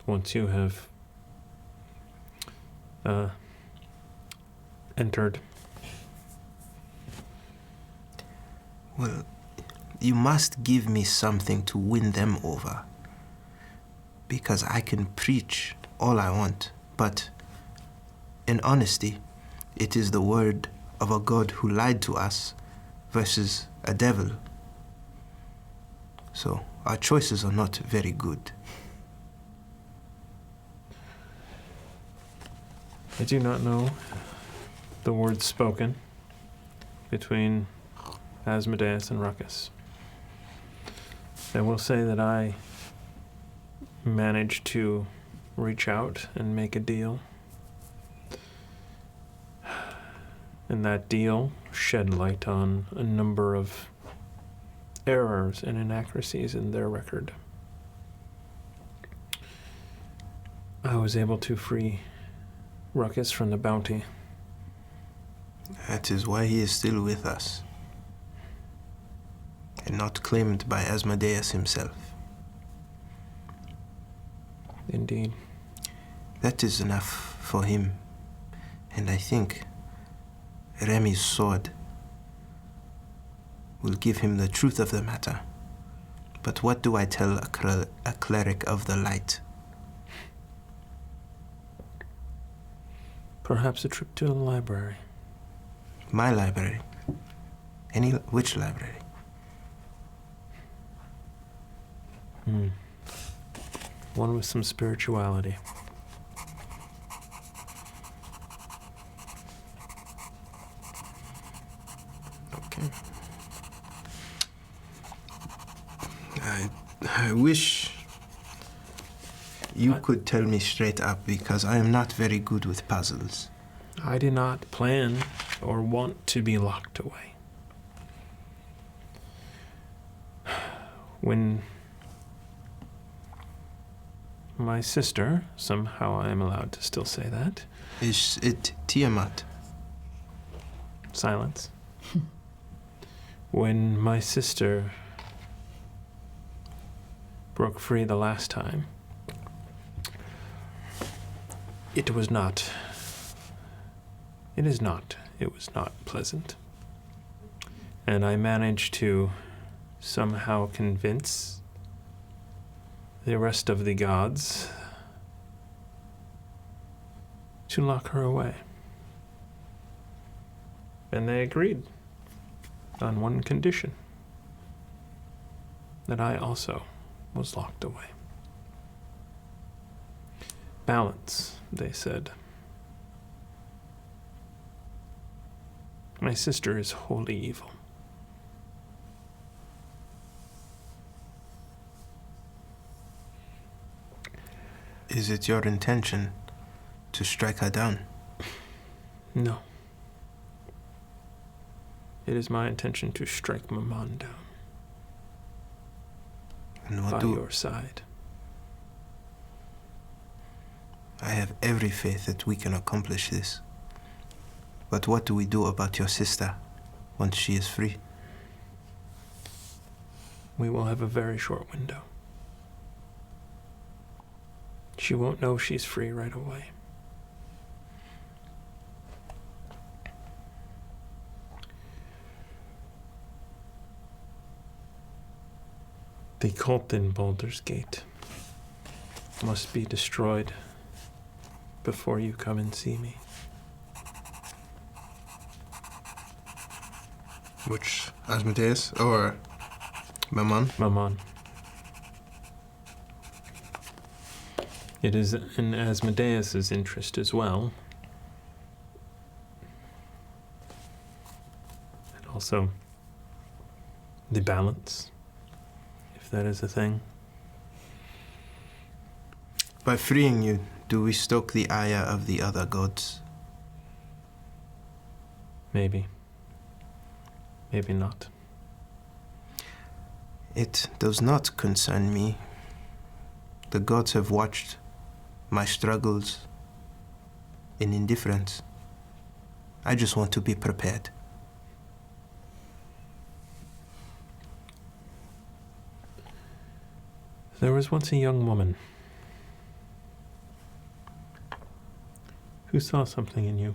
once you have entered. Well, you must give me something to win them over. Because I can preach all I want, but in honesty, it is the word of a god who lied to us versus a devil. So our choices are not very good. I do not know the words spoken between Asmodeus and Ruckus. I will say that I managed to reach out and make a deal. And that deal shed light on a number of errors and inaccuracies in their record. I was able to free Ruckus from the bounty. That is why he is still with us, and not claimed by Asmodeus himself. Indeed. That is enough for him, and I think Remy's sword will give him the truth of the matter. But what do I tell a cleric of the light? Perhaps a trip to the library. My library? Which library? One with some spirituality. Okay. I wish you could tell me straight up, because I am not very good with puzzles. I did not plan or want to be locked away. When my sister, somehow I am allowed to still say that. Is it Tiamat? Silence. When my sister broke free the last time, it was not pleasant. And I managed to somehow convince the rest of the gods to lock her away. And they agreed on one condition: that I also was locked away. Balance, they said. My sister is wholly evil. Is it your intention to strike her down? No. It is my intention to strike Maman down. And what by do your side. I have every faith that we can accomplish this. But what do we do about your sister once she is free? We will have a very short window. She won't know she's free right away. The cult in Baldur's Gate must be destroyed before you come and see me. Which, Asmodeus or Maman? Maman. It is in Asmodeus's interest as well. And also the balance, if that is a thing. By freeing you, do we stoke the ire of the other gods? Maybe. Maybe not. It does not concern me. The gods have watched my struggles in indifference. I just want to be prepared. There was once a young woman who saw something in you.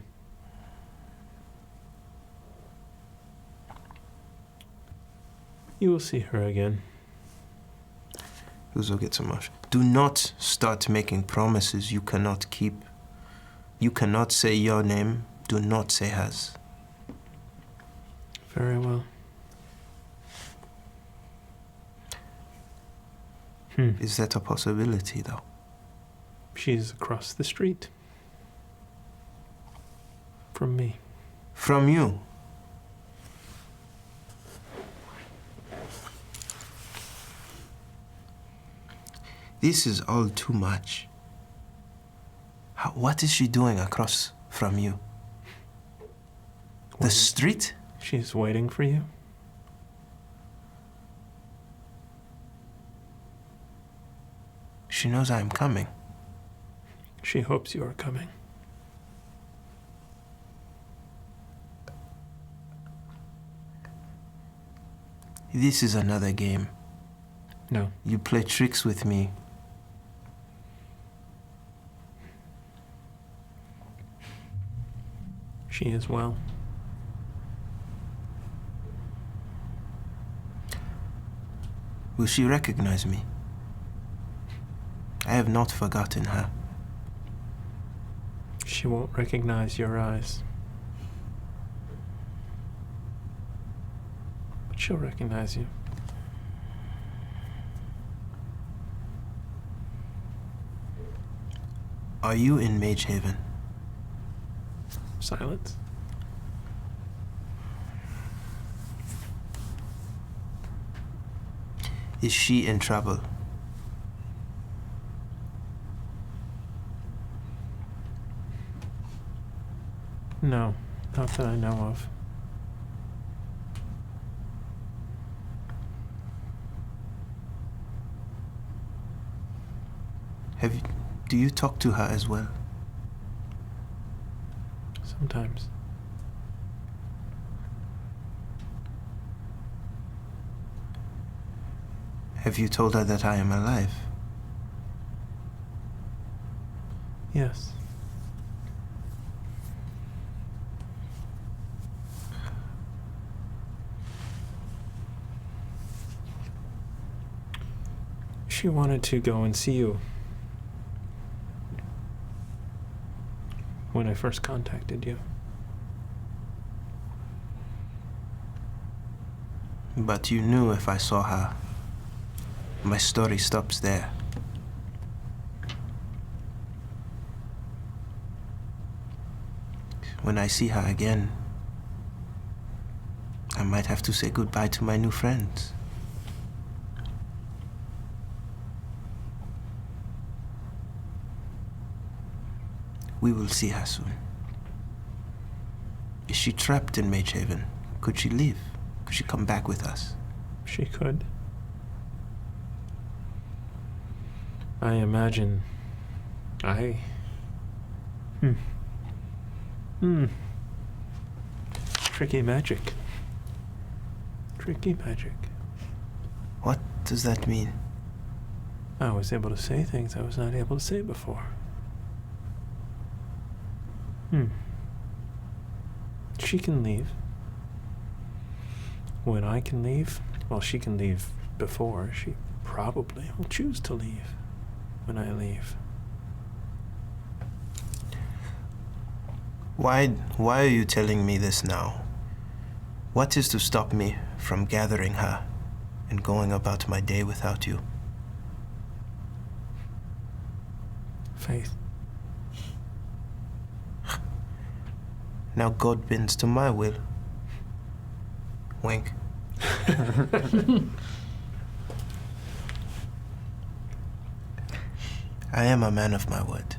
You will see her again. Do not start making promises you cannot keep. You cannot say your name. Do not say hers. Very well. Is that a possibility, though? She's across the street from me. From you? This is all too much. What is she doing across from you? The street? She's waiting for you. She knows I am coming. She hopes you are coming. This is another game. No. You play tricks with me. She is well. Will she recognize me? I have not forgotten her. She won't recognize your eyes. But she'll recognize you. Are you in Mage Haven? Silence. Is she in trouble? No, not that I know of. Do you talk to her as well? Sometimes. Have you told her that I am alive? Yes. She wanted to go and see you when I first contacted you. But you knew if I saw her, my story stops there. When I see her again, I might have to say goodbye to my new friends. We will see her soon. Is she trapped in Mage Haven? Could she leave? Could she come back with us? She could. I imagine Tricky magic. Tricky magic. What does that mean? I was able to say things I was not able to say before. She can leave. When I can leave, well, she can leave before. She probably will choose to leave when I leave. Why are you telling me this now? What is to stop me from gathering her and going about my day without you? Faith. Now God bends to my will. Wink. I am a man of my word.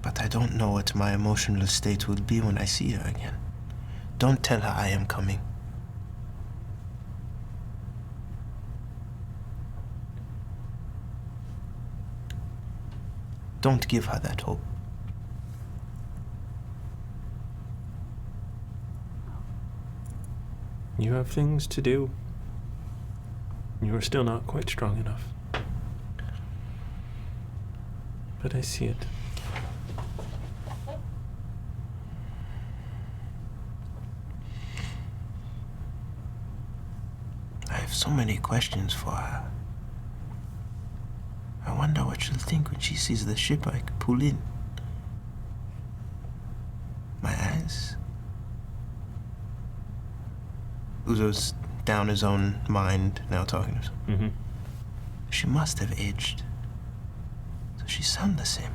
But I don't know what my emotional state will be when I see her again. Don't tell her I am coming. Don't give her that hope. You have things to do. You are still not quite strong enough. But I see it. I have so many questions for her. wonder what she'll think when she sees the ship I pull in. My eyes. Uzo's down his own mind, now talking to himself. Mm-hmm. She must have aged. So she sounds the same.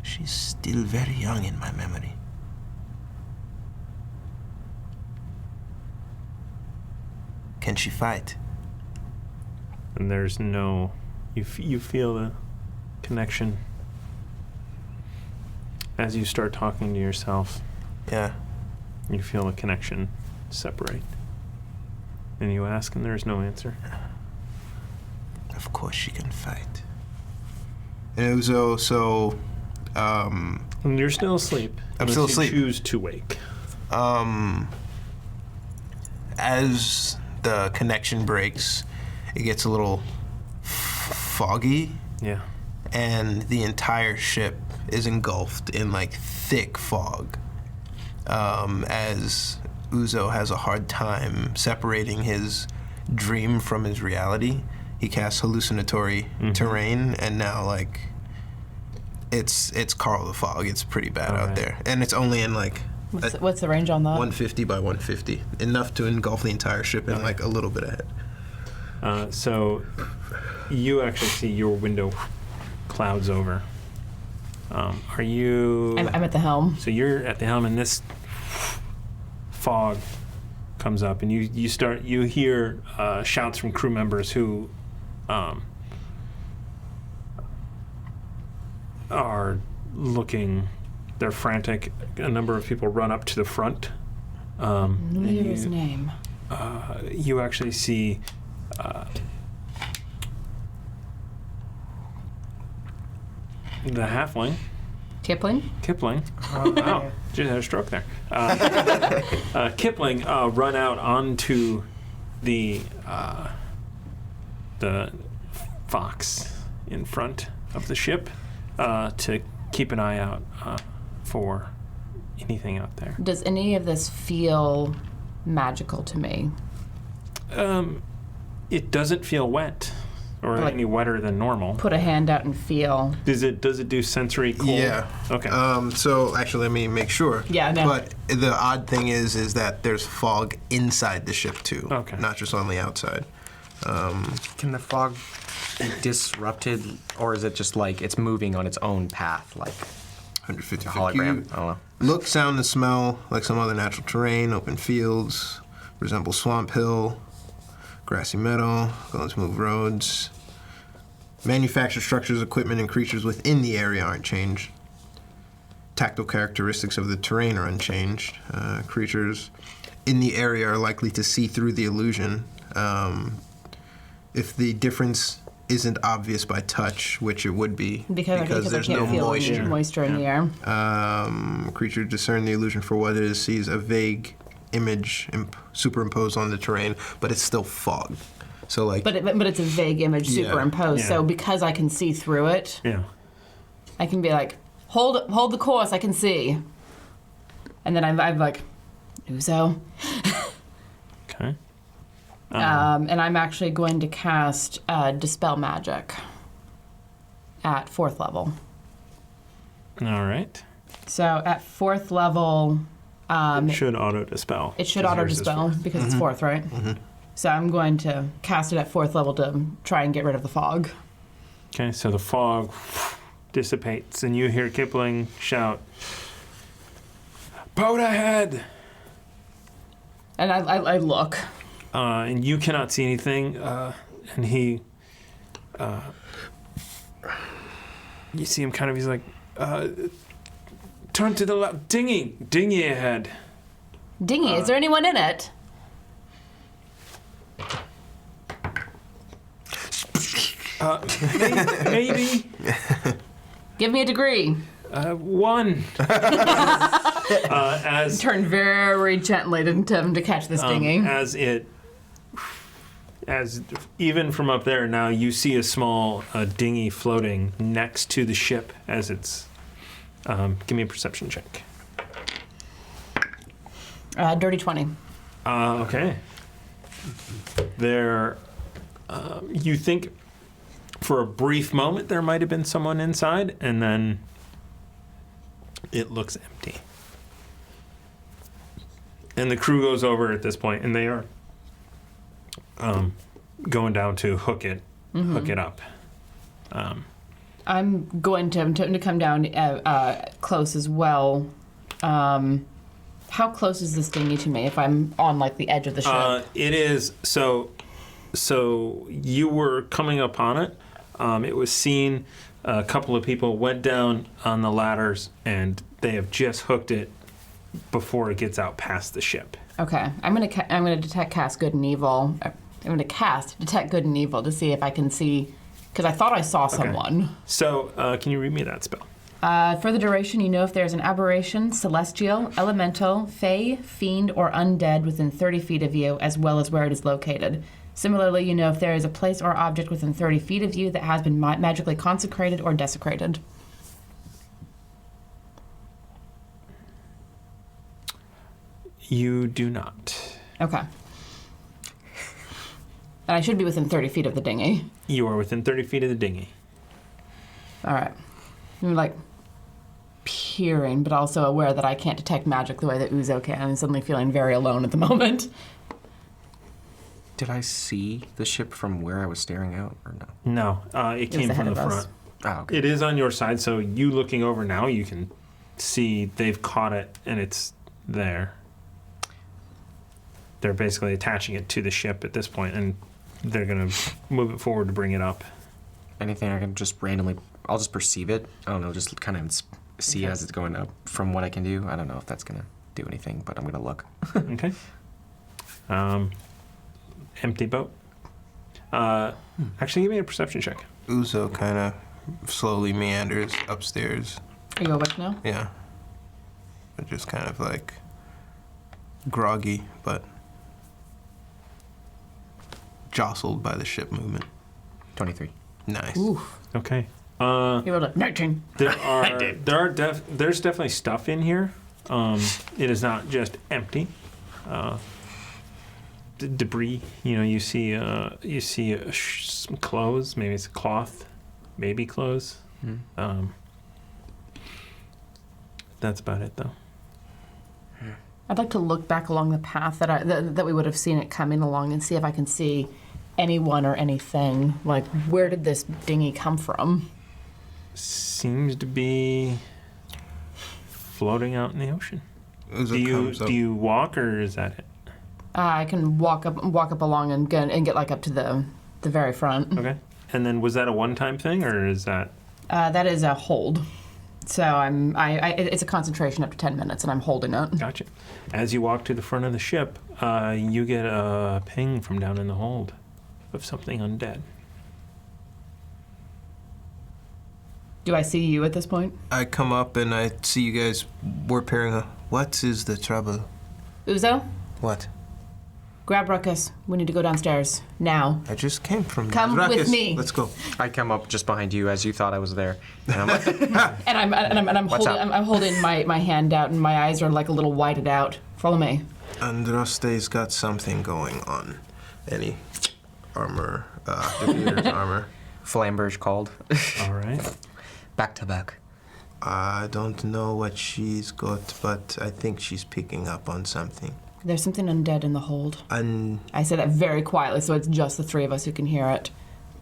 She's still very young in my memory. Can she fight? And there's no... You feel the connection as you start talking to yourself. Yeah. You feel the connection separate. And you ask, and there's no answer. Of course she can fight. And Uzo, so, And you're still asleep. I'm still asleep. You choose to wake. As the connection breaks, it gets a little foggy, Yeah. and the entire ship is engulfed in like thick fog. As Uzo has a hard time separating his dream from his reality, he casts hallucinatory terrain, and now like it's Carl the Fog. It's pretty bad out Okay. there, and it's only in like What's the range on that? 150 by 150, enough to engulf the entire ship and like a little bit ahead. So you actually see your window clouds over. Are you... I'm at the helm. So you're at the helm, and this fog comes up, and you hear shouts from crew members who are looking. They're frantic. A number of people run up to the front. Let me and hear his name. You actually see the halfling. Kipling? Kipling. Wow, just had a stroke there. Kipling run out onto the fox in front of the ship to keep an eye out for anything out there. Does any of this feel magical to me? It doesn't feel wet or Like- any wetter than normal. Put a hand out and feel. Does it do sensory cold? Yeah. Okay. So actually, let me make sure. Yeah, no. But the odd thing is that there's fog inside the ship too. Okay. Not just on the outside. Can the fog be disrupted, or is it just like it's moving on its own path, like 150 a feet. hologram? I don't know. Look, sound, and smell like some other natural terrain. Open fields, resemble swamp hill, grassy meadow, go smooth roads. Manufactured structures, equipment, and creatures within the area aren't changed. Tactile characteristics of the terrain are unchanged. Creatures in the area are likely to see through the illusion. If the difference isn't obvious by touch, which it would be, Because there's I can't no feel moisture. moisture in the air. Creature discern the illusion for what it is, sees a vague image superimposed on the terrain, but it's still fog. So like, But it's a vague image Yeah. superimposed. Yeah. So because I can see through it, yeah. I can be like, hold the course. I can see. And then I'm like, Uzo. Okay. And I'm actually going to cast Dispel Magic at 4th level. All right. So at 4th level, It should auto dispel. it should 'cause auto yours is dispel fourth. because it's 4th, right? So I'm going to cast it at 4th level to try and get rid of the fog. Okay, so the fog dissipates, and you hear Kipling shout, "Boat ahead!" And I look. And you cannot see anything. And he, you see him kind of. He's like, "Turn to the left, dinghy ahead." Dinghy, is there anyone in it? Maybe Give me a degree. one. As Turn very gently to catch this dinghy. as even from up there now, you see a small dinghy floating next to the ship as it's. Give me a perception check. Dirty 20. Okay. There, you think For a brief moment, there might have been someone inside, and then it looks empty. And the crew goes over at this point, and they are going down to hook it up. I'm going to come down close as well. How close is this dinghy to me if I'm on like the edge of the ship? It is so you were coming upon it. It was seen. A couple of people went down on the ladders, and they have just hooked it before it gets out past the ship. Okay, I'm gonna detect cast good and evil. I'm gonna cast detect good and evil to see if I can see, because I thought I saw someone. So can you read me that spell? For the duration, you know if there's an aberration, celestial, elemental, fey, fiend, or undead within 30 feet of you, as well as where it is located. Similarly, you know if there is a place or object within 30 feet of you that has been magically consecrated or desecrated. You do not. Okay. And I should be within 30 feet of the dinghy. You are within 30 feet of the dinghy. All right. I'm like peering, but also aware that I can't detect magic the way that Uzo can. I'm suddenly feeling very alone at the moment. Did I see the ship from where I was staring out, or no? No, it came ahead from the of us. front. Oh, okay. It is on your side, so you looking over now, you can see they've caught it and it's there. They're basically attaching it to the ship at this point, and they're going to move it forward to bring it up. Anything I can just randomly... I'll just perceive it. I don't know, just kind of see as it's going up from what I can do. I don't know if that's going to do anything, but I'm going to look. Okay. Empty boat. Actually, give me a perception check. Uzo kind of slowly meanders upstairs. Are you awake now? Yeah. But just kind of like groggy, but jostled by the ship movement. 23. Nice. Oof. Okay. You rolled a 19. There's definitely stuff in here. It is not just empty. Debris. You see some clothes. Maybe it's a cloth. Maybe clothes. That's about it, though. I'd like to look back along the path that we would have seen it coming along and see if I can see anyone or anything. Like, where did this dinghy come from? Seems to be floating out in the ocean. Uzo Do you walk, or is that it? I can walk up along and get like up to the very front. Okay. And then was that a one-time thing, or is that? That is a hold. So it's a concentration up to 10 minutes, and I'm holding it. Gotcha. As you walk to the front of the ship, you get a ping from down in the hold of something undead. Do I see you at this point? I come up and I see you guys war pairing. What is the trouble? Uzo, What? grab Ruckus. We need to go downstairs now. I just came from Come with Ruckus, me. Let's go. I come up just behind you as you thought I was there. And I'm like, And I'm What's holding up? I'm holding my hand out, and my eyes are like a little whited out. Follow me. Andraste's got something going on. Any armor, defeater's armor. Flamberge called. All right. Back to back. I don't know what she's got, but I think she's picking up on something. There's something undead in the hold. And I said that very quietly, so it's just the three of us who can hear it.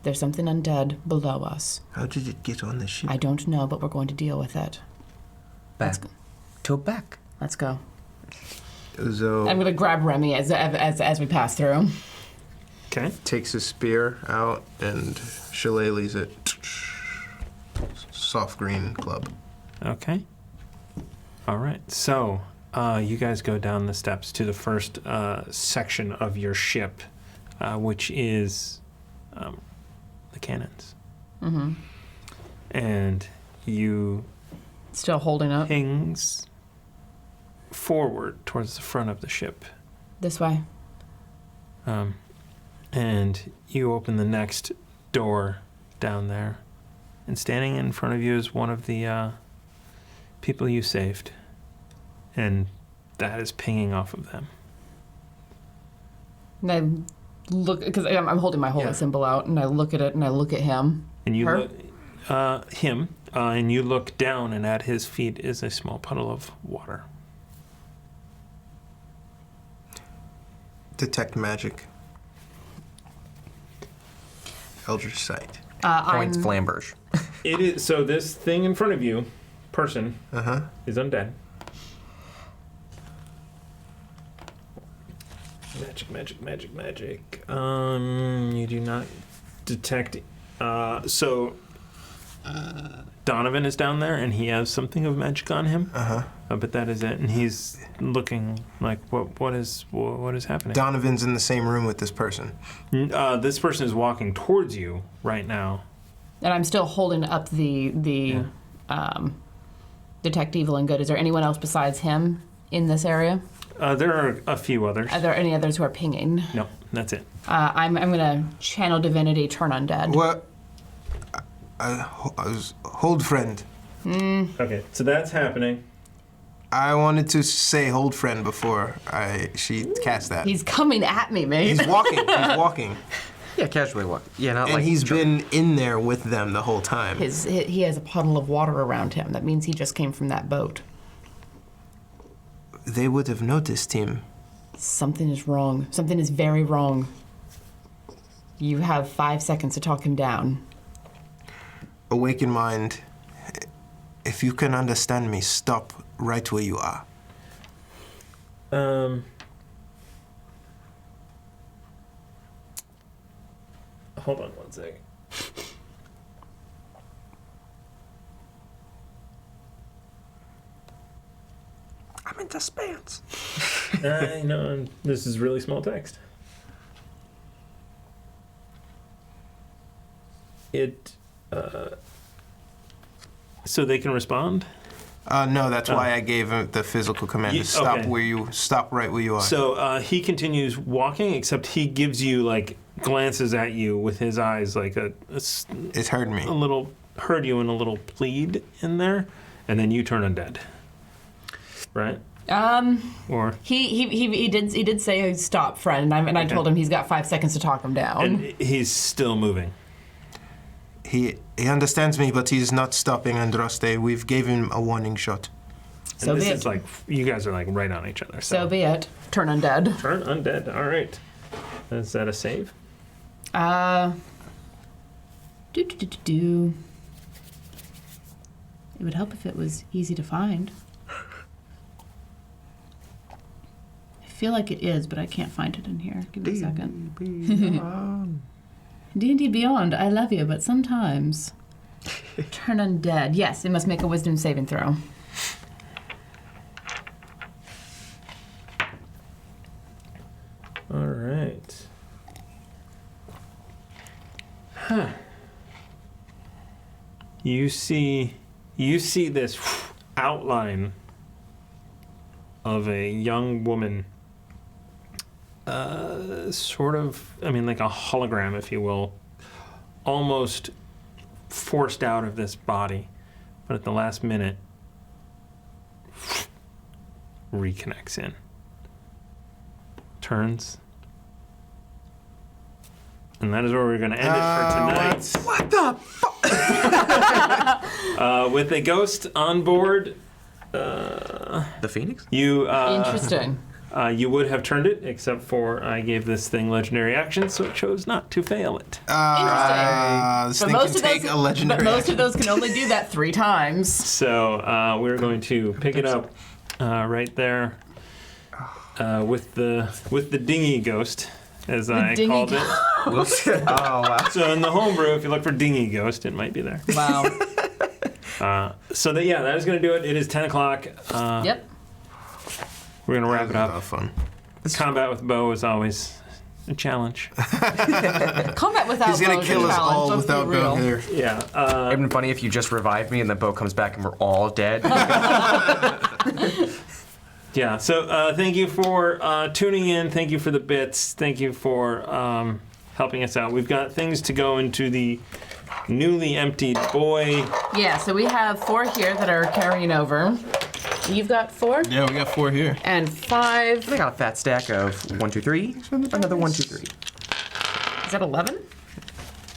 There's something undead below us. how did it get on the ship? I don't know, but we're going to deal with it. Back to back. Let's go. Uzo I'm going to grab Remy as we pass through. Okay. takes his spear out and shillelaghs it. Soft green club. Okay. All right. So you guys go down the steps to the first section of your ship, which is the cannons. Mm-hmm. And you Still holding up. pings forward towards the front of the ship. This way. And you open the next door down there. And standing in front of you is one of the people you saved. And that is pinging off of them. And look, because I'm holding my holy symbol out, and I look at it, and I look at him. And you Her? look him, and you look down, and at his feet is a small puddle of water. Detect magic. Eldritch sight. Points Flamberge. It is so. This thing in front of you, person, Uh-huh. is undead. Magic. You do not detect. Donovan is down there, and he has something of magic on him. Uh-huh. But that is it, and he's looking like what is happening? Donovan's in the same room with this person. This person is walking towards you right now. And I'm still holding up the detect evil and good. Is there anyone else besides him in this area? There are a few others. Are there any others who are pinging? No, that's it. I'm going to channel divinity, turn undead. What? Hold friend. Okay, so that's happening. I wanted to say hold friend before she cast that. He's coming at me, mate. He's walking. Yeah, casually walk. Yeah, not And like. he's been in there with them the whole time. He has a puddle of water around him. That means he just came from that boat. They would have noticed him. Something is wrong. Something is very wrong. You have 5 seconds to talk him down. Awaken mind. If you can understand me, stop right where you are. Hold on one second. I'm in suspense. I know, this is really small text. So they can respond? No, that's why I gave him the physical command to stop okay. Stop right where you are. So he continues walking, except he gives you, like, glances at you with his eyes, like It hurt me. a little, heard you in a little plead in there, and then you turn undead. Right? Or He did say stop, friend, and I told him he's got 5 seconds to talk him down. and he's still moving. He understands me, but he's not stopping Andraste. We've gave him a warning shot. So And be this it. is like, you guys are like right on each other. So be it. Turn undead. Turn undead. All right. Is that a save? Do. It would help if it was easy to find. I feel like it is, but I can't find it in here. Give me a second. D&D Beyond, I love you, but sometimes. Turn undead. Yes, it must make a wisdom saving throw. All right. Huh. You see this outline of a young woman, sort of, I mean, like a hologram, if you will, almost forced out of this body, but at the last minute, reconnects in. Turns. And that is where we're going to end it for tonight. What the fuck? With a ghost on board, The Phoenix? you Interesting. you would have turned it, except for I gave this thing legendary action, so it chose not to fail it. This thing can take a legendary but most action. of those can only do that 3 times. So we're going to pick it up right there with the dinghy ghost, as I dinghy called it. Oh, wow. So in the homebrew, if you look for dinghy ghost, it might be there. Wow. That is going to do it. It is 10 o'clock. Yep. We're going to wrap it A lot up. of fun. Combat with bow is always a challenge. Combat without He's gonna bow is a kill us challenge, all let's be without real. going here. Yeah. It'd been funny if you just revived me and the bow comes back and we're all dead. Yeah. So thank you for tuning in. Thank you for the bits. Thank you for helping us out. We've got things to go into the newly emptied boy. Yeah, so we have 4 here that are carrying over. You've got 4? Yeah, we got 4 here. And 5. I got a fat stack of 1, 2, 3. Another 1, 2, 3. got 11?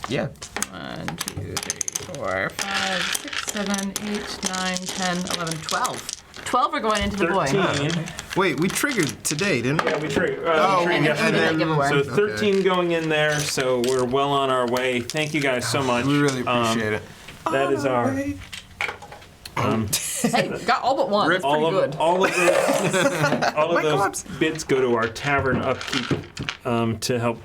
Yeah. 1, 2, 3, 4, 5, 6, 7, 8, 9, 10, 11, 12. 12 are going into the boy. 13. Wait, we triggered today, didn't we? Yeah, we triggered. And yesterday. then that giveaway. So 13 going in there, so we're well on our way. Thank you guys so much. We really appreciate it. That is our... Hey, got all but one. That's pretty good. All of those bits go to our tavern upkeep to help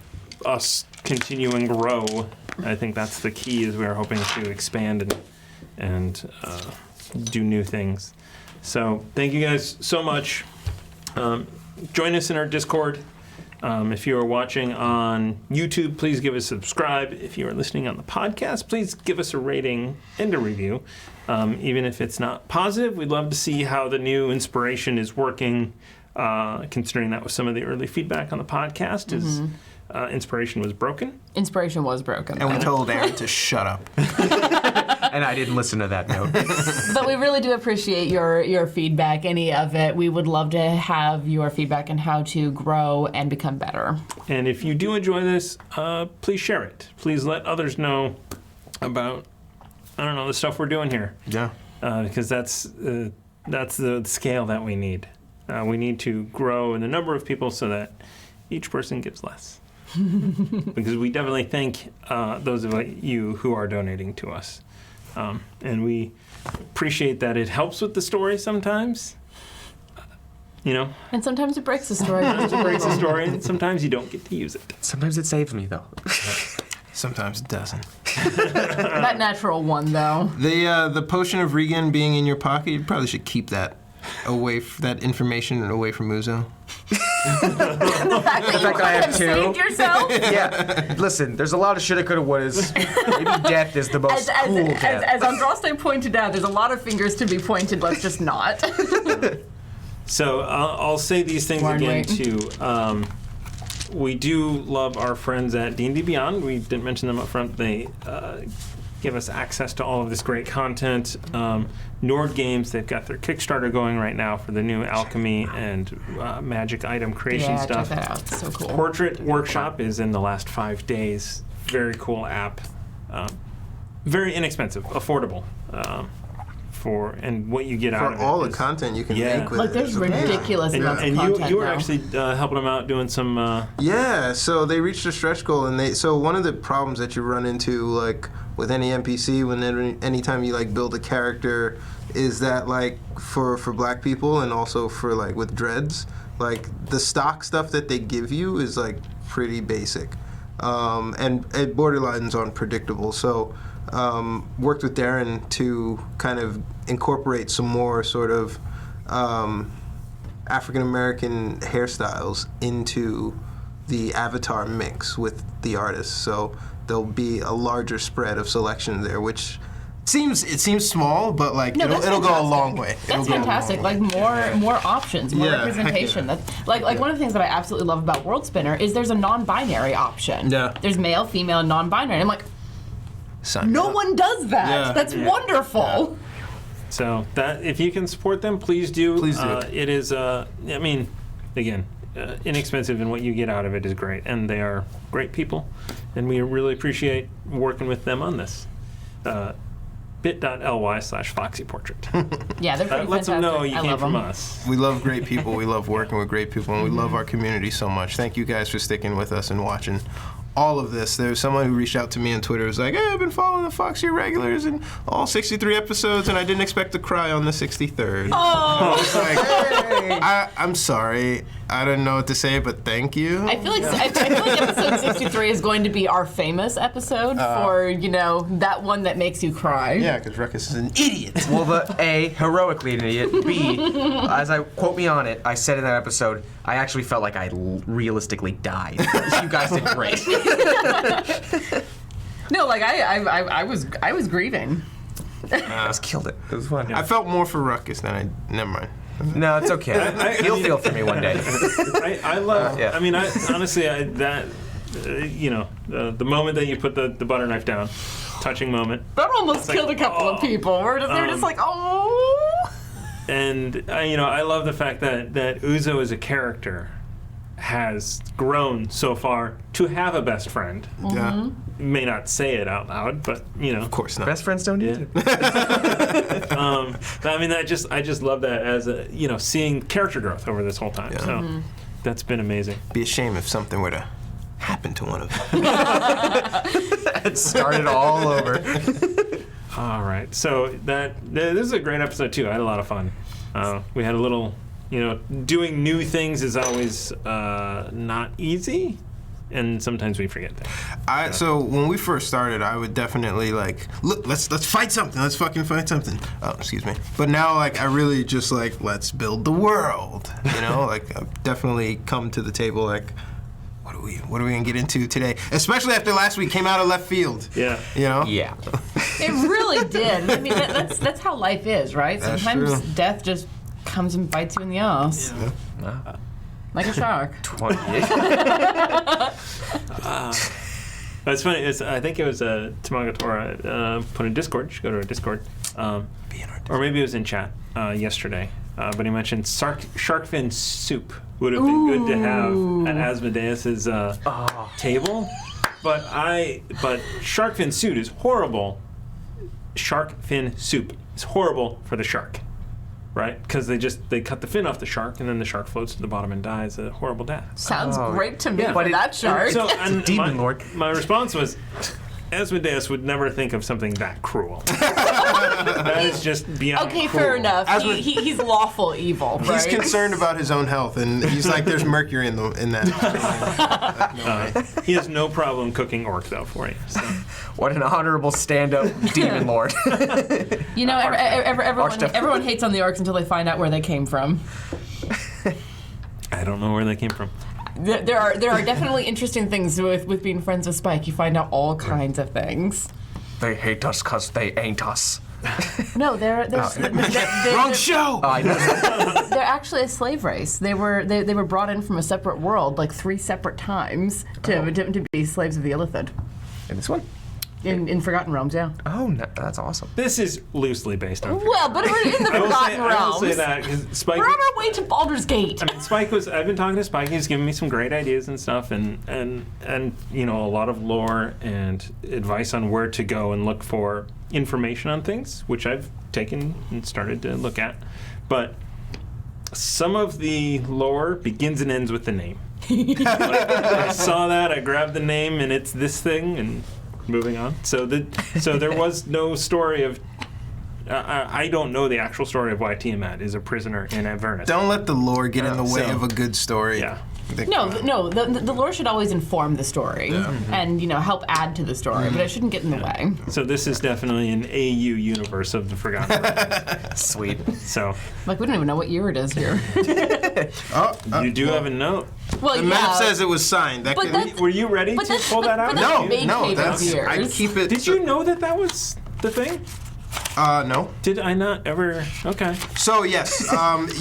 us continue and grow. I think that's the key, is we're hoping to expand and do new things. So thank you guys so much. Join us in our Discord. If you are watching on YouTube, please give us a subscribe. If you are listening on the podcast, please give us a rating and a review. Even if it's not positive, we'd love to see how the new inspiration is working, considering that was some of the early feedback on the podcast, is inspiration was broken. Inspiration was broken. And we told Aaron to shut up. And I didn't listen to that note. But we really do appreciate your feedback, any of it. We would love to have your feedback on how to grow and become better. And if you do enjoy this, please share it. Please let others know about, the stuff we're doing here. Yeah. Because that's the scale that we need. We need to grow in the number of people so that each person gives less. Because we definitely thank those of you who are donating to us. And we appreciate that it helps with the story sometimes. And sometimes it breaks the story. It breaks the story, and sometimes you don't get to use it. Sometimes it saves me, though. Sometimes it doesn't. That natural one, though. The potion of regen being in your pocket, you probably should keep that that information away from Uzo. The fact that you I have have two. saved yourself. Yeah. Listen, there's a lot of shoulda, coulda, wouldas. Maybe death is the most cool death. As Andraste pointed out, there's a lot of fingers to be pointed. Let's just not. So I'll say these things again too. We do love our friends at D&D Beyond. We didn't mention them up front. They give us access to all of this great content. Nord Games, they've got their Kickstarter going right now for the new alchemy and magic item creation stuff. Check that out. It's so cool. Portrait Workshop is in the last 5 days. Very cool app. Very inexpensive, affordable. And what you get out of it. For all the is- content you can Yeah. make with Like, it. there's is amazing. ridiculous amounts of And content you were now. actually helping them out doing some. Yeah, so they reached a stretch goal, and so one of the problems that you run into, like with any NPC, anytime you like build a character, is that like for Black people and also for like with dreads, like the stock stuff that they give you is like pretty basic, and it borderlines unpredictable. So worked with Darren to kind of incorporate some more sort of African American hairstyles into the avatar mix with the artists. So there'll be a larger spread of selection there, which seems small, but like No, it'll go a long way. That's fantastic. Like more options, more Yeah, representation. heck yeah. That's like one of the things that I absolutely love about World Spinner is there's a non-binary option. Yeah. There's male, female, and non-binary. I'm like, Sign me no up. one does that. Yeah. That's wonderful. So that if you can support them, please do. Please do. It is. Again, inexpensive, and what you get out of it is great. And they are great people, and we really appreciate working with them on this. bit.ly/FoxyPortrait. Yeah, they're pretty Lets fantastic. them know you I came love from them. us. We love great people. We love working with great people, and we love our community so much. Thank you guys for sticking with us and watching all of this. There was someone who reached out to me on Twitter. It was like, hey, I've been following the Foxy regulars in all 63 episodes, and I didn't expect to cry on the 63rd. Oh, It's like, I'm sorry. I don't know what to say, but thank you. I feel like episode 63 is going to be our famous episode for that one that makes you cry. Yeah, because Ruckus is an idiot. Well, A, heroically an idiot. B, as I quote me on it, I said in that episode, I actually felt like I realistically died. You guys did great. No, like I was grieving. You guys killed it. It was fun. I felt more for Ruckus than I. Never mind. No, it's okay. You'll feel for me one day. I love. Yeah. I mean, honestly, the moment that you put the butter knife down, touching moment. That almost killed a couple of people. They're just like, oh. And I love the fact that Uzo is a character has grown so far to have a best friend. Yeah. May not say it out loud, but Of course not. Best friends don't Yeah. either. I mean, I just love that as a seeing character growth over this whole time. Yeah. So that's been amazing. Be a shame if something were to happen to one of them. It started all over. All right, so this is a great episode too. I had a lot of fun. We had a little, doing new things is always not easy, and sometimes we forget that. So when we first started, I would definitely look, let's fight something. Let's fucking fight something. Oh, excuse me. But now I really just let's build the world. I've definitely come to the table what are we gonna get into today? Especially after last week came out of left field. Yeah. Yeah. It really did. I mean, that's how life is, right? That's Sometimes true. death just comes and bites you in the ass. Like a shark. 20. It's funny. I think it was Tamagatora put in Discord. You should go to our Discord. Or maybe it was in chat yesterday. But he mentioned shark fin soup would have been good to have at Asmodeus's table. But shark fin soup is horrible. Shark fin soup is horrible for the shark, right? Because they cut the fin off the shark, and then the shark floats to the bottom and dies a horrible death. Sounds great to me Yeah. for that shark. So and Demon Lord. My response was, Asmodeus would never think of something that cruel. That is just beyond Okay, cruel. fair enough. He's lawful evil, right? He's concerned about his own health, and he's like, "There's mercury in that." He has no problem cooking orc though for you. So. What an honorable stand-up demon lord. Everyone hates on the orcs until they find out where they came from. I don't know where they came from. There are definitely interesting things with being friends with Spike. You find out all kinds of things. They hate us because they ain't us. No, they're Wrong show. I know. they're actually a slave race. They were brought in from a separate world, 3 separate times to be slaves of the Illithid. In this one? In Forgotten Realms, yeah. Oh, no, that's awesome. This is loosely based on. Well, but we're in the Forgotten I will Realms. say that because Spike. We're on our way to Baldur's Gate. I mean, I've been talking to Spike. He's giving me some great ideas and stuff, and a lot of lore and advice on where to go and look for information on things, which I've taken and started to look at. But some of the lore begins and ends with the name. I saw that, I grabbed the name, and it's this thing, and moving on. So there was no story of. I don't know the actual story of why Tiamat is a prisoner in Avernus. Don't let the lore get in the way So- of a good story. Yeah. No. The lore should always inform the story and help add to the story, but it shouldn't get in the way. So this is definitely an AU universe of the Forgotten Realms. Sweet. So We don't even know what year it is here. you do have a note. Well, The map says it was signed. That But could, that's- Were you ready but to that's- pull but- that out? but that's no, vague no, cave that's of I years. keep it. Did you know that was the thing? No. Did I not ever? Okay. So yes,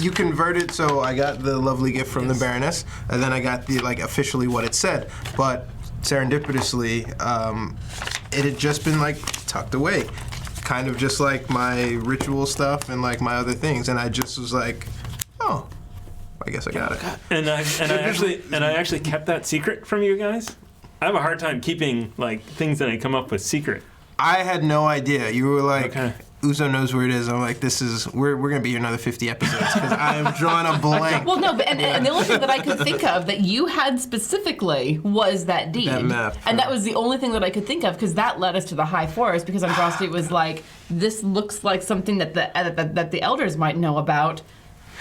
you converted. So I got the lovely gift from the Baroness, and then I got the officially what it said. But serendipitously, it had just been tucked away, kind of just like my ritual stuff and my other things, and I just was like, oh, I guess I got it. And I actually kept that secret from you guys. I have a hard time keeping things that I come up with secret. I had no idea. You were like, Okay. Uzo knows where it is. I'm like, we're gonna be here another 50 episodes because I am drawing a blank. Well, no, but and the only thing that I could think of that you had specifically was that deed. That map, And that was the only thing that I could think of because that led us to the High Forest because Andraste was like, this looks like something that the elders might know about.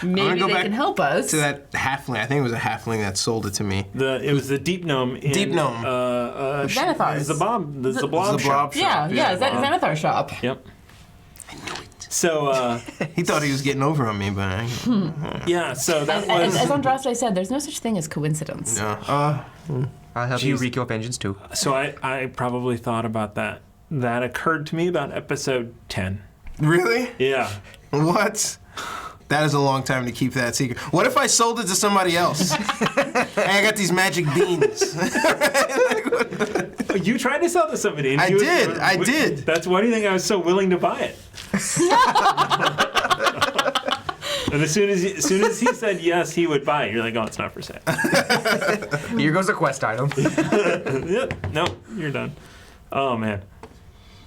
Maybe go they back can help us. To that halfling, I think it was a halfling that sold it to me. It was the Deep Gnome. Deep Gnome. Xanathar's. The Zablob Zablob shop. Yeah, shop, yeah, Xanathar's shop. Yep. So He thought he was getting over on me, but I yeah, so that As was. Andraste said, there's no such thing as coincidence. no. I'll help you wreak your vengeance too. So I probably thought about that. That occurred to me about episode 10. Really? Yeah. What? That is a long time to keep that secret. What if I sold it to somebody else? Hey, I got these magic beans. You tried to sell to somebody. And I you- did, I did. That's why do you think I was so willing to buy it? And as soon as he said yes, he would buy it. You're like, oh, it's not for sale. Here goes a quest item. Yep. No, you're done. Oh man.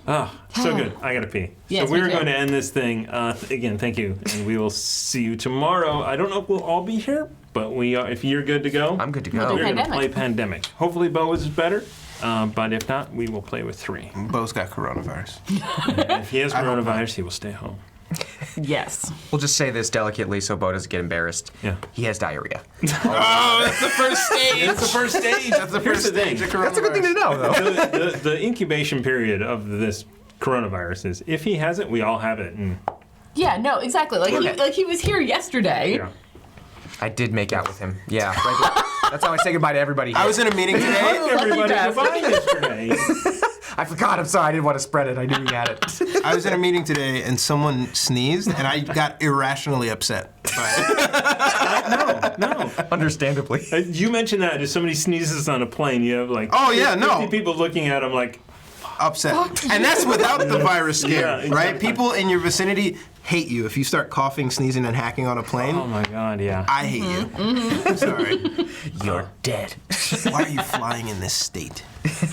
Oh, so good. I gotta pee. Yes, so we're me too. going to end this thing. Again, thank you, and we will see you tomorrow. I don't know if we'll all be here, but we are. If you're good to go, I'm good to We'll go. do we're gonna play Pandemic. Pandemic. Hopefully, Bo is better, but if not, we will play with 3. Bo's got coronavirus. If he has I hope coronavirus, he will stay home. Yes. We'll just say this delicately so Bo doesn't get embarrassed. Yeah. He has diarrhea. Oh, that's the first stage. That's the first stage. That's the Here's first the thing. stage of coronavirus. That's a good thing to know, though. The incubation period of this coronavirus is if he has it, we all have it. And Yeah, no, exactly. Like he was here yesterday. yeah. I did make out with him. Yeah. Right. That's how I say goodbye to everybody. I was in a meeting today. Everybody bastard. goodbye yesterday. I forgot. I'm sorry. I didn't want to spread it. I knew he had it. I was in a meeting today and someone sneezed and I got irrationally upset by it. No. Understandably. You mentioned that if somebody sneezes on a plane, you have like Oh, yeah, 50 no. people looking at him like, Upset. And that's without the virus scare, Yeah, right? exactly. People in your vicinity hate you. If you start coughing, sneezing, and hacking on a plane, oh my god, yeah. I hate you. I'm sorry. You're dead. Why are you flying in this state?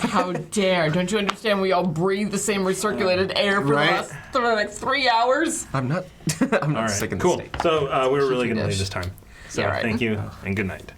How dare? Don't you understand? We all breathe the same recirculated air for Right. the last 3 hours. I'm not. I'm not All sick in right, the cool. state. So we're really Chicken going to leave dish. this time. So Yeah, right. thank you and good night.